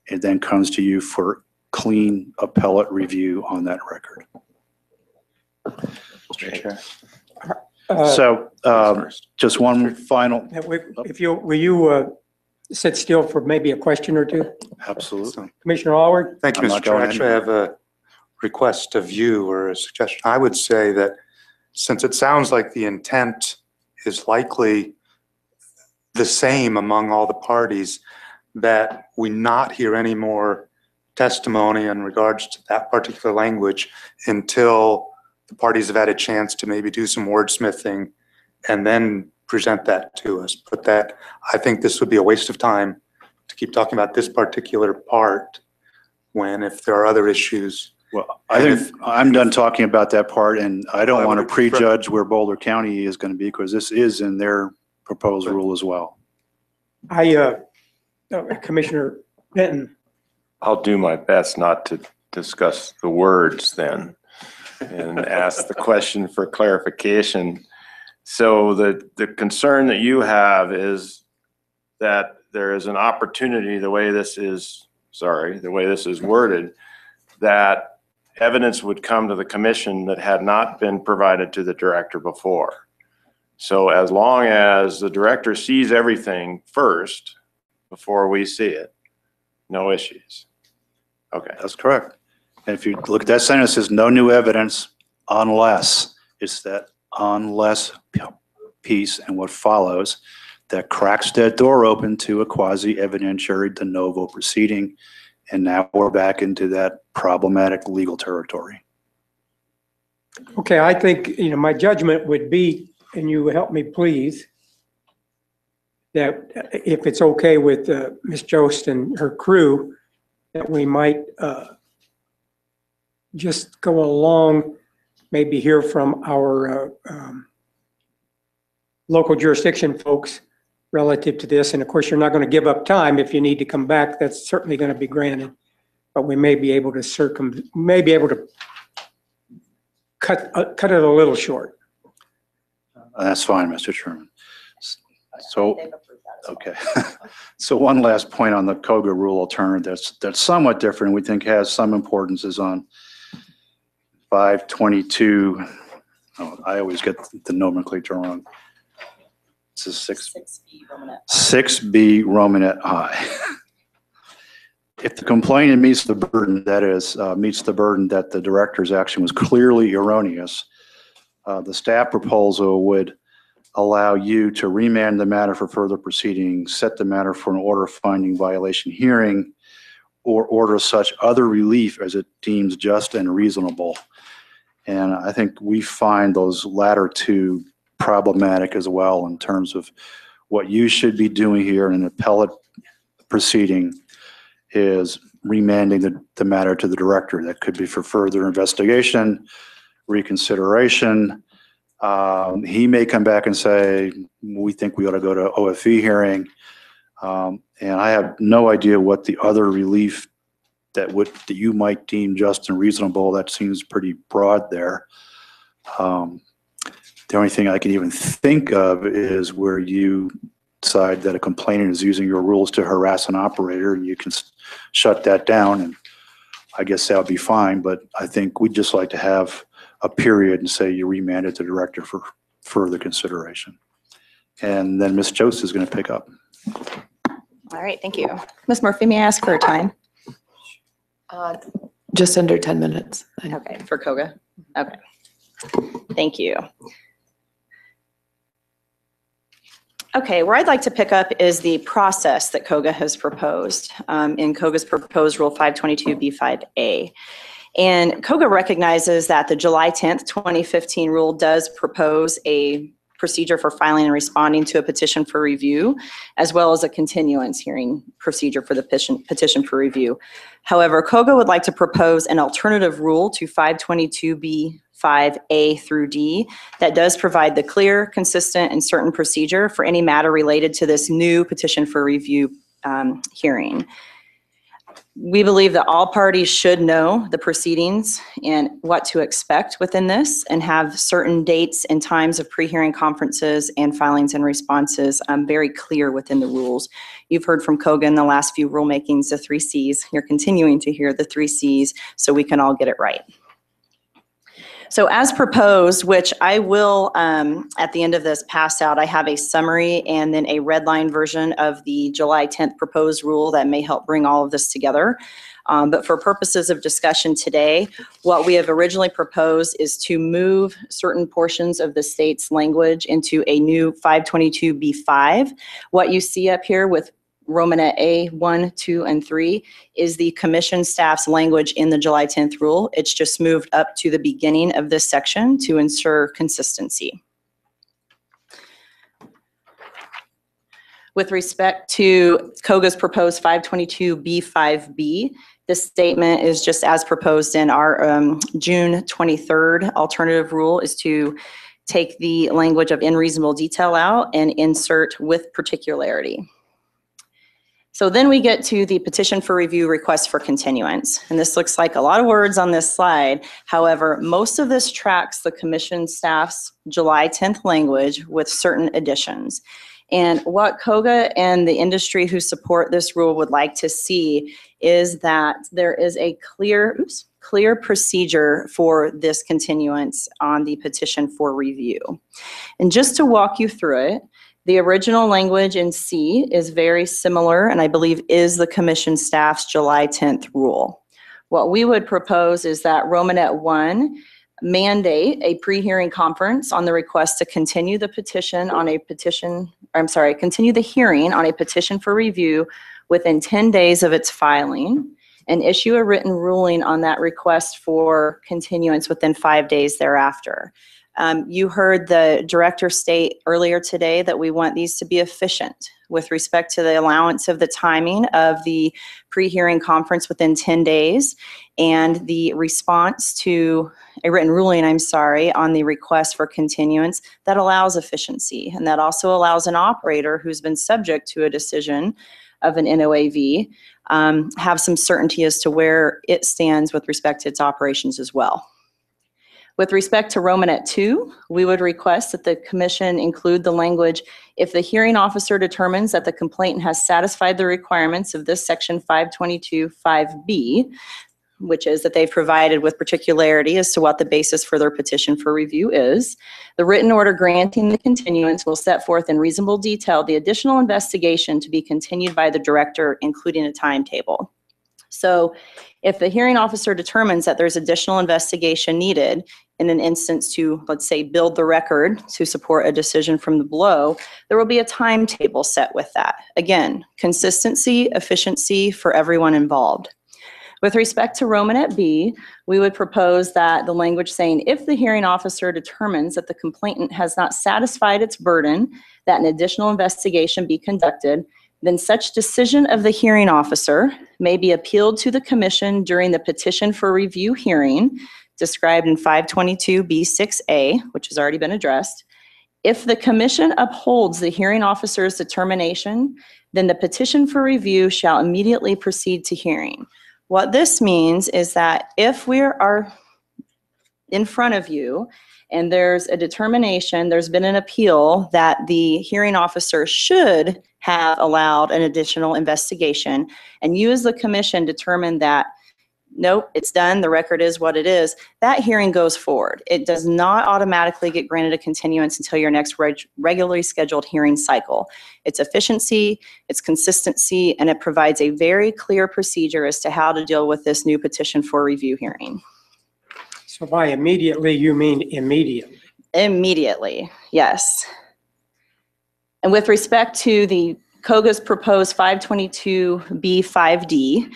It then comes to you for clean appellate review on that record. Mr. Chair. So just one final. If you, will you sit still for maybe a question or two? Absolutely. Commissioner Allward? Thank you, I'm Mr. not Chair. going Actually, I have a request of you or a suggestion. I would say that since it sounds like the intent is likely the same among all the parties, that we not hear any more testimony in regards to that particular language until the parties have had a chance to maybe do some wordsmithing and then present that to us. But that, I think this would be a waste of time to keep talking about this particular part when if there are other issues. Well, I think I'm done talking about that part, and I don't want to prejudge where Boulder County is going to be because this is in their proposed rule as well. Commissioner Benton. I'll do my best not to discuss the words then and ask the question for clarification. So the concern that you have is that there is an opportunity, the way this is worded, that evidence would come to the commission that had not been provided to the director before. So as long as the director sees everything first before we see it, no issues. Okay. That's correct. And if you look at that sentence, it says no new evidence unless, it's that unless piece and what follows that cracks that door open to a quasi-evidentiary de novo proceeding. And now we're back into that problematic legal territory. Okay, I think, my judgment would be, and you help me please, that if it's okay with Ms. Jost and her crew, that we might just go along, maybe hear from our local jurisdiction folks relative to this. And of course, you're not going to give up time. If you need to come back, that's certainly going to be granted. But we may be able to cut it a little short. That's fine, Mr. Chairman. So, okay. So one last point on the COGA rule alternative that's somewhat different, we think has some importance, is on 522. Oh, I always get the nomenclature wrong. This is 6B Romanet I. If the complainant meets the burden, that is, meets the burden that the director's action was clearly erroneous, the staff proposal would allow you to remand the matter for further proceedings, set the matter for an order finding violation hearing, or order such other relief as it deems just and reasonable. And I think we find those latter two problematic as well in terms of what you should be doing here in an appellate proceeding is remanding the matter to the director. That could be for further investigation, reconsideration. He may come back and say, we think we ought to go to OFE hearing. And I have no idea what the other relief that you might deem just and reasonable. That seems pretty broad there. The only thing I can even think of is where you decide that a complainant is using your rules to harass an operator, and you can shut that down, and I guess that would be fine. But I think we'd just like to have a period and say you remand it to the director for further consideration. And then Ms. Joseph is going to pick up. All right, thank you. Ms. Murphy, may I ask for a time? Just under 10 minutes. Okay, for COGA? Okay. Thank you. Okay, where I'd like to pick up is the process that COGA has proposed in COGA's proposed Rule 522B5A. And COGA recognizes that the July 10th, 2015 rule does propose a procedure for filing and responding to a petition for review, as well as a continuance hearing procedure for the petition for review. However, COGA would like to propose an alternative rule to 522B5A through D that does provide the clear, consistent, and certain procedure for any matter related to this new petition for review hearing. We believe that all parties should know the proceedings and what to expect within this, and have certain dates and times of pre-hearing conferences and filings and responses very clear within the rules. You've heard from COGA in the last few rulemakings, the 3 Cs. You're continuing to hear the 3 Cs so we can all get it right. So as proposed, which I will, at the end of this, pass out, I have a summary and then a red line version of the July 10th proposed rule that may help bring all of this together. But for purposes of discussion today, what we have originally proposed is to move certain portions of the state's language into a new 522B5. What you see up here with Romanet A, 1, 2, and 3 is the commission staff's language in the July 10th rule. It's just moved up to the beginning of this section to ensure consistency. With respect to COGA's proposed 522B5B, this statement is just as proposed in our June 23rd alternative rule, is to take the language of in reasonable detail out and insert with particularity. So then we get to the petition for review request for continuance. And this looks like a lot of words on this slide. However, most of this tracks the commission staff's July 10th language with certain additions. And what COGA and the industry who support this rule would like to see is that there is a clear procedure for this continuance on the petition for review. And just to walk you through it, the original language in C is very similar, and I believe is the commission staff's July 10th rule. What we would propose is that Romanet 1 mandate a pre-hearing conference on the request to continue the petition on a petition, continue the hearing on a petition for review within 10 days of its filing, and issue a written ruling on that request for continuance within 5 days thereafter. You heard the director state earlier today that we want these to be efficient with respect to the allowance of the timing of the pre-hearing conference within 10 days and the response to a written ruling, on the request for continuance that allows efficiency. And that also allows an operator who's been subject to a decision of an NOAV have some certainty as to where it stands with respect to its operations as well. With respect to Romanet 2, we would request that the commission include the language, if the hearing officer determines that the complainant has satisfied the requirements of this section 522(5)B, which is that they've provided with particularity as to what the basis for their petition for review is. The written order granting the continuance will set forth in reasonable detail the additional investigation to be continued by the director, including a timetable. So if the hearing officer determines that there's additional investigation needed in an instance to, let's say, build the record to support a decision from the below, there will be a timetable set with that. Again, consistency, efficiency for everyone involved. With respect to Romanet B, we would propose that the language saying, if the hearing officer determines that the complainant has not satisfied its burden, that an additional investigation be conducted, then such decision of the hearing officer may be appealed to the commission during the petition for review hearing described in 522B6A, which has already been addressed. If the commission upholds the hearing officer's determination, then the petition for review shall immediately proceed to hearing. What this means is that if we are in front of you and there's a determination, there's been an appeal that the hearing officer should have allowed an additional investigation, and you as the commission determine that, nope, it's done, the record is what it is, that hearing goes forward. It does not automatically get granted a continuance until your next regularly scheduled hearing cycle. It's efficiency, it's consistency, and it provides a very clear procedure as to how to deal with this new petition for review hearing. So by immediately, you mean immediately? Immediately, yes. And with respect to the COGA's proposed 522B5D,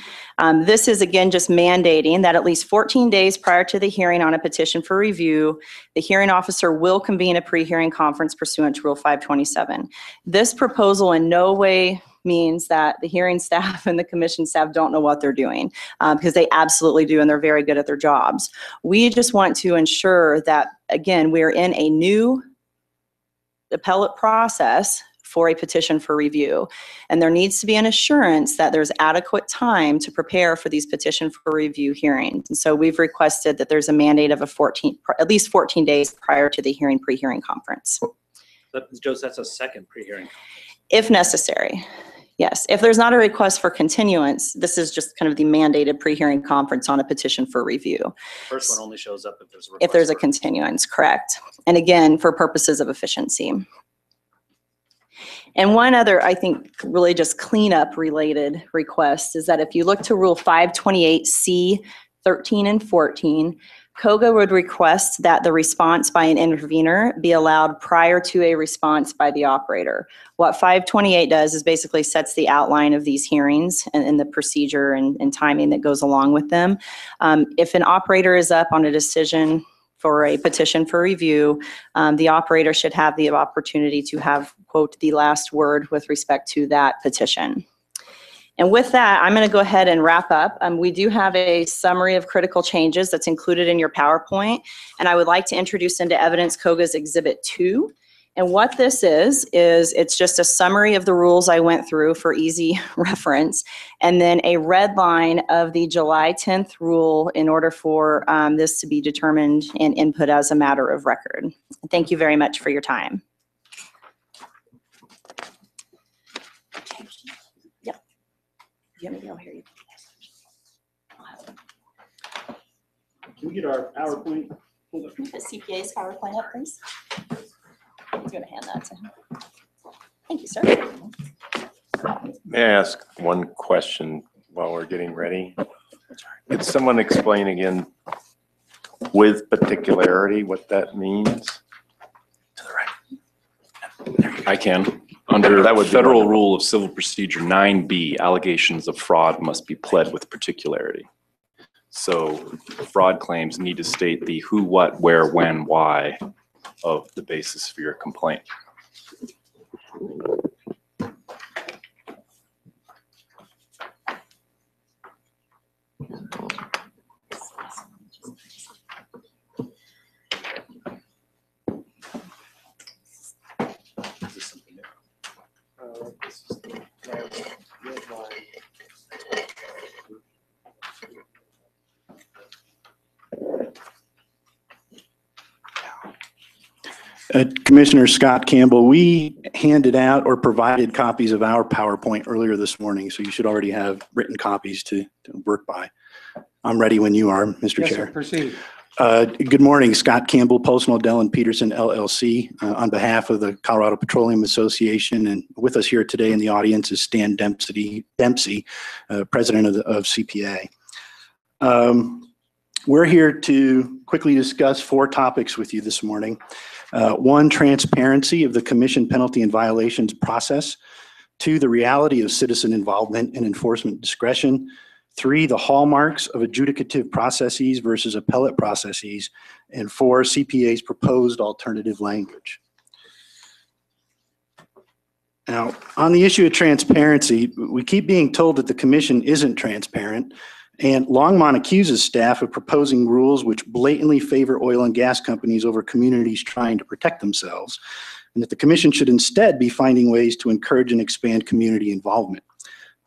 this is again just mandating that at least 14 days prior to the hearing on a petition for review, the hearing officer will convene a pre-hearing conference pursuant to Rule 527. This proposal in no way means that the hearing staff and the commission staff don't know what they're doing, because they absolutely do, and they're very good at their jobs. We just want to ensure that, again, we're in a new appellate process for a petition for review. And there needs to be an assurance that there's adequate time to prepare for these petition for review hearings. And so we've requested that there's a mandate of at least 14 days prior to the hearing pre-hearing conference. Joseph, that's a second pre-hearing. If necessary, yes. If there's not a request for continuance, this is just kind of the mandated pre-hearing conference on a petition for review. First one only shows up if there's a request. If there's a continuance, correct. And again, for purposes of efficiency. And one other, I think, really just cleanup related request is that if you look to Rule 528C, 13 and 14, COGA would request that the response by an intervener be allowed prior to a response by the operator. What 528 does is basically sets the outline of these hearings and the procedure and timing that goes along with them. If an operator is up on a decision for a petition for review, the operator should have the opportunity to have, quote, the last word with respect to that petition. And with that, I'm going to go ahead and wrap up. We do have a summary of critical changes that's included in your PowerPoint, and I would like to introduce into evidence COGA's Exhibit 2. And what this is it's just a summary of the rules I went through for easy reference, and then a red line of the July 10th rule in order for this to be determined and input as a matter of record. Thank you very much for your time. Yep. You want me to go here? Can we get our PowerPoint? Can you put CPA's PowerPoint up, please? I'm going to hand that to him. Thank you, sir. May I ask one question while we're getting ready? Could someone explain again with particularity what that means? To the right. I can. Under That would be Federal wonderful. Rule of Civil Procedure 9B, allegations of fraud must be pled with particularity. So fraud claims need to state the who, what, where, when, why of the basis for your complaint. Commissioner Scott Campbell, we handed out or provided copies of our PowerPoint earlier this morning, so you should already have written copies to work by. I'm ready when you are, Mr. Yes, Chair. sir, proceed. Good morning, Scott Campbell, Post Nodell and Peterson LLC, on behalf of the Colorado Petroleum Association, and with us here today in the audience is Stan Dempsey, President of CPA. We're here to quickly discuss 4 topics with you this morning. 1, transparency of the commission penalty and violations process. 2, the reality of citizen involvement and enforcement discretion. 3, the hallmarks of adjudicative processes versus appellate processes, and 4, CPA's proposed alternative language. Now, on the issue of transparency, we keep being told that the commission isn't transparent, and Longmont accuses staff of proposing rules which blatantly favor oil and gas companies over communities trying to protect themselves, and that the commission should instead be finding ways to encourage and expand community involvement.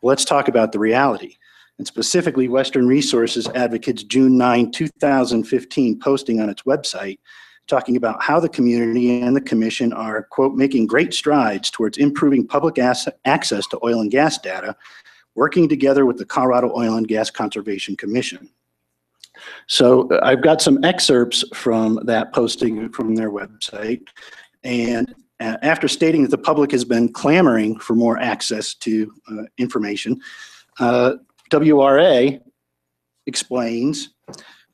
Let's talk about the reality, and specifically Western Resources Advocates' June 9, 2015 posting on its website, talking about how the community and the commission are, quote, making great strides towards improving public access to oil and gas data, working together with the Colorado Oil and Gas Conservation Commission. So I've got some excerpts from that posting from their website. And after stating that the public has been clamoring for more access to information, WRA explains,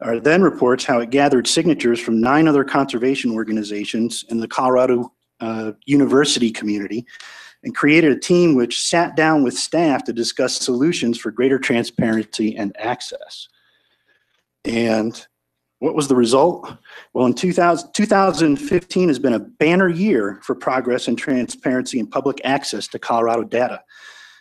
or then reports how it gathered signatures from 9 other conservation organizations in the Colorado university community and created a team which sat down with staff to discuss solutions for greater transparency and access. And what was the result? Well, in 2015 has been a banner year for progress and transparency and public access to Colorado data.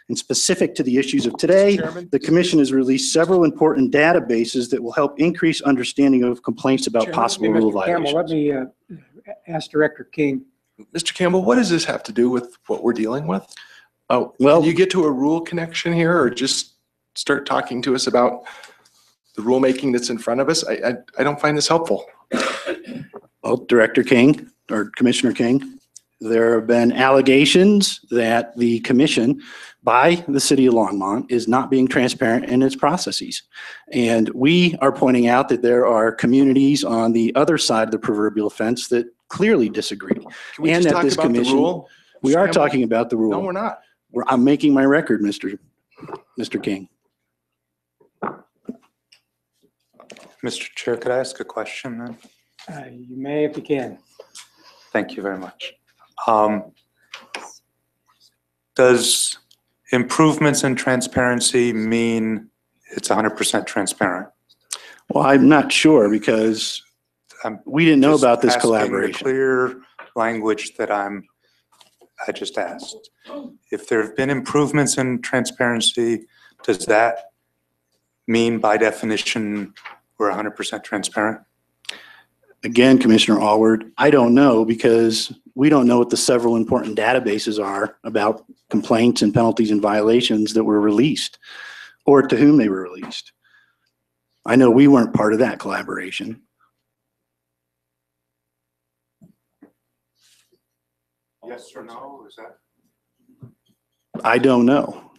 And specific to the issues of today, the commission has released several important databases that will help increase understanding of complaints about possible rule violations. Let me ask Director King. Mr. Campbell, what does this have to do with what we're dealing with? Oh, well, can you get to a rule connection here, or just start talking to us about the rulemaking that's in front of us? I don't find this helpful. Well, Director King, or Commissioner King, there have been allegations that the commission by the city of Longmont is not being transparent in its processes. And we are pointing out that there are communities on the other side of the proverbial fence that clearly disagree. Can we and just that talk this about the commission, rule? we are Campbell? talking about the rule. No, we're not. I'm making my record, Mr. King. Mr. Chair, could I ask a question then? You may if you can. Thank you very much. Does improvements in transparency mean it's 100% transparent? Well, I'm not sure because we didn't know about this collaboration. The clear language that I just asked. If there have been improvements in transparency, does that mean by definition we're 100% transparent? Again, Commissioner Allward, I don't know because we don't know what the several important databases are about complaints and penalties and violations that were released or to whom they were released. I know we weren't part of that collaboration. Yes or no? Is that? I don't know.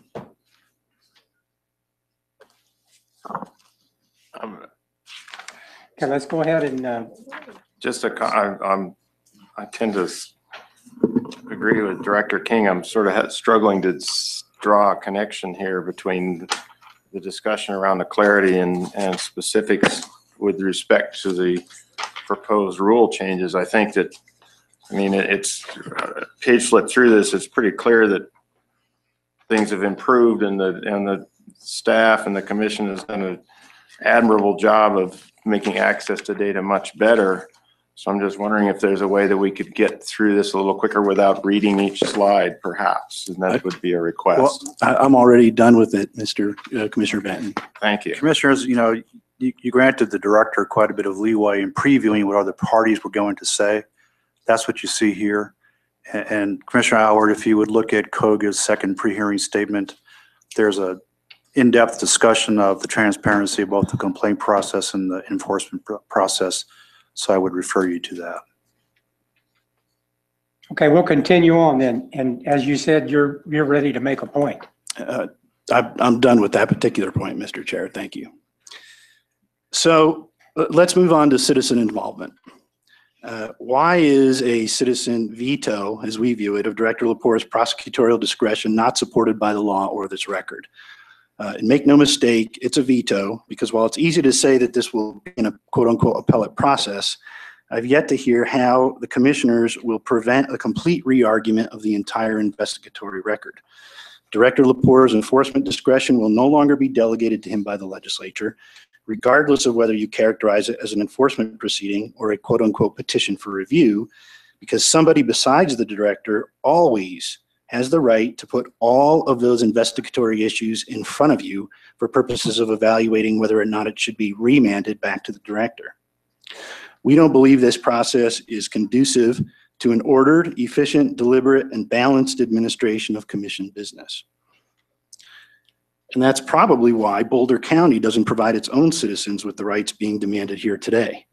Okay, let's go ahead and I tend to agree with Director King. I'm sort of struggling to draw a connection here between the discussion around the clarity and specifics with respect to the proposed rule changes. I think that, I mean, it's page flip through this, it's pretty clear that things have improved and the staff and the commission has done an admirable job of making access to data much better. So I'm just wondering if there's a way that we could get through this a little quicker without reading each slide, perhaps, and that would be a request. Well, I'm already done with it, Mr. Commissioner Benton. Thank you. Commissioners, you know, you granted the director quite a bit of leeway in previewing what other parties were going to say. That's what you see here. And Commissioner Howard, if you would look at COGA's second pre-hearing statement, there's a in-depth discussion of the transparency of both the complaint process and the enforcement process. So I would refer you to that. okay, we'll continue on then. And as you said, you're ready to make a point. I'm done with that particular point, Mr. Chair. Thank you. So let's move on to citizen involvement. Why is a citizen veto, as we view it, of Director Lepore's prosecutorial discretion not supported by the law or this record? And make no mistake, it's a veto because while it's easy to say that this will be in a quote-unquote appellate process, I've yet to hear how the commissioners will prevent a complete re-argument of the entire investigatory record. Director Lepore's enforcement discretion will no longer be delegated to him by the legislature, regardless of whether you characterize it as an enforcement proceeding or a quote-unquote petition for review, because somebody besides the director always has the right to put all of those investigatory issues in front of you for purposes of evaluating whether or not it should be remanded back to the director. We don't believe this process is conducive to an ordered, efficient, deliberate, and balanced administration of commission business. And that's probably why Boulder County doesn't provide its own citizens with the rights being demanded here today.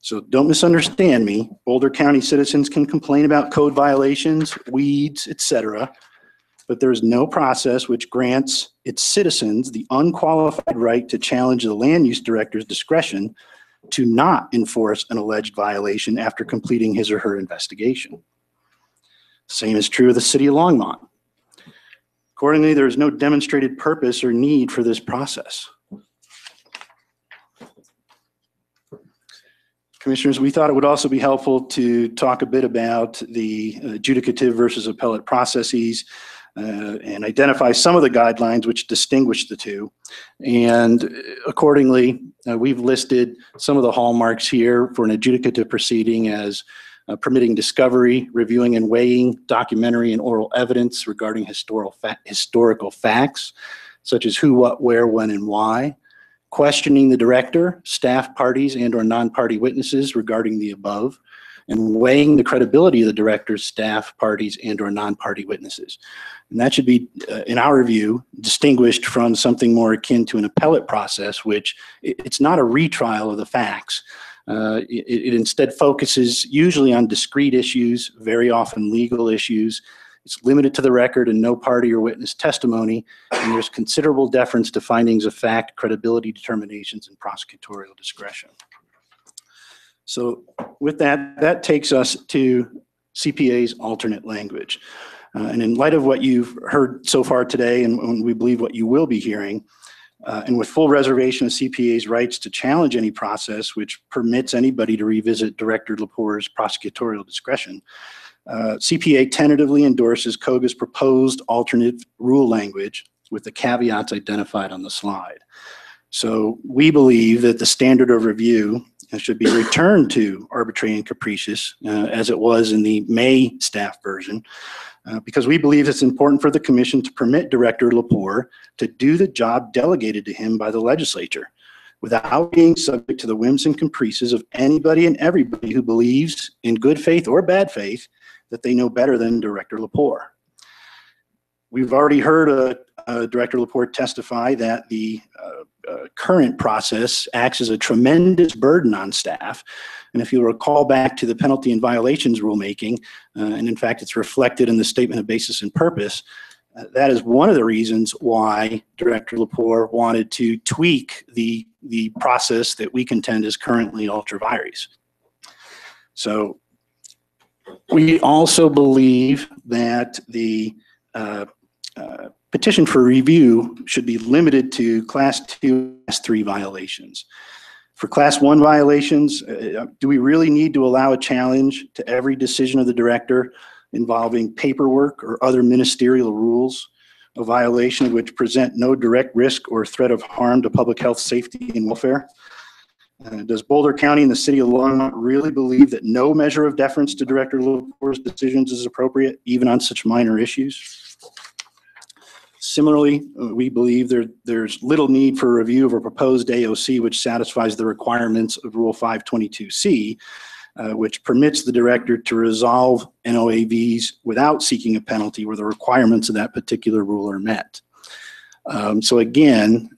So don't misunderstand me. Boulder County citizens can complain about code violations, weeds, etc., but there's no process which grants its citizens the unqualified right to challenge the land use director's discretion to not enforce an alleged violation after completing his or her investigation. Same is true of the city of Longmont. Accordingly, there is no demonstrated purpose or need for this process. Commissioners, we thought it would also be helpful to talk a bit about the adjudicative versus appellate processes and identify some of the guidelines which distinguish the two. And accordingly, we've listed some of the hallmarks here for an adjudicative proceeding as permitting discovery, reviewing and weighing documentary and oral evidence regarding historical facts, such as who, what, where, when, and why, questioning the director, staff parties, and or non-party witnesses regarding the above, and weighing the credibility of the director's staff, parties, and or non-party witnesses. And that should be, in our view, distinguished from something more akin to an appellate process, which it's not a retrial of the facts. It instead focuses usually on discrete issues, very often legal issues. It's limited to the record and no party or witness testimony, and there's considerable deference to findings of fact, credibility determinations, and prosecutorial discretion. So with that, that takes us to CPA's alternate language. And in light of what you've heard so far today, and we believe what you will be hearing, and with full reservation of CPA's rights to challenge any process which permits anybody to revisit Director Lepore's prosecutorial discretion, CPA tentatively endorses COGA's proposed alternate rule language with the caveats identified on the slide. So we believe that the standard of review should be returned to arbitrary and capricious as it was in the May staff version, because we believe it's important for the commission to permit Director Lepore to do the job delegated to him by the legislature without being subject to the whims and caprices of anybody and everybody who believes in good faith or bad faith that they know better than Director Lepore. We've already heard Director Lepore testify that the current process acts as a tremendous burden on staff. And if you recall back to the penalty and violations rulemaking, and in fact it's reflected in the statement of basis and purpose, that is one of the reasons why Director Lepore wanted to tweak the process that we contend is currently ultra vires. So we also believe that the petition for review should be limited to Class 2, Class 3 violations. For Class 1 violations, do we really need to allow a challenge to every decision of the director involving paperwork or other ministerial rules, a violation of which present no direct risk or threat of harm to public health, safety, and welfare? Does Boulder County and the city of Longmont really believe that no measure of deference to Director Lepore's decisions is appropriate, even on such minor issues? Similarly, we believe there's little need for a review of a proposed AOC which satisfies the requirements of Rule 522C, which permits the director to resolve NOAVs without seeking a penalty where the requirements of that particular rule are met. So again,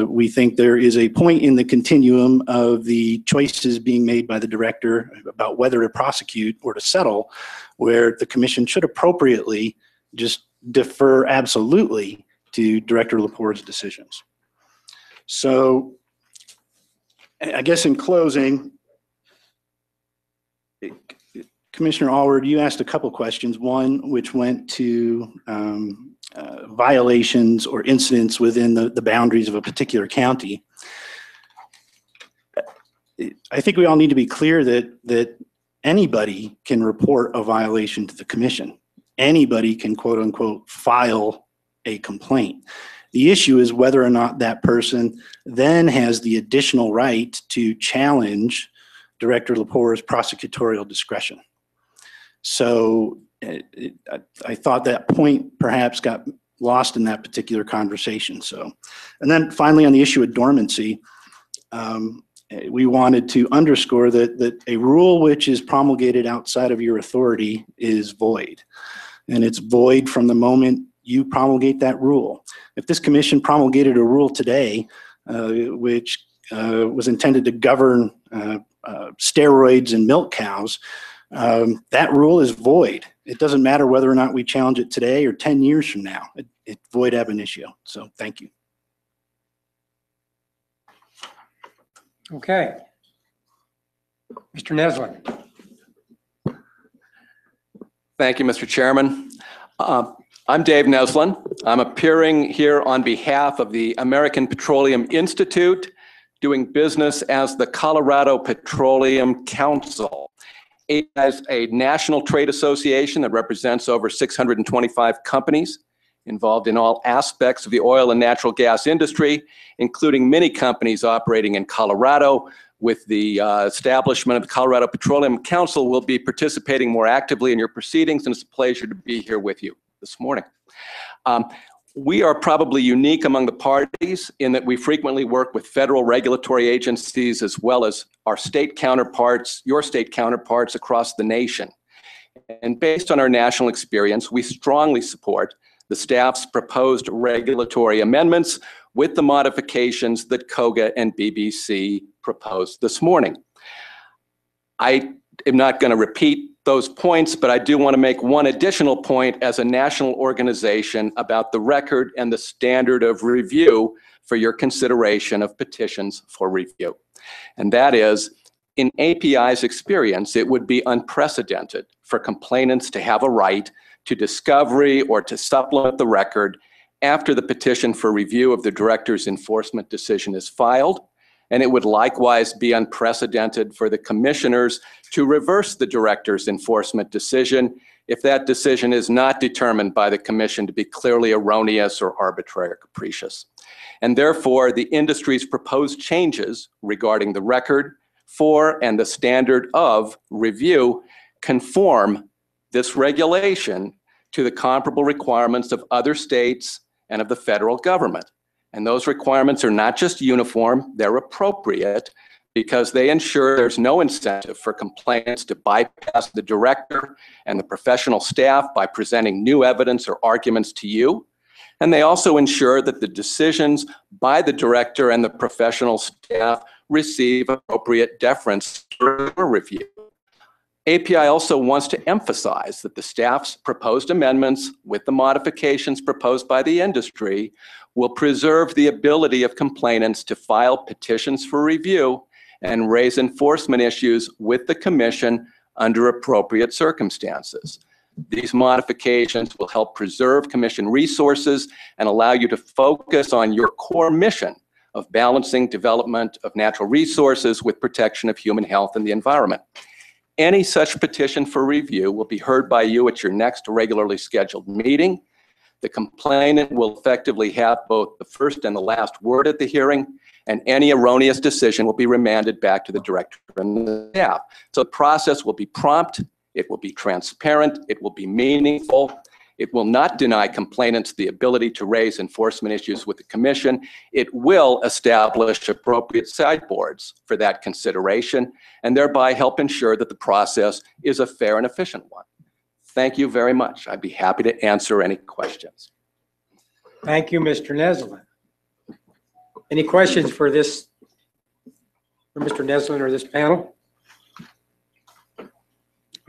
we think there is a point in the continuum of the choices being made by the director about whether to prosecute or to settle, where the commission should appropriately just defer absolutely to Director Lepore's decisions. So I guess in closing, Commissioner Allward, you asked a couple questions. One, which went to violations or incidents within the boundaries of a particular county. I think we all need to be clear that anybody can report a violation to the commission. Anybody can, quote unquote, file a complaint. The issue is whether or not that person then has the additional right to challenge Director Lepore's prosecutorial discretion. So I thought that point perhaps got lost in that particular conversation. So, and then finally on the issue of dormancy, we wanted to underscore that a rule which is promulgated outside of your authority is void. And it's void from the moment you promulgate that rule. If this commission promulgated a rule today, which was intended to govern steroids in milk cows, that rule is void. It doesn't matter whether or not we challenge it today or 10 years from now. It's void ab initio. So thank you. Okay. Mr. Neslin. Thank you, Mr. Chairman. I'm Dave Neslin. I'm appearing here on behalf of the American Petroleum Institute, doing business as the Colorado Petroleum Council. It is a national trade association that represents over 625 companies involved in all aspects of the oil and natural gas industry, including many companies operating in Colorado. With the establishment of the Colorado Petroleum Council, we'll be participating more actively in your proceedings, and it's a pleasure to be here with you this morning. We are probably unique among the parties in that we frequently work with federal regulatory agencies as well as our state counterparts, your state counterparts across the nation. And based on our national experience, we strongly support the staff's proposed regulatory amendments with the modifications that COGA and BBC proposed this morning. I am not going to repeat those points, but I do want to make one additional point as a national organization about the record and the standard of review for your consideration of petitions for review. And that is, in API's experience, it would be unprecedented for complainants to have a right to discovery or to supplement the record after the petition for review of the director's enforcement decision is filed. And it would likewise be unprecedented for the commissioners to reverse the director's enforcement decision if that decision is not determined by the commission to be clearly erroneous or arbitrary or capricious. And therefore, the industry's proposed changes regarding the record for and the standard of review conform this regulation to the comparable requirements of other states and of the federal government. And those requirements are not just uniform, they're appropriate because they ensure there's no incentive for complainants to bypass the director and the professional staff by presenting new evidence or arguments to you. And they also ensure that the decisions by the director and the professional staff receive appropriate deference for review. API also wants to emphasize that the staff's proposed amendments with the modifications proposed by the industry will preserve the ability of complainants to file petitions for review and raise enforcement issues with the commission under appropriate circumstances. These modifications will help preserve commission resources and allow you to focus on your core mission of balancing development of natural resources with protection of human health and the environment. Any such petition for review will be heard by you at your next regularly scheduled meeting. The complainant will effectively have both the first and the last word at the hearing, and any erroneous decision will be remanded back to the director and the staff. So the process will be prompt, it will be transparent, it will be meaningful. It will not deny complainants the ability to raise enforcement issues with the commission. It will establish appropriate sideboards for that consideration and thereby help ensure that the process is a fair and efficient one. Thank you very much. I'd be happy to answer any questions. Thank you, Mr. Neslin. Any questions for Mr. Neslin or this panel?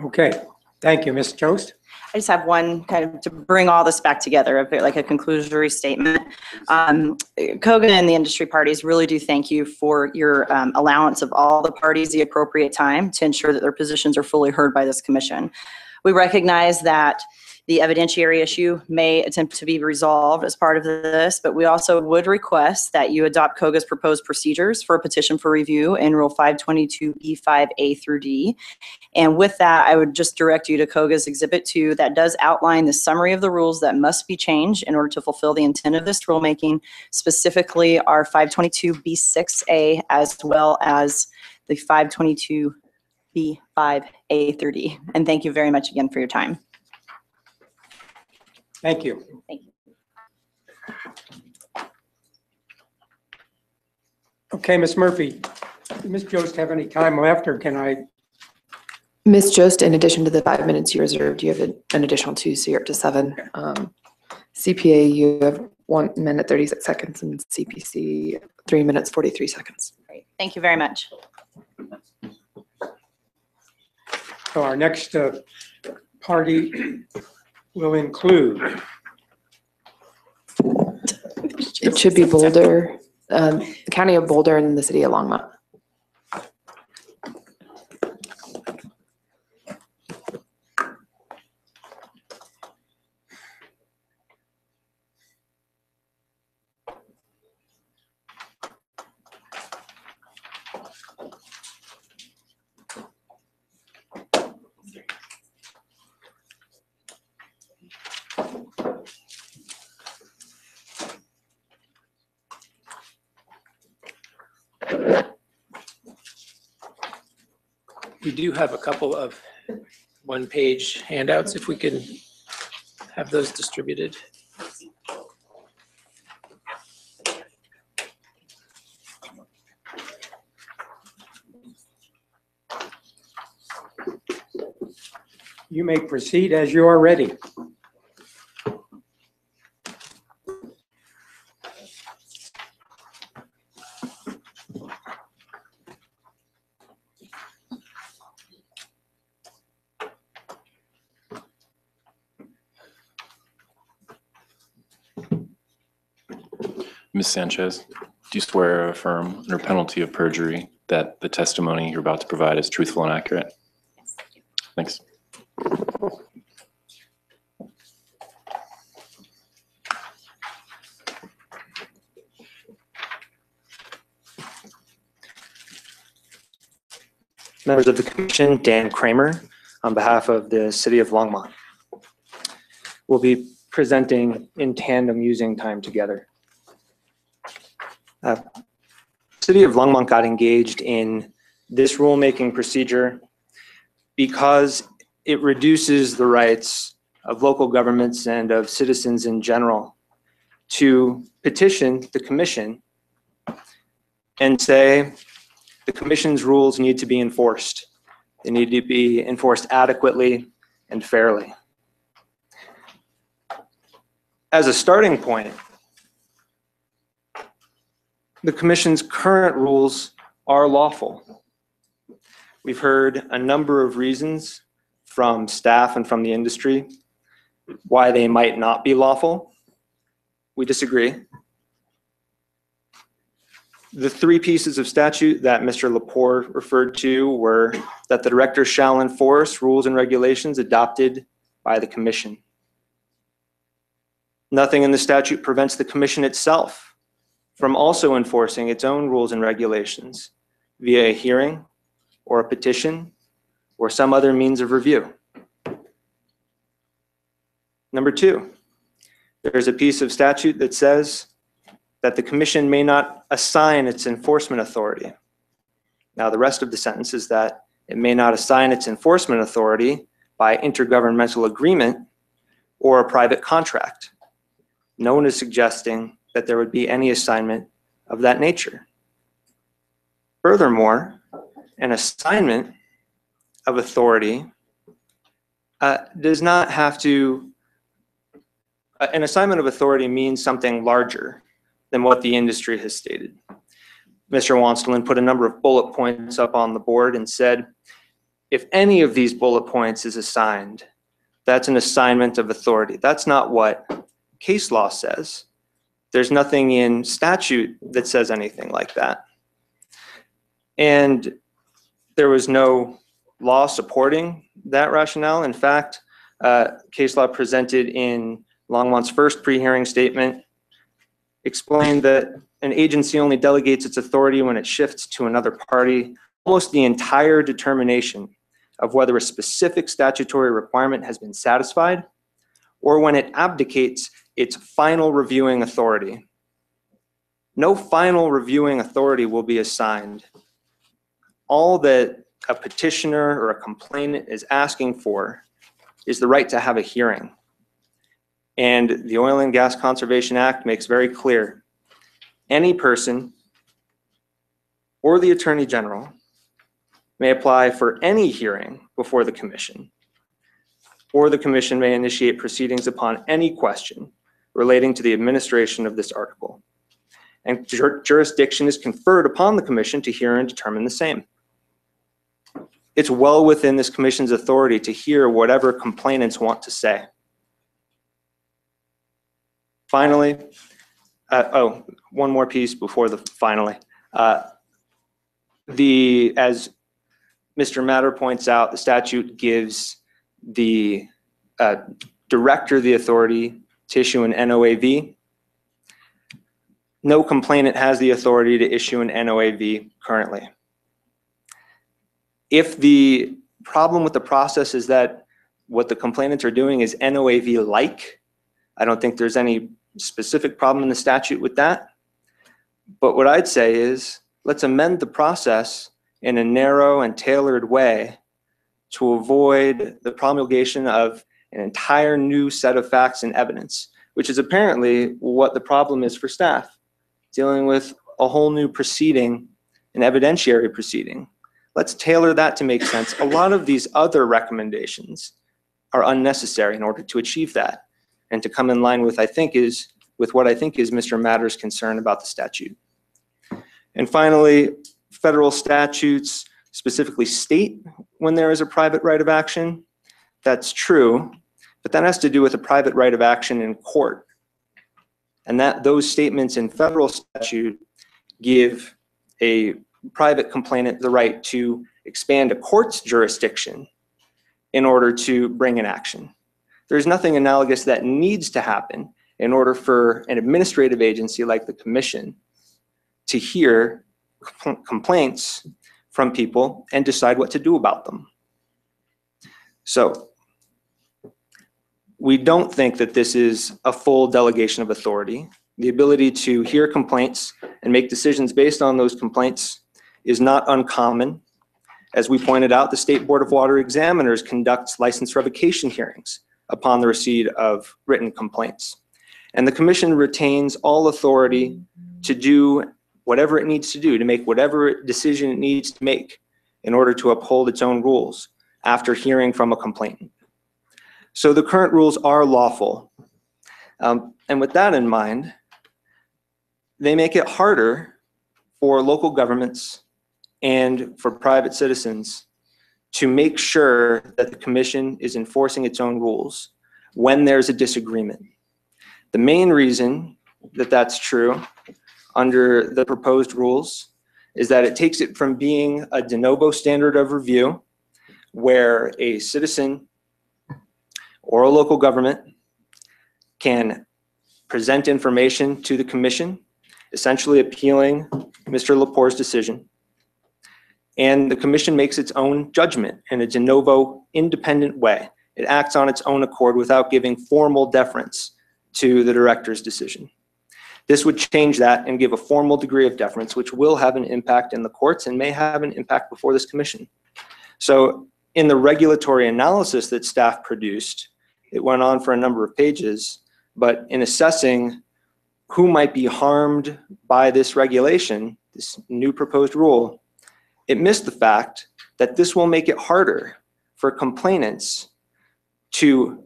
Okay, thank you, Ms. Jost. I just have one kind of to bring all this back together, a bit like a conclusory statement. COGA and the industry parties really do thank you for your allowance of all the parties the appropriate time to ensure that their positions are fully heard by this commission. We recognize that The evidentiary issue may attempt to be resolved as part of this, but we also would request that you adopt COGA's proposed procedures for a petition for review in Rule 522E5A through D. And with that, I would just direct you to COGA's Exhibit 2 that does outline the summary of the rules that must be changed in order to fulfill the intent of this rulemaking, specifically our 522B6A as well as the 522B5A through D. And thank you very much again for your time. Thank you. Thank you. Okay, Ms. Murphy, does Ms. Jost have any time left, or can I? Ms. Jost, in addition to the 5 minutes you reserved, you have an additional 2, so you're up to 7. CPA, you have 1 minute 36 seconds, and CPC 3 minutes 43 seconds. Great. Thank you very much. So our next party will include. It should be Boulder, the County of Boulder and the City of Longmont. We do have a couple of one-page handouts, if we can have those distributed. You may proceed as you are ready. Ms. Sanchez, do you swear or affirm under penalty of perjury that the testimony you're about to provide is truthful and accurate? Thanks. Members of the Commission, Dan Kramer, on behalf of the City of Longmont. We'll be presenting in tandem using time together. City of Longmont got engaged in this rulemaking procedure because it reduces the rights of local governments and of citizens in general to petition the Commission and say the Commission's rules need to be enforced. They need to be enforced adequately and fairly. As a starting point, the Commission's current rules are lawful. We've heard a number of reasons from staff and from the industry why they might not be lawful. We disagree. The 3 pieces of statute that Mr. Lepore referred to were that the director shall enforce rules and regulations adopted by the Commission. Nothing in the statute prevents the Commission itself from also enforcing its own rules and regulations via a hearing or a petition or some other means of review. Number 2, there's a piece of statute that says that the Commission may not assign its enforcement authority. Now, the rest of the sentence is that it may not assign its enforcement authority by intergovernmental agreement or a private contract. No one is suggesting that there would be any assignment of that nature. Furthermore, an assignment of authority does not have to, an assignment of authority means something larger than what the industry has stated. Mr. Wonstelin put a number of bullet points up on the board and said, if any of these bullet points is assigned, that's an assignment of authority. That's not what case law says. There's nothing in statute that says anything like that. And there was no law supporting that rationale. In fact, case law presented in Longmont's first pre-hearing statement explained that an agency only delegates its authority when it shifts to another party. Almost the entire determination of whether a specific statutory requirement has been satisfied or when it abdicates its final reviewing authority. No final reviewing authority will be assigned. All that a petitioner or a complainant is asking for is the right to have a hearing. And the Oil and Gas Conservation Act makes very clear, any person or the Attorney General may apply for any hearing before the Commission, or the Commission may initiate proceedings upon any question relating to the administration of this article. And jurisdiction is conferred upon the Commission to hear and determine the same. It's well within this Commission's authority to hear whatever complainants want to say. Finally, one more piece before the finally. As Mr. Matter points out, the statute gives the director the authority to issue an NOAV. No complainant has the authority to issue an NOAV currently. If the problem with the process is that what the complainants are doing is NOAV-like, I don't think there's any specific problem in the statute with that. But what I'd say is, let's amend the process in a narrow and tailored way to avoid the promulgation of an entire new set of facts and evidence, which is apparently what the problem is for staff, dealing with a whole new proceeding, an evidentiary proceeding. Let's tailor that to make sense. A lot of these other recommendations are unnecessary in order to achieve that and to come in line with what I think is Mr. Matter's concern about the statute. And finally, federal statutes specifically state when there is a private right of action. That's true, but that has to do with a private right of action in court. And those statements in federal statute give a private complainant the right to expand a court's jurisdiction in order to bring an action. There's nothing analogous that needs to happen in order for an administrative agency like the Commission to hear complaints from people and decide what to do about them. So we don't think that this is a full delegation of authority. The ability to hear complaints and make decisions based on those complaints is not uncommon. As we pointed out, the State Board of Water Examiners conducts license revocation hearings upon the receipt of written complaints. And the Commission retains all authority to do whatever it needs to do, to make whatever decision it needs to make in order to uphold its own rules after hearing from a complainant. So the current rules are lawful. And with that in mind, they make it harder for local governments and for private citizens to make sure that the Commission is enforcing its own rules when there's a disagreement. The main reason that that's true under the proposed rules is that it takes it from being a de novo standard of review where a citizen or a local government can present information to the Commission, essentially appealing Mr. Lepore's decision. And the Commission makes its own judgment in a de novo independent way. It acts on its own accord without giving formal deference to the director's decision. This would change that and give a formal degree of deference, which will have an impact in the courts and may have an impact before this Commission. So in the regulatory analysis that staff produced, it went on for a number of pages, but in assessing who might be harmed by this regulation, this new proposed rule, it missed the fact that this will make it harder for complainants to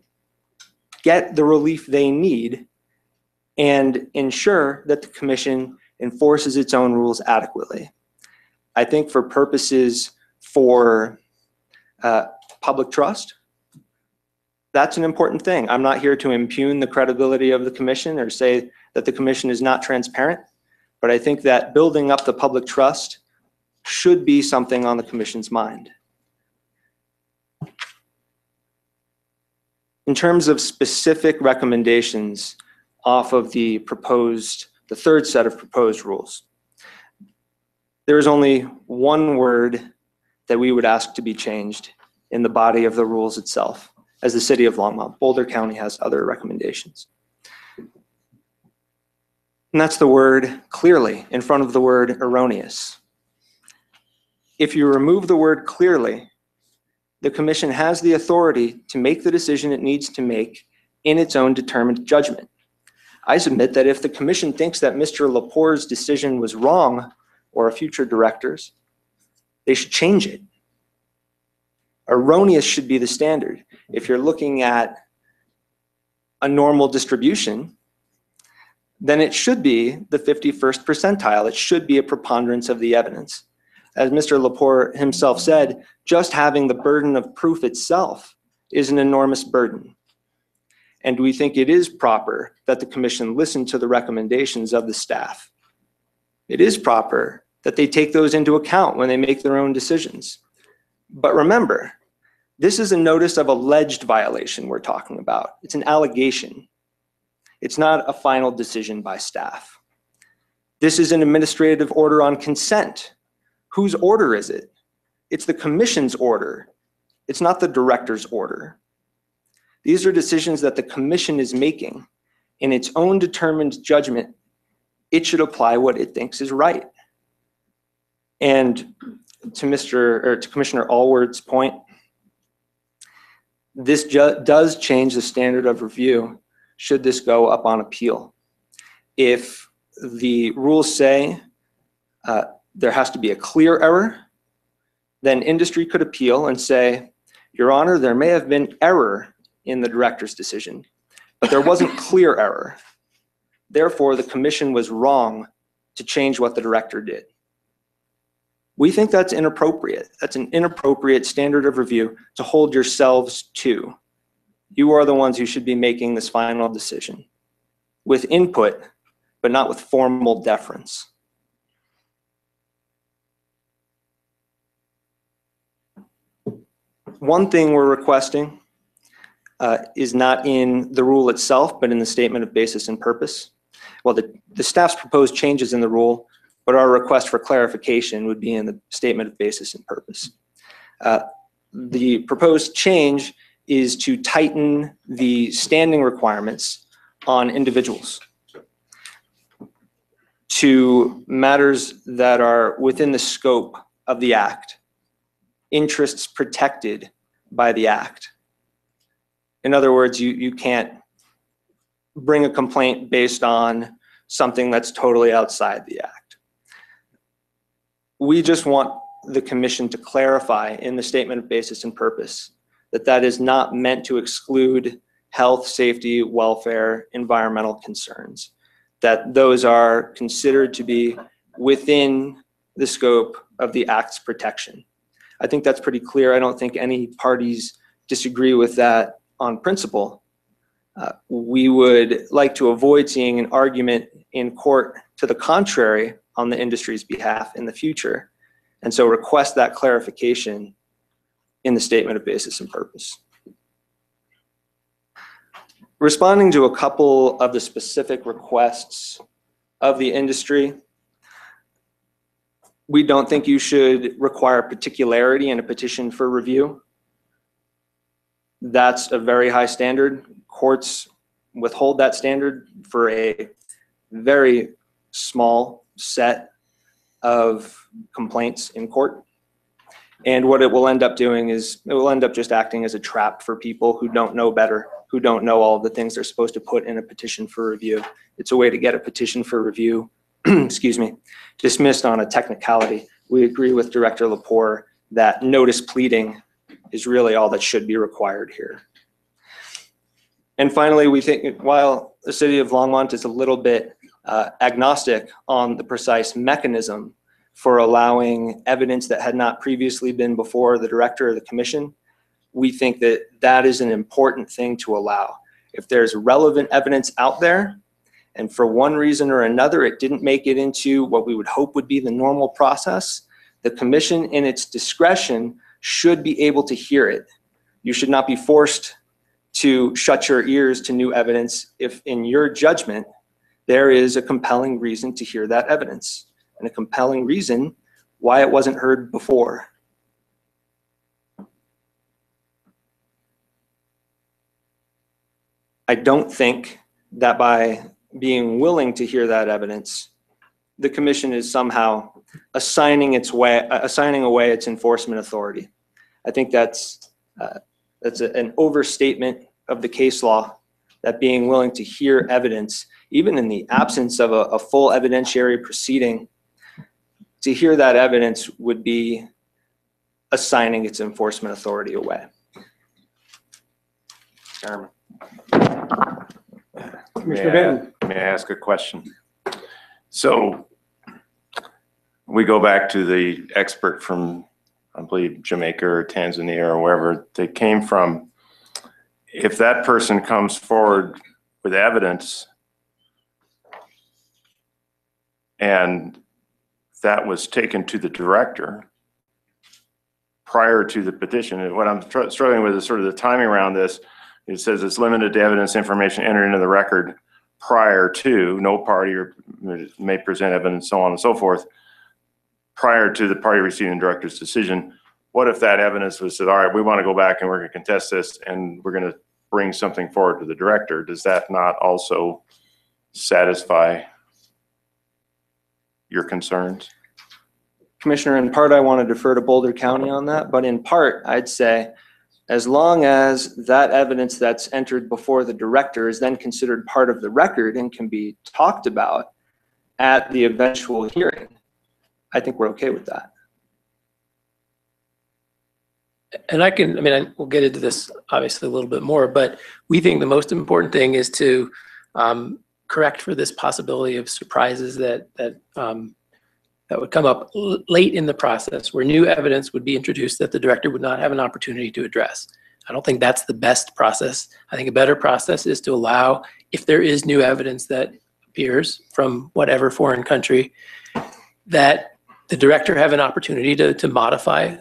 get the relief they need and ensure that the Commission enforces its own rules adequately. I think for purposes for public trust, that's an important thing. I'm not here to impugn the credibility of the Commission or say that the Commission is not transparent, but I think that building up the public trust should be something on the Commission's mind. In terms of specific recommendations off of the third set of proposed rules, there is only one word that we would ask to be changed in the body of the rules itself, as the City of Longmont. Boulder County has other recommendations. And that's the word clearly in front of the word erroneous. If you remove the word clearly, the commission has the authority to make the decision it needs to make in its own determined judgment. I submit that if the commission thinks that Mr. Lepore's decision was wrong, or a future director's, they should change it. Erroneous should be the standard. If you're looking at a normal distribution, then it should be the 51st percentile. It should be a preponderance of the evidence. As Mr. Lepore himself said, just having the burden of proof itself is an enormous burden. And we think it is proper that the commission listen to the recommendations of the staff. It is proper that they take those into account when they make their own decisions. But remember, this is a notice of alleged violation we're talking about. It's an allegation. It's not a final decision by staff. This is an administrative order on consent. Whose order is it? It's the commission's order. It's not the director's order. These are decisions that the commission is making. In its own determined judgment, it should apply what it thinks is right. And to Commissioner Allward's point, this does change the standard of review should this go up on appeal. If the rules say there has to be a clear error, then industry could appeal and say, Your Honor, there may have been error in the director's decision, but there wasn't clear error. Therefore, the commission was wrong to change what the director did. We think that's inappropriate. That's an inappropriate standard of review to hold yourselves to. You are the ones who should be making this final decision with input, but not with formal deference. One thing we're requesting is not in the rule itself, but in the statement of basis and purpose. Well, the staff's proposed changes in the rule, but our request for clarification would be in the statement of basis and purpose. The proposed change is to tighten the standing requirements on individuals to matters that are within the scope of the act, interests protected by the act. In other words, you can't bring a complaint based on something that's totally outside the act. We just want the commission to clarify in the statement of basis and purpose that that is not meant to exclude health, safety, welfare, environmental concerns, that those are considered to be within the scope of the act's protection. I think that's pretty clear. I don't think any parties disagree with that on principle. We would like to avoid seeing an argument in court to the contrary on the industry's behalf in the future, and so request that clarification in the statement of basis and purpose. Responding to a couple of the specific requests of the industry, we don't think you should require particularity in a petition for review. That's a very high standard. Courts withhold that standard for a very small set of complaints in court. And what it will end up doing is it will end up just acting as a trap for people who don't know better, who don't know all of the things they're supposed to put in a petition for review. It's a way to get a petition for review, excuse me, dismissed on a technicality. We agree with Director Lepore that notice pleading is really all that should be required here. And finally, we think while the City of Longmont is a little bit agnostic on the precise mechanism for allowing evidence that had not previously been before the director or the commission, we think that that is an important thing to allow. If there's relevant evidence out there, and for one reason or another, it didn't make it into what we would hope would be the normal process, the commission in its discretion should be able to hear it. You should not be forced to shut your ears to new evidence if, in your judgment, there is a compelling reason to hear that evidence and a compelling reason why it wasn't heard before. I don't think that by being willing to hear that evidence, the commission is somehow assigning away its enforcement authority. I think that's an overstatement of the case law, that being willing to hear evidence, even in the absence of a full evidentiary proceeding, to hear that evidence would be assigning its enforcement authority away. Chairman. May I ask a question? So we go back to the expert from, I believe, Jamaica or Tanzania or wherever they came from. If that person comes forward with evidence and that was taken to the director prior to the petition, what I'm struggling with is sort of the timing around this. It says it's limited to evidence information entered into the record prior to, no party or may present evidence, so on and so forth, prior to the party receiving the director's decision. What if that evidence was said, all right, we want to go back and we're going to contest this and we're going to bring something forward to the director? Does that not also satisfy your concerns? Commissioner, in part, I want to defer to Boulder County on that, but in part, I'd say, as long as that evidence that's entered before the director is then considered part of the record and can be talked about at the eventual hearing, I think we're okay with that. And we'll get into this obviously a little bit more, but we think the most important thing is to correct for this possibility of surprises that would come up late in the process, where new evidence would be introduced that the director would not have an opportunity to address. I don't think that's the best process. I think a better process is to allow, if there is new evidence that appears from whatever foreign country, that the director have an opportunity to modify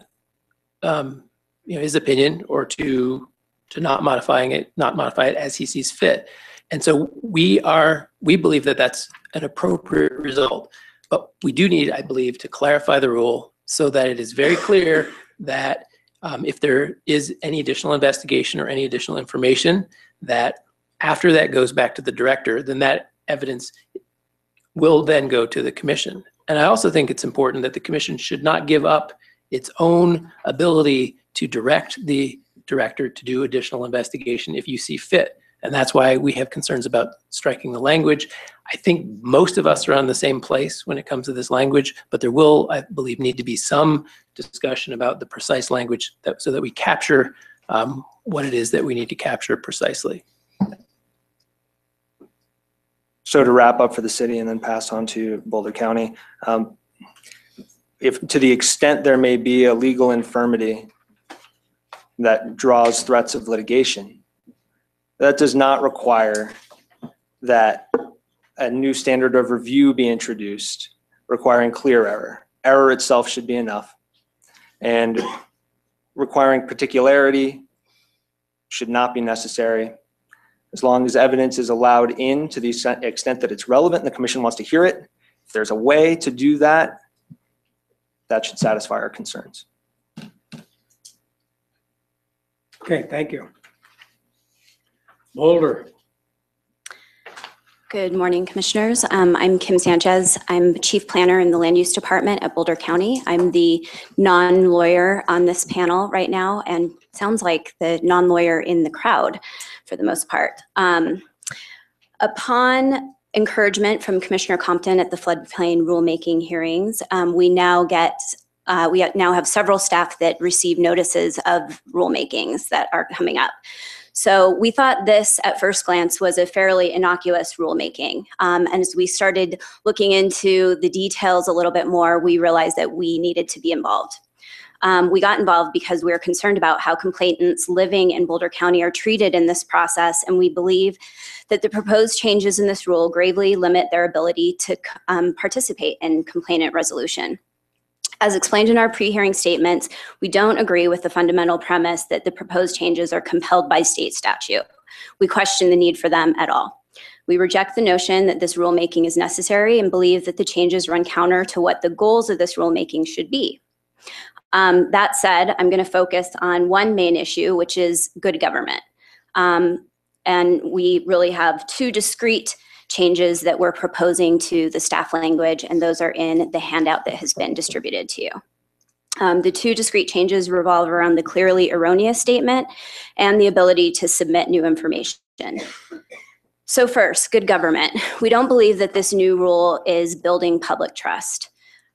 his opinion, or to not modify it as he sees fit. And so we believe that that's an appropriate result. But we do need, I believe, to clarify the rule so that it is very clear that if there is any additional investigation or any additional information, that after that goes back to the director, then that evidence will then go to the commission. And I also think it's important that the commission should not give up its own ability to direct the director to do additional investigation if you see fit. And that's why we have concerns about striking the language. I think most of us are on the same place when it comes to this language, but there will, I believe, need to be some discussion about the precise language so that we capture what it is that we need to capture precisely. So to wrap up for the city and then pass on to Boulder County, if to the extent there may be a legal infirmity that draws threats of litigation, that does not require that a new standard of review be introduced requiring clear error. Error itself should be enough. And requiring particularity should not be necessary. As long as evidence is allowed in to the extent that it's relevant and the commission wants to hear it, if there's a way to do that, that should satisfy our concerns. Okay, thank you. Boulder. Good morning, commissioners. I'm Kim Sanchez. I'm chief planner in the land use department at Boulder County. I'm the non-lawyer on this panel right now, and sounds like the non-lawyer in the crowd for the most part. Upon encouragement from Commissioner Compton at the floodplain rulemaking hearings, we now have several staff that receive notices of rulemakings that are coming up. So we thought this at first glance was a fairly innocuous rulemaking. And as we started looking into the details a little bit more, we realized that we needed to be involved. We got involved because we were concerned about how complainants living in Boulder County are treated in this process, and we believe that the proposed changes in this rule gravely limit their ability to participate in complainant resolution. As explained in our pre-hearing statements, we don't agree with the fundamental premise that the proposed changes are compelled by state statute. We question the need for them at all. We reject the notion that this rulemaking is necessary and believe that the changes run counter to what the goals of this rulemaking should be. That said, I'm going to focus on one main issue, which is good government. And we really have two discrete changes that we're proposing to the staff language, and those are in the handout that has been distributed to you. The two discrete changes revolve around the clearly erroneous statement and the ability to submit new information. So first, good government. We don't believe that this new rule is building public trust.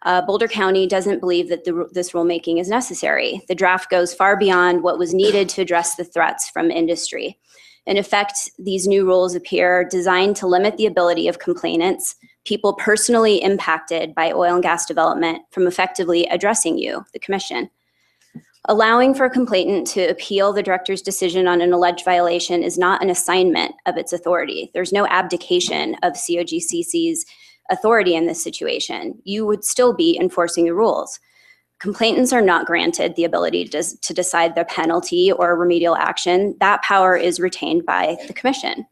Boulder County doesn't believe that this rulemaking is necessary. The draft goes far beyond what was needed to address the threats from industry. In effect, these new rules appear designed to limit the ability of complainants, people personally impacted by oil and gas development, from effectively addressing you, the commission. Allowing for a complainant to appeal the director's decision on an alleged violation is not an assignment of its authority. There's no abdication of COGCC's authority in this situation. You would still be enforcing the rules. Complainants are not granted the ability to decide the penalty or remedial action. That power is retained by the commission.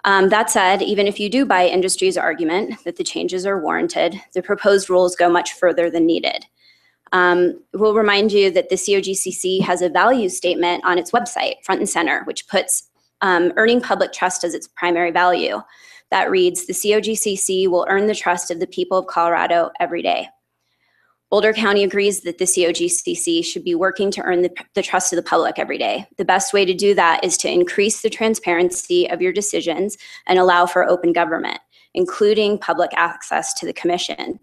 That said, even if you do buy industry's argument that the changes are warranted, the proposed rules go much further than needed. We'll remind you that the COGCC has a value statement on its website, front and center, which puts earning public trust as its primary value. That reads, the COGCC will earn the trust of the people of Colorado every day. Boulder County agrees that the COGCC should be working to earn the trust of the public every day. The best way to do that is to increase the transparency of your decisions and allow for open government, including public access to the commission.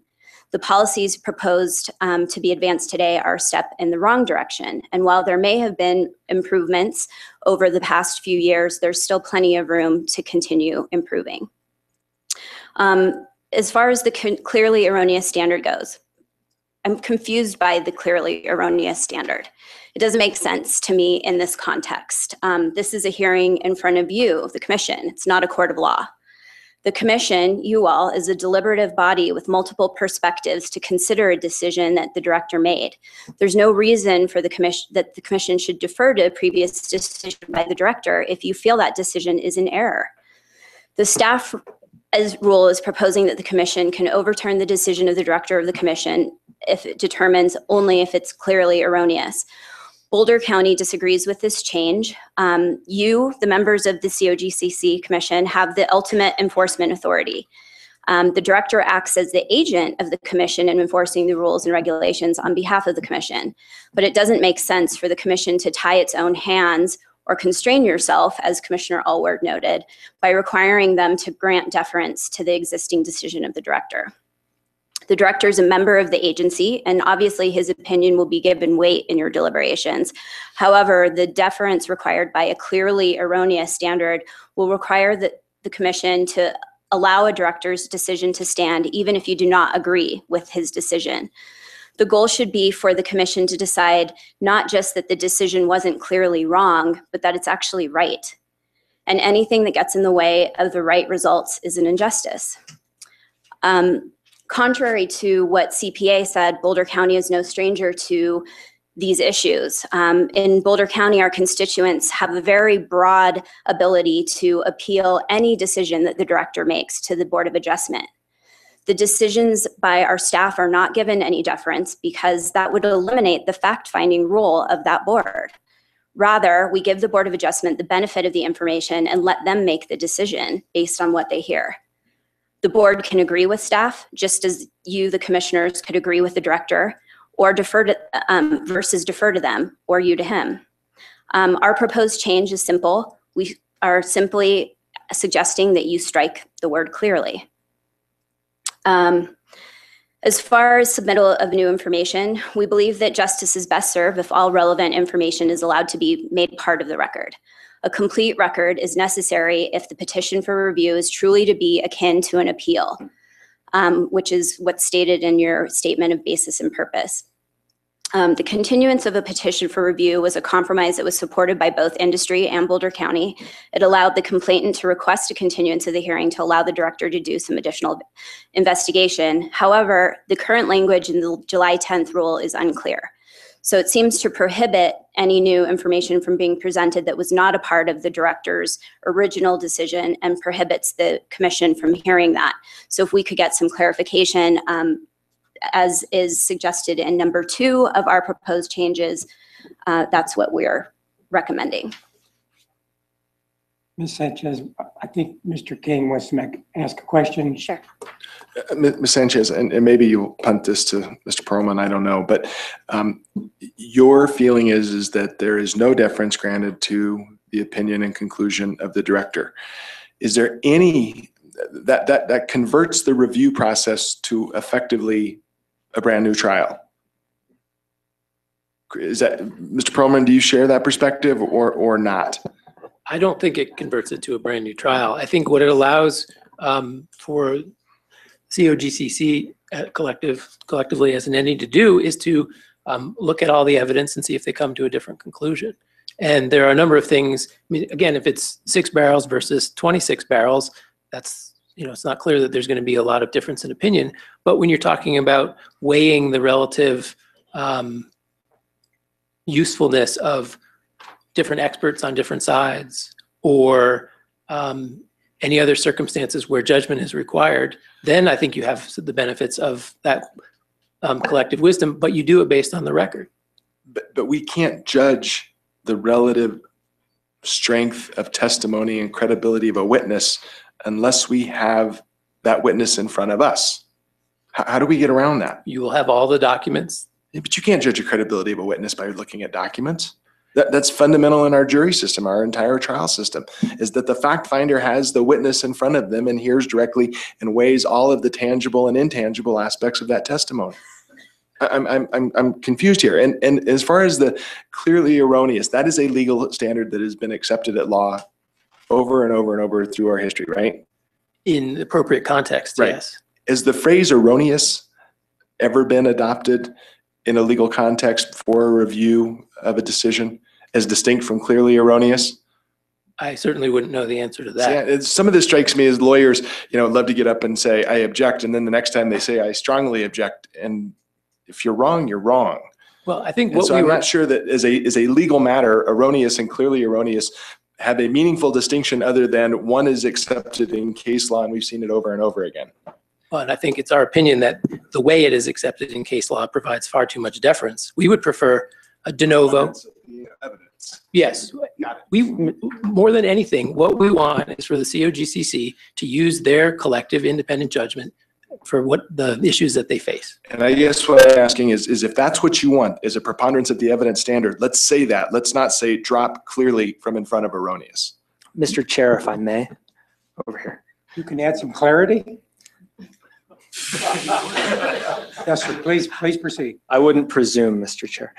The policies proposed to be advanced today are a step in the wrong direction. And while there may have been improvements over the past few years, there's still plenty of room to continue improving. As far as the clearly erroneous standard goes, I'm confused by the clearly erroneous standard. It doesn't make sense to me in this context. This is a hearing in front of you, the commission. It's not a court of law. The commission, you all, is a deliberative body with multiple perspectives to consider a decision that the director made. There's no reason for the commission should defer to a previous decision by the director if you feel that decision is in error. The staff rule is proposing that the commission can overturn the decision of the director of the commission if it determines only if it's clearly erroneous. Boulder County disagrees with this change. You, the members of the COGCC Commission, have the ultimate enforcement authority. The director acts as the agent of the commission in enforcing the rules and regulations on behalf of the commission. But it doesn't make sense for the commission to tie its own hands or constrain yourself, as Commissioner Allward noted, by requiring them to grant deference to the existing decision of the director. The director is a member of the agency, and obviously his opinion will be given weight in your deliberations. However, the deference required by a clearly erroneous standard will require the commission to allow a director's decision to stand even if you do not agree with his decision. The goal should be for the commission to decide not just that the decision wasn't clearly wrong, but that it's actually right. And anything that gets in the way of the right results is an injustice. Contrary to what CPA said, Boulder County is no stranger to these issues. In Boulder County, our constituents have a very broad ability to appeal any decision that the director makes to the Board of Adjustment. The decisions by our staff are not given any deference because that would eliminate the fact-finding role of that board. Rather, we give the Board of Adjustment the benefit of the information and let them make the decision based on what they hear. The board can agree with staff, just as you, the commissioners, could agree with the director, or defer to versus defer to them, or you to him. Our proposed change is simple. We are simply suggesting that you strike the word clearly. As far as submittal of new information, we believe that justice is best served if all relevant information is allowed to be made part of the record. A complete record is necessary if the petition for review is truly to be akin to an appeal, which is what's stated in your statement of basis and purpose. The continuance of a petition for review was a compromise that was supported by both industry and Boulder County. It allowed the complainant to request a continuance of the hearing to allow the director to do some additional investigation. However, the current language in the July 10th rule is unclear. So it seems to prohibit any new information from being presented that was not a part of the director's original decision and prohibits the commission from hearing that. So if we could get some clarification, as is suggested in number 2 of our proposed changes, that's what we're recommending. Ms. Sanchez, I think Mr. King wants to ask a question. Sure. Ms. Sanchez, and maybe you'll punt this to Mr. Perlman, I don't know, but your feeling is that there is no deference granted to the opinion and conclusion of the director. Is there any that converts the review process to effectively a brand new trial? Is that, Mr. Perlman, do you share that perspective or not? I don't think it converts it to a brand new trial. I think what it allows for COGCC collectively as an entity to do is to look at all the evidence and see if they come to a different conclusion. And there are a number of things. I mean, again, if it's 6 barrels versus 26 barrels, that's, it's not clear that there's going to be a lot of difference in opinion. But when you're talking about weighing the relative usefulness of different experts on different sides, or any other circumstances where judgment is required, then I think you have the benefits of that collective wisdom, but you do it based on the record. But we can't judge the relative strength of testimony and credibility of a witness unless we have that witness in front of us. How do we get around that? You will have all the documents. But you can't judge the credibility of a witness by looking at documents. That's fundamental in our jury system, our entire trial system, is that the fact finder has the witness in front of them and hears directly and weighs all of the tangible and intangible aspects of that testimony. I'm confused here. And as far as the clearly erroneous, that is a legal standard that has been accepted at law over and over and over through our history, right? In appropriate context, right. Yes. Has the phrase erroneous ever been adopted in a legal context for a review of a decision as distinct from clearly erroneous? I certainly wouldn't know the answer to that. Yeah, some of this strikes me as lawyers, love to get up and say, I object. And then the next time they say, I strongly object. And if you're wrong, you're wrong. Well, I think I'm not sure that as a legal matter, erroneous and clearly erroneous have a meaningful distinction other than one is accepted in case law, and we've seen it over and over again. Well, and I think it's our opinion that the way it is accepted in case law provides far too much deference. We would prefer a de novo. Evidence. Yes. More than anything, what we want is for the COGCC to use their collective independent judgment for what the issues that they face. And I guess what I'm asking is if that's what you want, is a preponderance of the evidence standard, let's say that. Let's not say drop clearly from in front of erroneous. Mr. Chair, if I may, over here. You can add some clarity. Yes, sir. Please proceed. I wouldn't presume, Mr. Chair.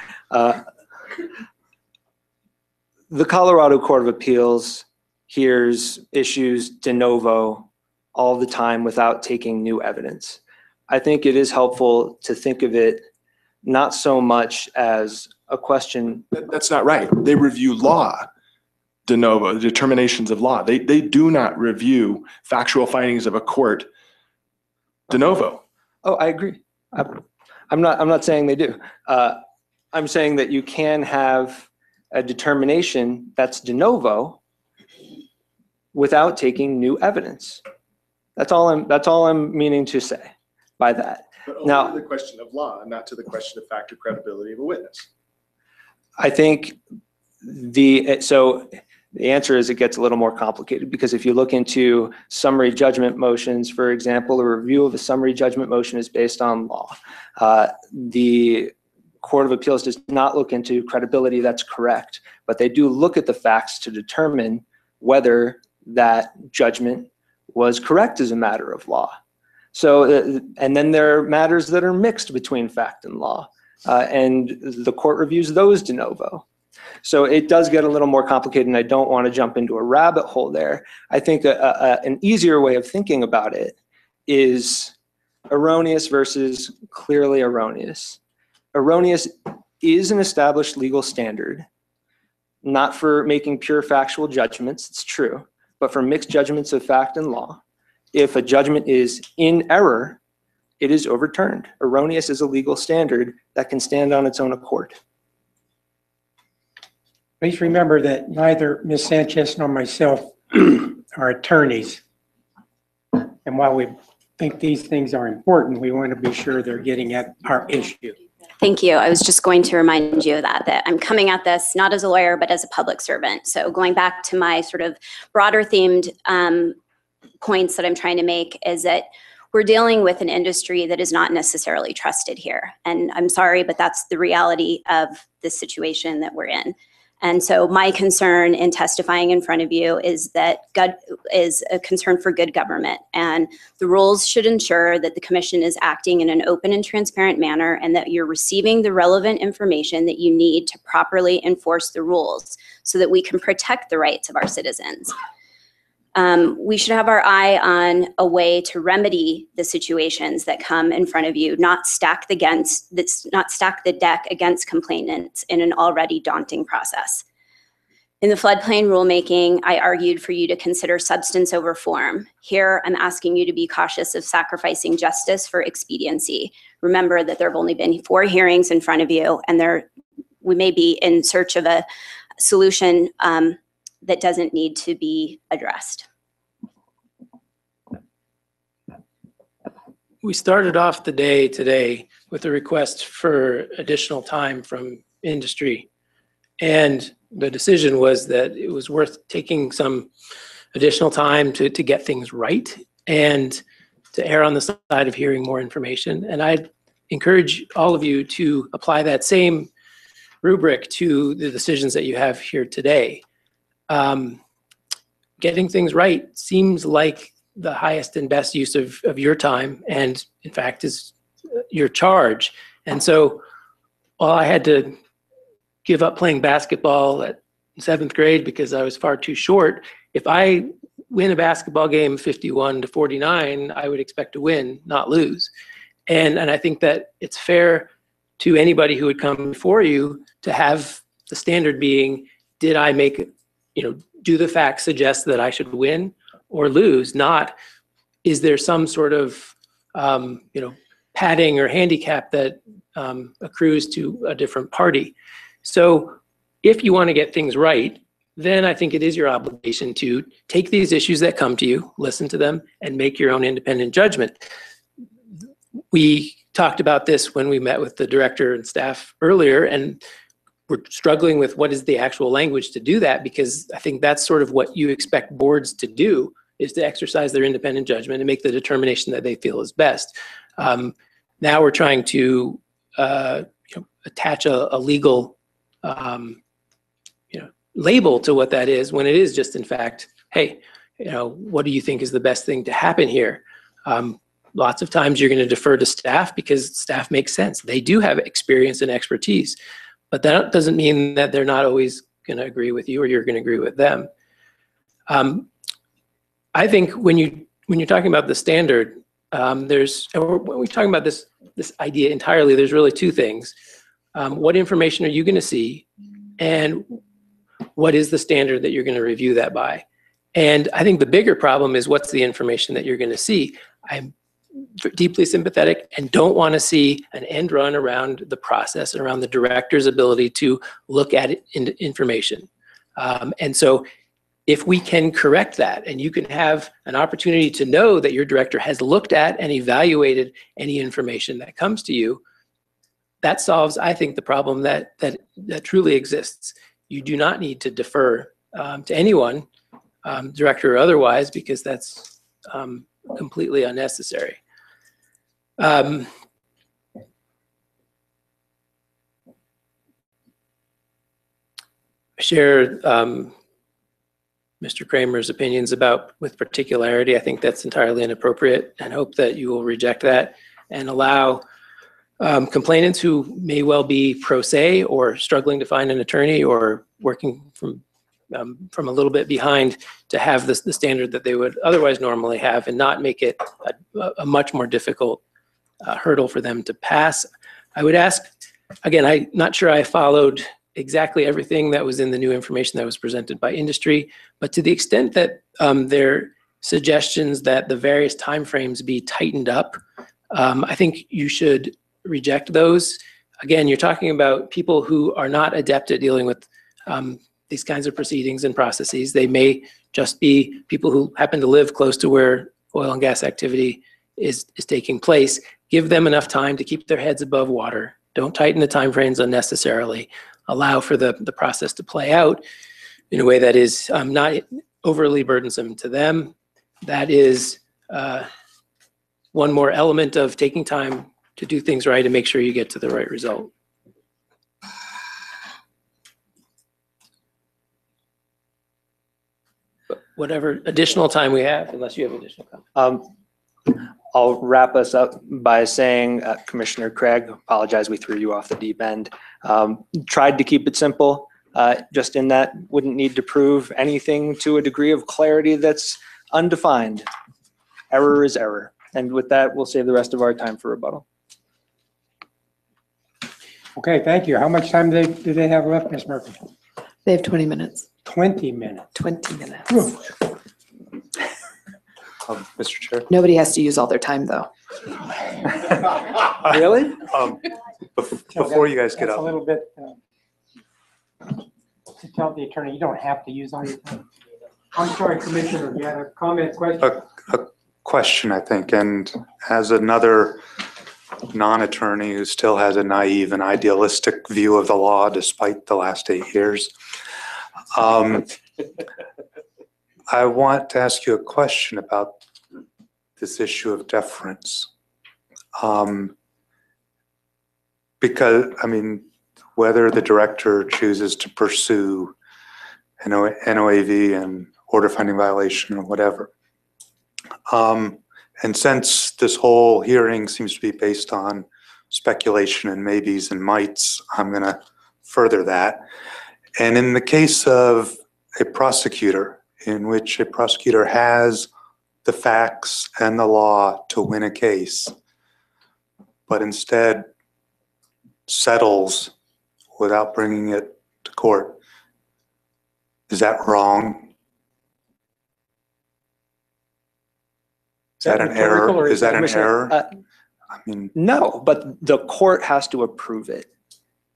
The Colorado Court of Appeals hears issues de novo all the time without taking new evidence. I think it is helpful to think of it not so much as a question. That's not right. They review law de novo, the determinations of law. They do not review factual findings of a court de novo. Oh, I agree. I'm not saying they do. I'm saying that you can have a determination that's de novo without taking new evidence. That's all I'm meaning to say by that. But only now, to the question of law, not to the question of fact or credibility of a witness. I think the answer is it gets a little more complicated, because if you look into summary judgment motions, for example, a review of a summary judgment motion is based on law. The Court of Appeals does not look into credibility, that's correct, but they do look at the facts to determine whether that judgment was correct as a matter of law. So, and then there are matters that are mixed between fact and law, and the court reviews those de novo. So it does get a little more complicated, and I don't want to jump into a rabbit hole there. I think an easier way of thinking about it is erroneous versus clearly erroneous. Erroneous is an established legal standard, not for making pure factual judgments, it's true, but for mixed judgments of fact and law. If a judgment is in error, it is overturned. Erroneous is a legal standard that can stand on its own accord. Please remember that neither Ms. Sanchez nor myself are attorneys. And while we think these things are important, we want to be sure they're getting at our issue. Thank you. I was just going to remind you of that I'm coming at this not as a lawyer, but as a public servant. So going back to my sort of broader themed points that I'm trying to make is that we're dealing with an industry that is not necessarily trusted here. And I'm sorry, but that's the reality of the situation that we're in. And so my concern in testifying in front of you is that is a concern for good government. And the rules should ensure that the commission is acting in an open and transparent manner and that you're receiving the relevant information that you need to properly enforce the rules so that we can protect the rights of our citizens. We should have our eye on a way to remedy the situations that come in front of you, not stack the deck against complainants in an already daunting process. In the floodplain rulemaking, I argued for you to consider substance over form. Here, I'm asking you to be cautious of sacrificing justice for expediency. Remember that there have only been 4 hearings in front of you, and we may be in search of a solution that doesn't need to be addressed. We started off the day today with a request for additional time from industry. And the decision was that it was worth taking some additional time to get things right and to err on the side of hearing more information. And I'd encourage all of you to apply that same rubric to the decisions that you have here today. Getting things right seems like the highest and best use of your time, and in fact is your charge. And so while I had to give up playing basketball at 7th grade because I was far too short, if I win a basketball game 51-49, I would expect to win, not lose. And I think that it's fair to anybody who would come before you to have the standard being, did I make, do the facts suggest that I should win or lose? Not, is there some sort of, padding or handicap that accrues to a different party? So if you want to get things right, then I think it is your obligation to take these issues that come to you, listen to them, and make your own independent judgment. We talked about this when we met with the director and staff earlier, and we're struggling with what is the actual language to do that, because I think that's sort of what you expect boards to do, is to exercise their independent judgment and make the determination that they feel is best. Now we're trying to attach a legal label to what that is, when it is just, in fact, hey, what do you think is the best thing to happen here? Lots of times you're going to defer to staff because staff makes sense. They do have experience and expertise, but that doesn't mean that they're not always going to agree with you or you're going to agree with them. I think when you're talking about the standard, when we're talking about this idea entirely, there's really 2 things. What information are you going to see, and what is the standard that you're going to review that by? And I think the bigger problem is, what's the information that you're going to see? I'm deeply sympathetic and don't want to see an end run around the process and around the director's ability to look at information. And so if we can correct that, and you can have an opportunity to know that your director has looked at and evaluated any information that comes to you, that solves, I think, the problem that truly exists. You do not need to defer to anyone, director or otherwise, because that's completely unnecessary. I share Mr. Kramer's opinions with particularity. I think that's entirely inappropriate, and hope that you will reject that and allow complainants who may well be pro se or struggling to find an attorney or working from a little bit behind to have the standard that they would otherwise normally have, and not make it a much more difficult hurdle for them to pass. I would ask again, I'm not sure I followed exactly everything that was in the new information that was presented by industry, but to the extent that there are suggestions that the various timeframes be tightened up, I think you should reject those. Again, you're talking about people who are not adept at dealing with these kinds of proceedings and processes. They may just be people who happen to live close to where oil and gas activity is taking place. Give them enough time to keep their heads above water. Don't tighten the timeframes unnecessarily. Allow for the process to play out in a way that is not overly burdensome to them. That is one more element of taking time to do things right and make sure you get to the right result. But whatever additional time we have, unless you have additional comments. I'll wrap us up by saying, Commissioner Craig, apologize we threw you off the deep end. Tried to keep it simple, just in that wouldn't need to prove anything to a degree of clarity that's undefined. Error is error. And with that, we'll save the rest of our time for rebuttal. Okay, thank you. How much time do they have left, Ms. Murphy? They have 20 minutes. 20 minutes. 20 minutes. Mr. Chair. Nobody has to use all their time, though. Really? Before you guys get That's up. a little bit, to tell the attorney, you don't have to use all your time. I'm sorry, Commissioner, you had a comment, question? A question, I think, and as another non-attorney who still has a naive and idealistic view of the law despite the last 8 years, I want to ask you a question about this issue of deference. Because, I mean, whether the director chooses to pursue an NOAV and order finding violation or whatever. And since this whole hearing seems to be based on speculation and maybes and mights, I'm going to further that. And in the case of a prosecutor, in which a prosecutor has the facts and the law to win a case, but instead settles without bringing it to court, is that wrong? Is that an error? Is that an error? I mean, no, but the court has to approve it.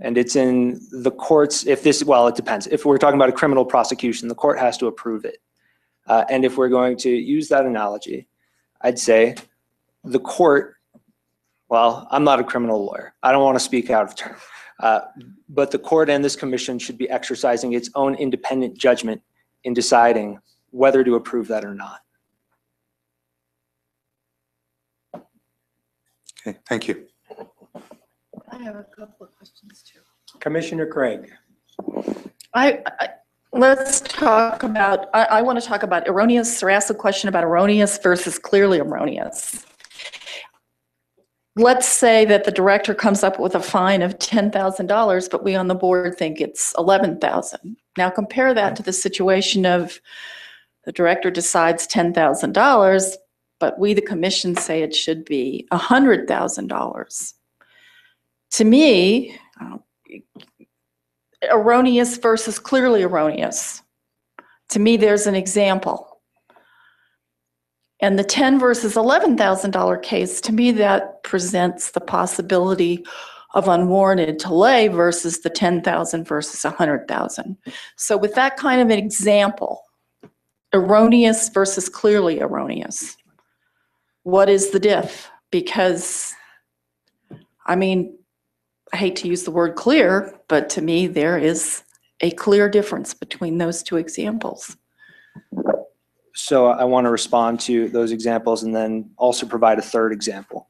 And it's in the courts, if this, well, it depends. If we're talking about a criminal prosecution, the court has to approve it. And if we're going to use that analogy, I'd say the court, well, I'm not a criminal lawyer. I don't want to speak out of turn. But the court and this commission should be exercising its own independent judgment in deciding whether to approve that or not. okay, thank you. I have a couple of questions too. Commissioner Craig. Let's talk about, I want to talk about erroneous, or ask a question about erroneous versus clearly erroneous. Let's say that the director comes up with a fine of $10,000, but we on the board think it's $11,000. Now compare that to the situation of the director decides $10,000, but we, the commission, say it should be $100,000. To me, erroneous versus clearly erroneous. To me, there's an example. And the $10,000 versus $11,000 case, to me, that presents the possibility of unwarranted delay versus the $10,000 versus $100,000. So with that kind of an example, erroneous versus clearly erroneous, what is the diff? Because, I mean, I hate to use the word clear, but to me, there is a clear difference between those two examples. So I want to respond to those examples and then also provide a third example.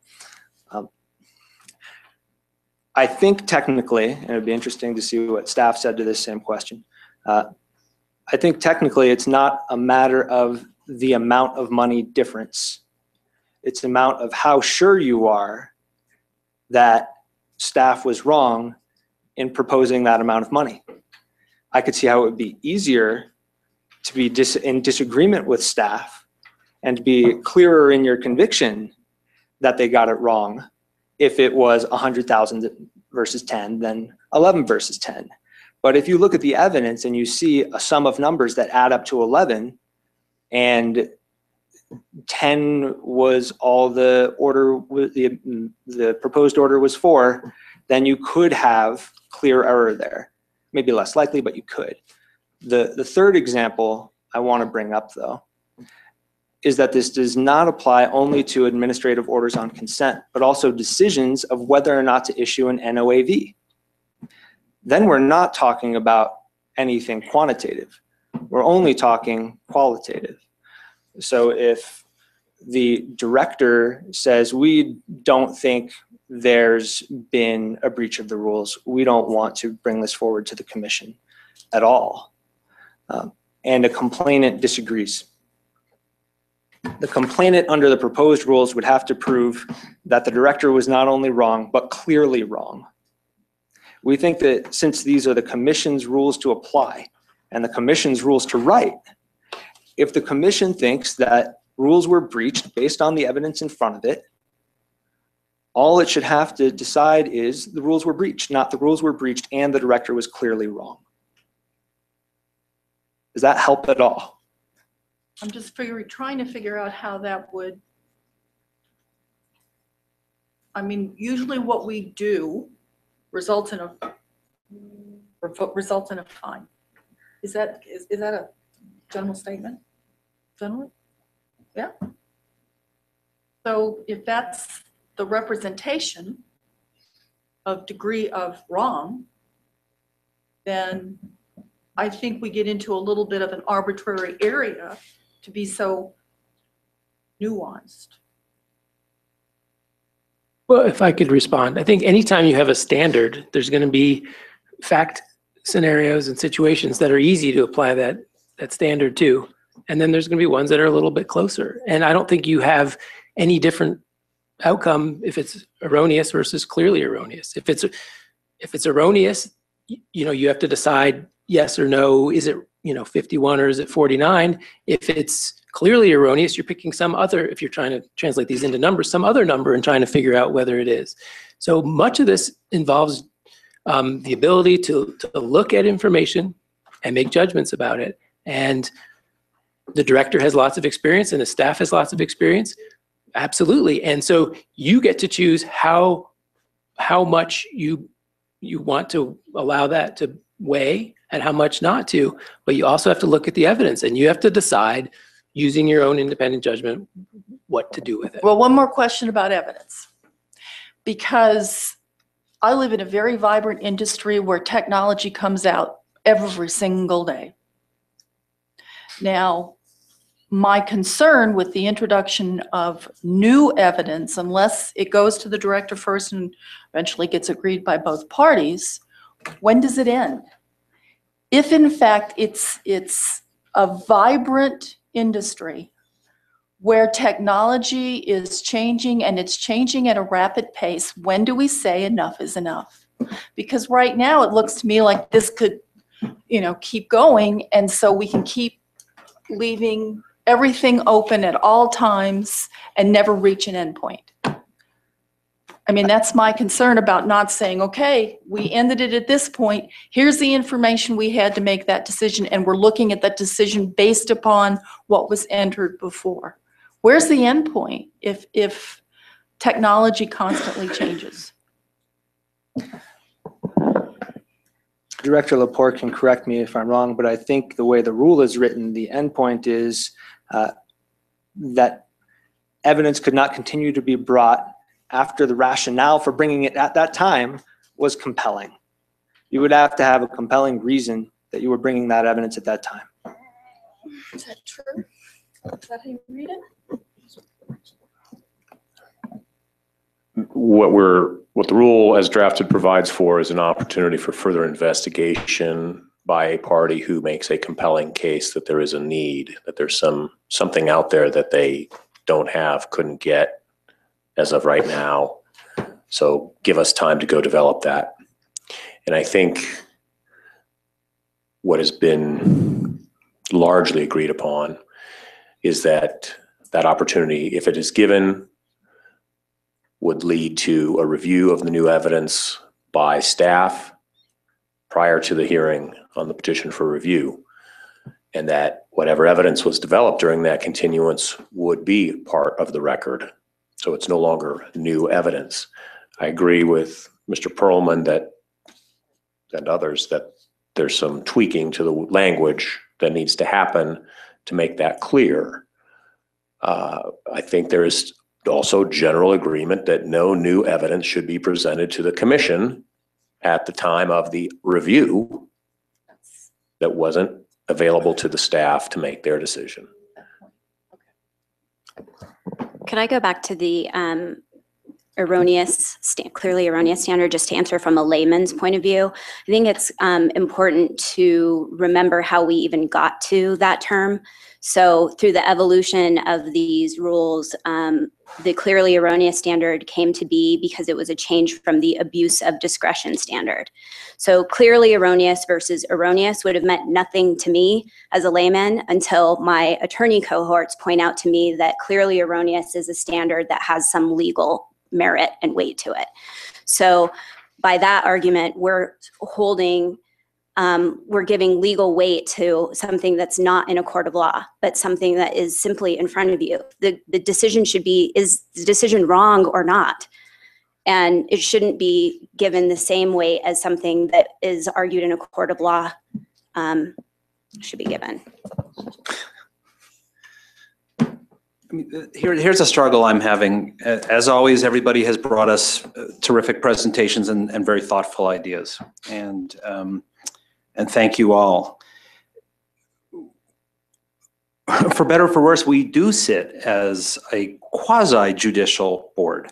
I think technically, and it'd be interesting to see what staff said to this same question. I think technically it's not a matter of the amount of money difference. It's the amount of how sure you are that staff was wrong in proposing that amount of money. I could see how it would be easier to be in disagreement with staff and be clearer in your conviction that they got it wrong if it was $100,000 versus 10 than 11 versus 10. But if you look at the evidence and you see a sum of numbers that add up to 11, and 10 was all the order, the proposed order was for, then you could have clear error there. Maybe less likely, but you could. The third example I want to bring up, though, is that this does not apply only to administrative orders on consent, but also decisions of whether or not to issue an NOAV. Then we're not talking about anything quantitative. We're only talking qualitative. So if the director says, we don't think there's been a breach of the rules, we don't want to bring this forward to the commission at all, and a complainant disagrees, the complainant under the proposed rules would have to prove that the director was not only wrong, but clearly wrong. We think that since these are the commission's rules to apply and the commission's rules to write, if the commission thinks that rules were breached based on the evidence in front of it, all it should have to decide is the rules were breached, not the rules were breached and the director was clearly wrong. Does that help at all? I'm just trying to figure out how that would, I mean, usually what we do results in a fine. Is that a general statement? Generally? Yeah. So if that's the representation of degree of wrong, then I think we get into a little bit of an arbitrary area to be so nuanced. Well, if I could respond, I think anytime you have a standard, there's going to be fact scenarios and situations that are easy to apply that standard to. And then there's going to be ones that are a little bit closer. And I don't think you have any different outcome if it's erroneous versus clearly erroneous. If it's erroneous, you have to decide yes or no. Is it 51 or is it 49? If it's clearly erroneous, you're picking some other, if you're trying to translate these into numbers, some other number and trying to figure out whether it is. So much of this involves the ability to look at information and make judgments about it. And the director has lots of experience and the staff has lots of experience. Absolutely. And so you get to choose how much you want to allow that to weigh and how much not to, but you also have to look at the evidence and you have to decide using your own independent judgment what to do with it. Well, one more question about evidence, because I live in a very vibrant industry where technology comes out every single day. Now, my concern with the introduction of new evidence, unless it goes to the director first and eventually gets agreed by both parties, when does it end? If in fact it's a vibrant industry where technology is changing and it's changing at a rapid pace, when do we say enough is enough? Because right now it looks to me like this could, keep going, and so we can keep leaving everything open at all times and never reach an endpoint. I mean, that's my concern about not saying, okay, we ended it at this point. Here's the information we had to make that decision, and we're looking at that decision based upon what was entered before. Where's the endpoint if technology constantly changes? Director Laporte can correct me if I'm wrong, but I think the way the rule is written, the endpoint is that evidence could not continue to be brought after the rationale for bringing it at that time was compelling. You would have to have a compelling reason that you were bringing that evidence at that time. Is that true? Is that how you read it? What the rule as drafted provides for is an opportunity for further investigation by a party who makes a compelling case that there is a need, that there's something out there that they don't have, couldn't get as of right now. So give us time to go develop that. And I think what has been largely agreed upon is that that opportunity, if it is given, would lead to a review of the new evidence by staff prior to the hearing on the petition for review, and that whatever evidence was developed during that continuance would be part of the record. So it's no longer new evidence. I agree with Mr. Perlman and others that there's some tweaking to the language that needs to happen to make that clear. I think there is also general agreement that no new evidence should be presented to the commission at the time of the review that wasn't available to the staff to make their decision. Could I go back to the clearly erroneous standard, just to answer from a layman's point of view? I think it's important to remember how we even got to that term. So through the evolution of these rules, the clearly erroneous standard came to be because it was a change from the abuse of discretion standard. So clearly erroneous versus erroneous would have meant nothing to me as a layman until my attorney cohorts point out to me that clearly erroneous is a standard that has some legal merit and weight to it. So by that argument, we're giving legal weight to something that's not in a court of law, but something that is simply in front of you. The decision should be, is the decision wrong or not? And it shouldn't be given the same weight as something that is argued in a court of law should be given. Here's a struggle I'm having. As always, everybody has brought us terrific presentations and very thoughtful ideas. And thank you all. For better or for worse, we do sit as a quasi-judicial board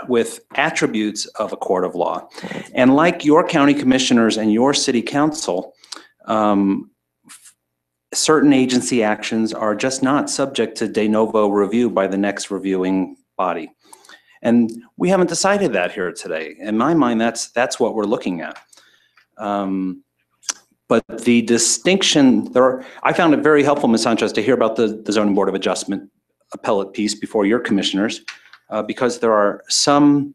with attributes of a court of law. And like your county commissioners and your city council, certain agency actions are just not subject to de novo review by the next reviewing body. And we haven't decided that here today. In my mind, that's what we're looking at. But the distinction, I found it very helpful, Ms. Sanchez, to hear about the Zoning Board of Adjustment appellate piece before your commissioners, because there are some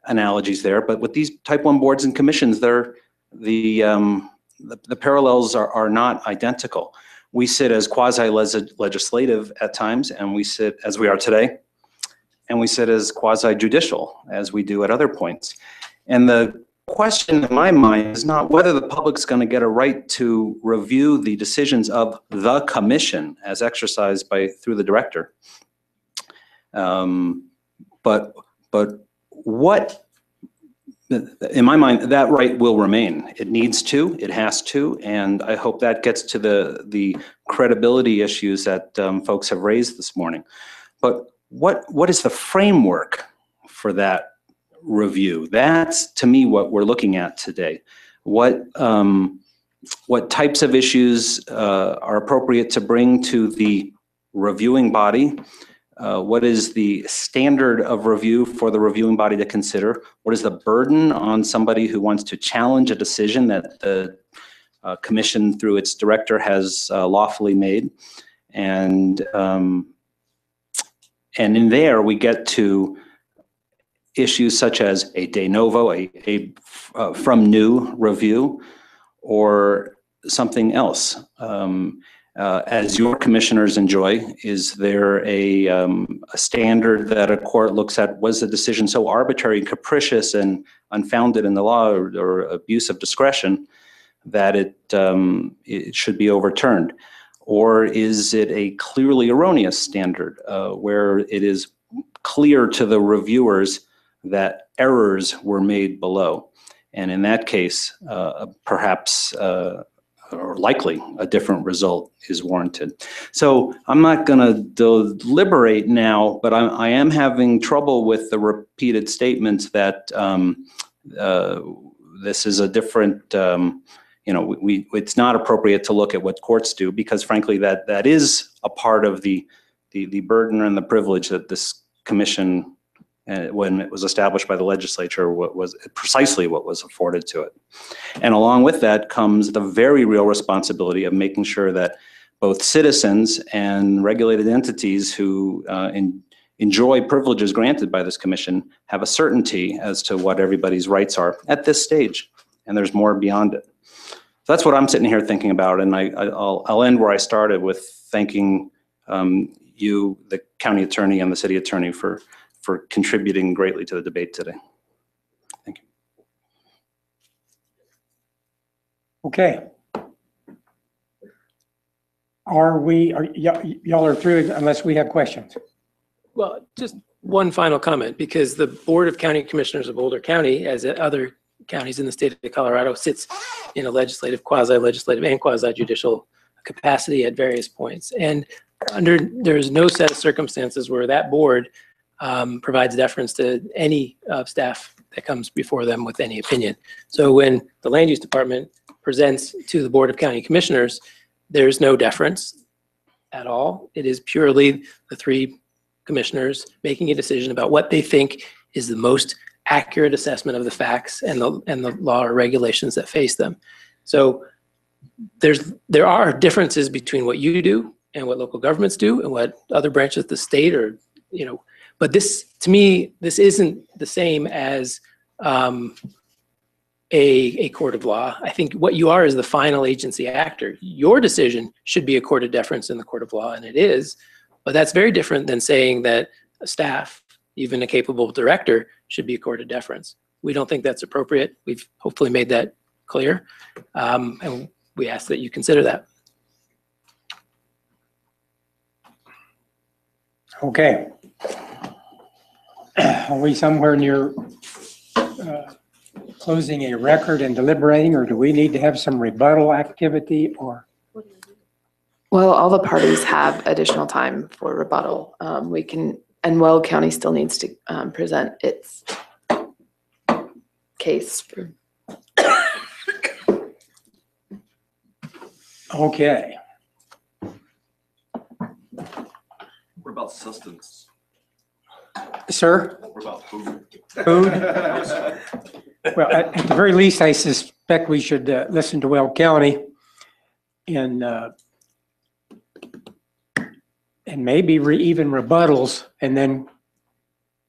analogies there, but with these type 1 boards and commissions, the parallels are not identical. We sit as quasi-legislative at times, and we sit as we are today, and we sit as quasi-judicial as we do at other points. And the question in my mind is not whether the public's going to get a right to review the decisions of the commission as exercised through the director, but what, in my mind, that right will remain. It needs to, it has to, and I hope that gets to the credibility issues that folks have raised this morning. But what is the framework for that review? That's, to me, what we're looking at today. What types of issues are appropriate to bring to the reviewing body? What is the standard of review for the reviewing body to consider? What is the burden on somebody who wants to challenge a decision that the commission through its director has lawfully made? And in there we get to issues such as a de novo, a from new review, or something else. As your commissioners enjoy, is there a standard that a court looks at? Was the decision so arbitrary and capricious and unfounded in the law, or abuse of discretion, that it should be overturned? Or is it a clearly erroneous standard where it is clear to the reviewers that errors were made below? And in that case, perhaps or likely a different result is warranted. So I'm not going to deliberate now, but I am having trouble with the repeated statements that this is a different, it's not appropriate to look at what courts do, because frankly, that is a part of the burden and the privilege that this commission, when it was established by the legislature, was precisely what was afforded to it. And along with that comes the very real responsibility of making sure that both citizens and regulated entities who enjoy privileges granted by this commission have a certainty as to what everybody's rights are at this stage, and there's more beyond it. So that's what I'm sitting here thinking about, and I'll end where I started with thanking you, the county attorney and the city attorney for contributing greatly to the debate today. Thank you. Okay. Y'all are through unless we have questions? Well, just one final comment, because the Board of County Commissioners of Boulder County, as other counties in the state of Colorado, sits in a legislative, quasi-legislative, and quasi-judicial capacity at various points. And there's no set of circumstances where that board provides deference to any staff that comes before them with any opinion. So when the Land Use Department presents to the Board of County Commissioners, there's no deference at all. It is purely the three commissioners making a decision about what they think is the most accurate assessment of the facts and the law or regulations that face them. So there are differences between what you do and what local governments do and what other branches of the state or, but this, to me, this isn't the same as a court of law. I think what you are is the final agency actor. Your decision should be accorded deference in the court of law, and it is, but that's very different than saying that a staff, even a capable director, should be accorded deference. We don't think that's appropriate. We've hopefully made that clear, and we ask that you consider that. Okay. Are we somewhere near closing a record and deliberating, or do we need to have some rebuttal activity, or? Well, all the parties have additional time for rebuttal. We can, and Weld County still needs to present its case. Okay. What about sustenance? Sir? What about food? Food? Well, at the very least, I suspect we should listen to Weld County and maybe even rebuttals, and then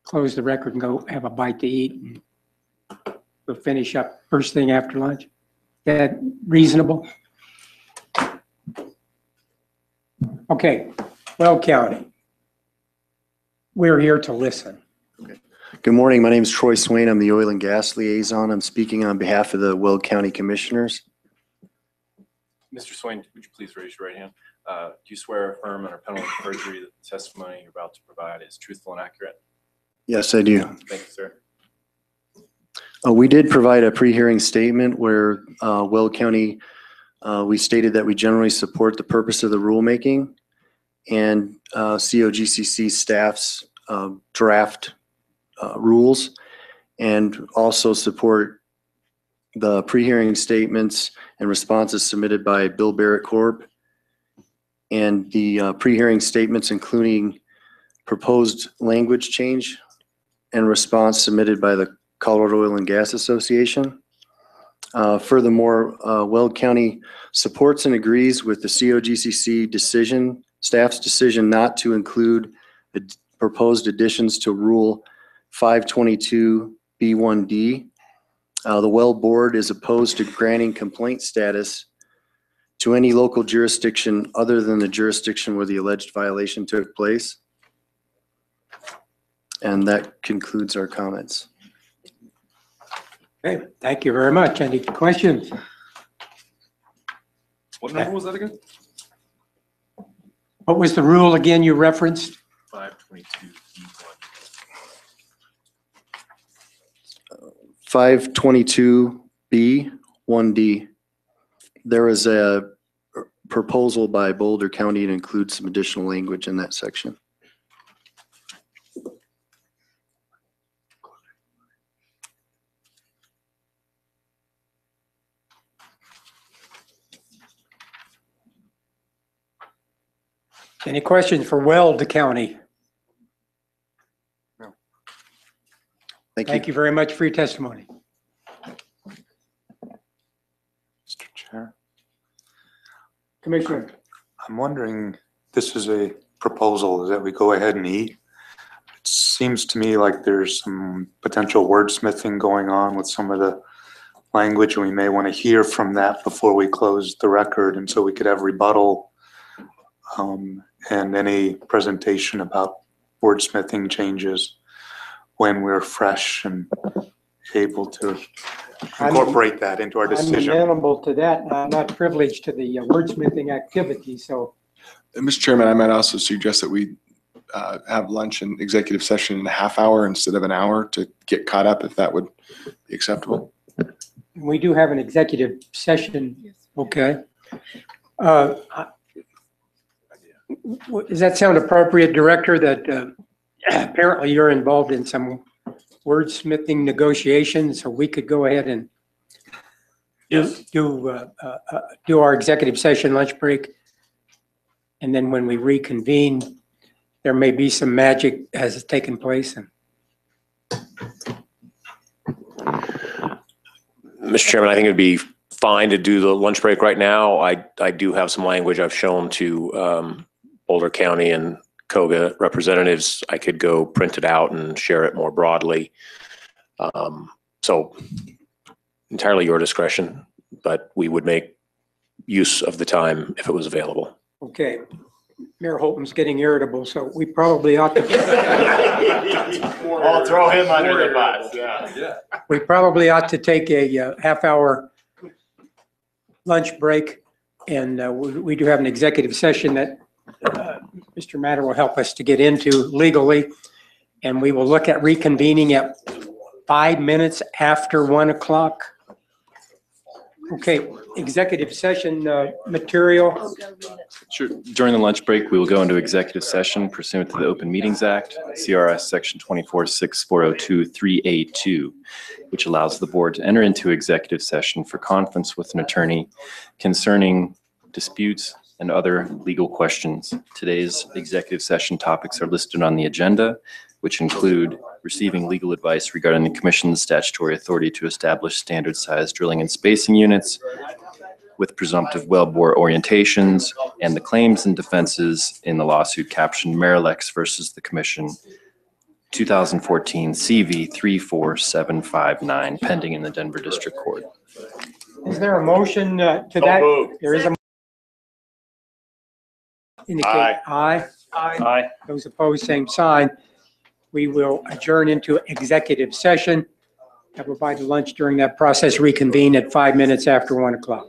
close the record and go have a bite to eat. And we'll finish up first thing after lunch. Is that reasonable? Okay, Weld County. We're here to listen. Good morning. My name is Troy Swain. I'm the Oil and Gas Liaison. I'm speaking on behalf of the Weld County Commissioners. Mr. Swain, would you please raise your right hand? Do you swear, affirm, under penalty of perjury that the testimony you're about to provide is truthful and accurate? Yes, I do. Thank you, sir. We did provide a pre-hearing statement where Weld County, we stated that we generally support the purpose of the rulemaking and COGCC staff's draft rules, and also support the pre-hearing statements and responses submitted by Bill Barrett Corp. And the pre-hearing statements, including proposed language change and response submitted by the Colorado Oil and Gas Association. Furthermore, Weld County supports and agrees with the COGCC staff's decision not to include the proposed additions to Rule 522B1D. The Weld Board is opposed to granting complaint status to any local jurisdiction other than the jurisdiction where the alleged violation took place. And that concludes our comments. Okay, thank you very much. Any questions? What number was that again? What was the rule again you referenced? 522B1D. There is a proposal by Boulder County to include some additional language in that section. Any questions for Weld County? No. Thank you very much for your testimony. Mr. Chair, Commissioner. I'm wondering, this is a proposal that we go ahead and eat. seems to me like there's some potential wordsmithing going on with some of the language, and we may want to hear from that before we close the record, and so we could have rebuttal and any presentation about wordsmithing changes when we're fresh and able to incorporate that into our decision. I'm amenable to that. I'm not privileged to the wordsmithing activity, so. Mr. Chairman, I might also suggest that we have lunch and executive session in a half hour instead of an hour to get caught up, if that would be acceptable. We do have an executive session, okay. Does that sound appropriate, Director, that apparently you're involved in some wordsmithing negotiations, so we could go ahead and do our executive session lunch break? And then when we reconvene, there may be some magic has taken place. Mr. Chairman, I think it'd be fine to do the lunch break right now. I do have some language I've shown to Boulder County and COGA representatives. I could go print it out and share it more broadly. So entirely your discretion, but we would make use of the time if it was available. Okay. Mayor Holton's getting irritable, so we probably ought to. I'll throw him under the bus. Yeah. We probably ought to take a half-hour lunch break, and we do have an executive session that Mr. Matter will help us to get into legally, and we will look at reconvening at 5 minutes after 1 o'clock. Okay, executive session material. Sure. During the lunch break, we will go into executive session pursuant to the Open Meetings Act, CRS Section 246402-3A2, which allows the board to enter into executive session for conference with an attorney concerning disputes and other legal questions. Today's executive session topics are listed on the agenda, which include receiving legal advice regarding the Commission's statutory authority to establish standard size drilling and spacing units with presumptive wellbore orientations, and the claims and defenses in the lawsuit captioned Marilex versus the Commission 2014 CV 34759 pending in the Denver District Court. Is there a motion to that? There is a. Indicate aye. Aye. Those opposed, same sign. We will adjourn into executive session. Have provided lunch during that process, reconvene at 5 minutes after 1 o'clock.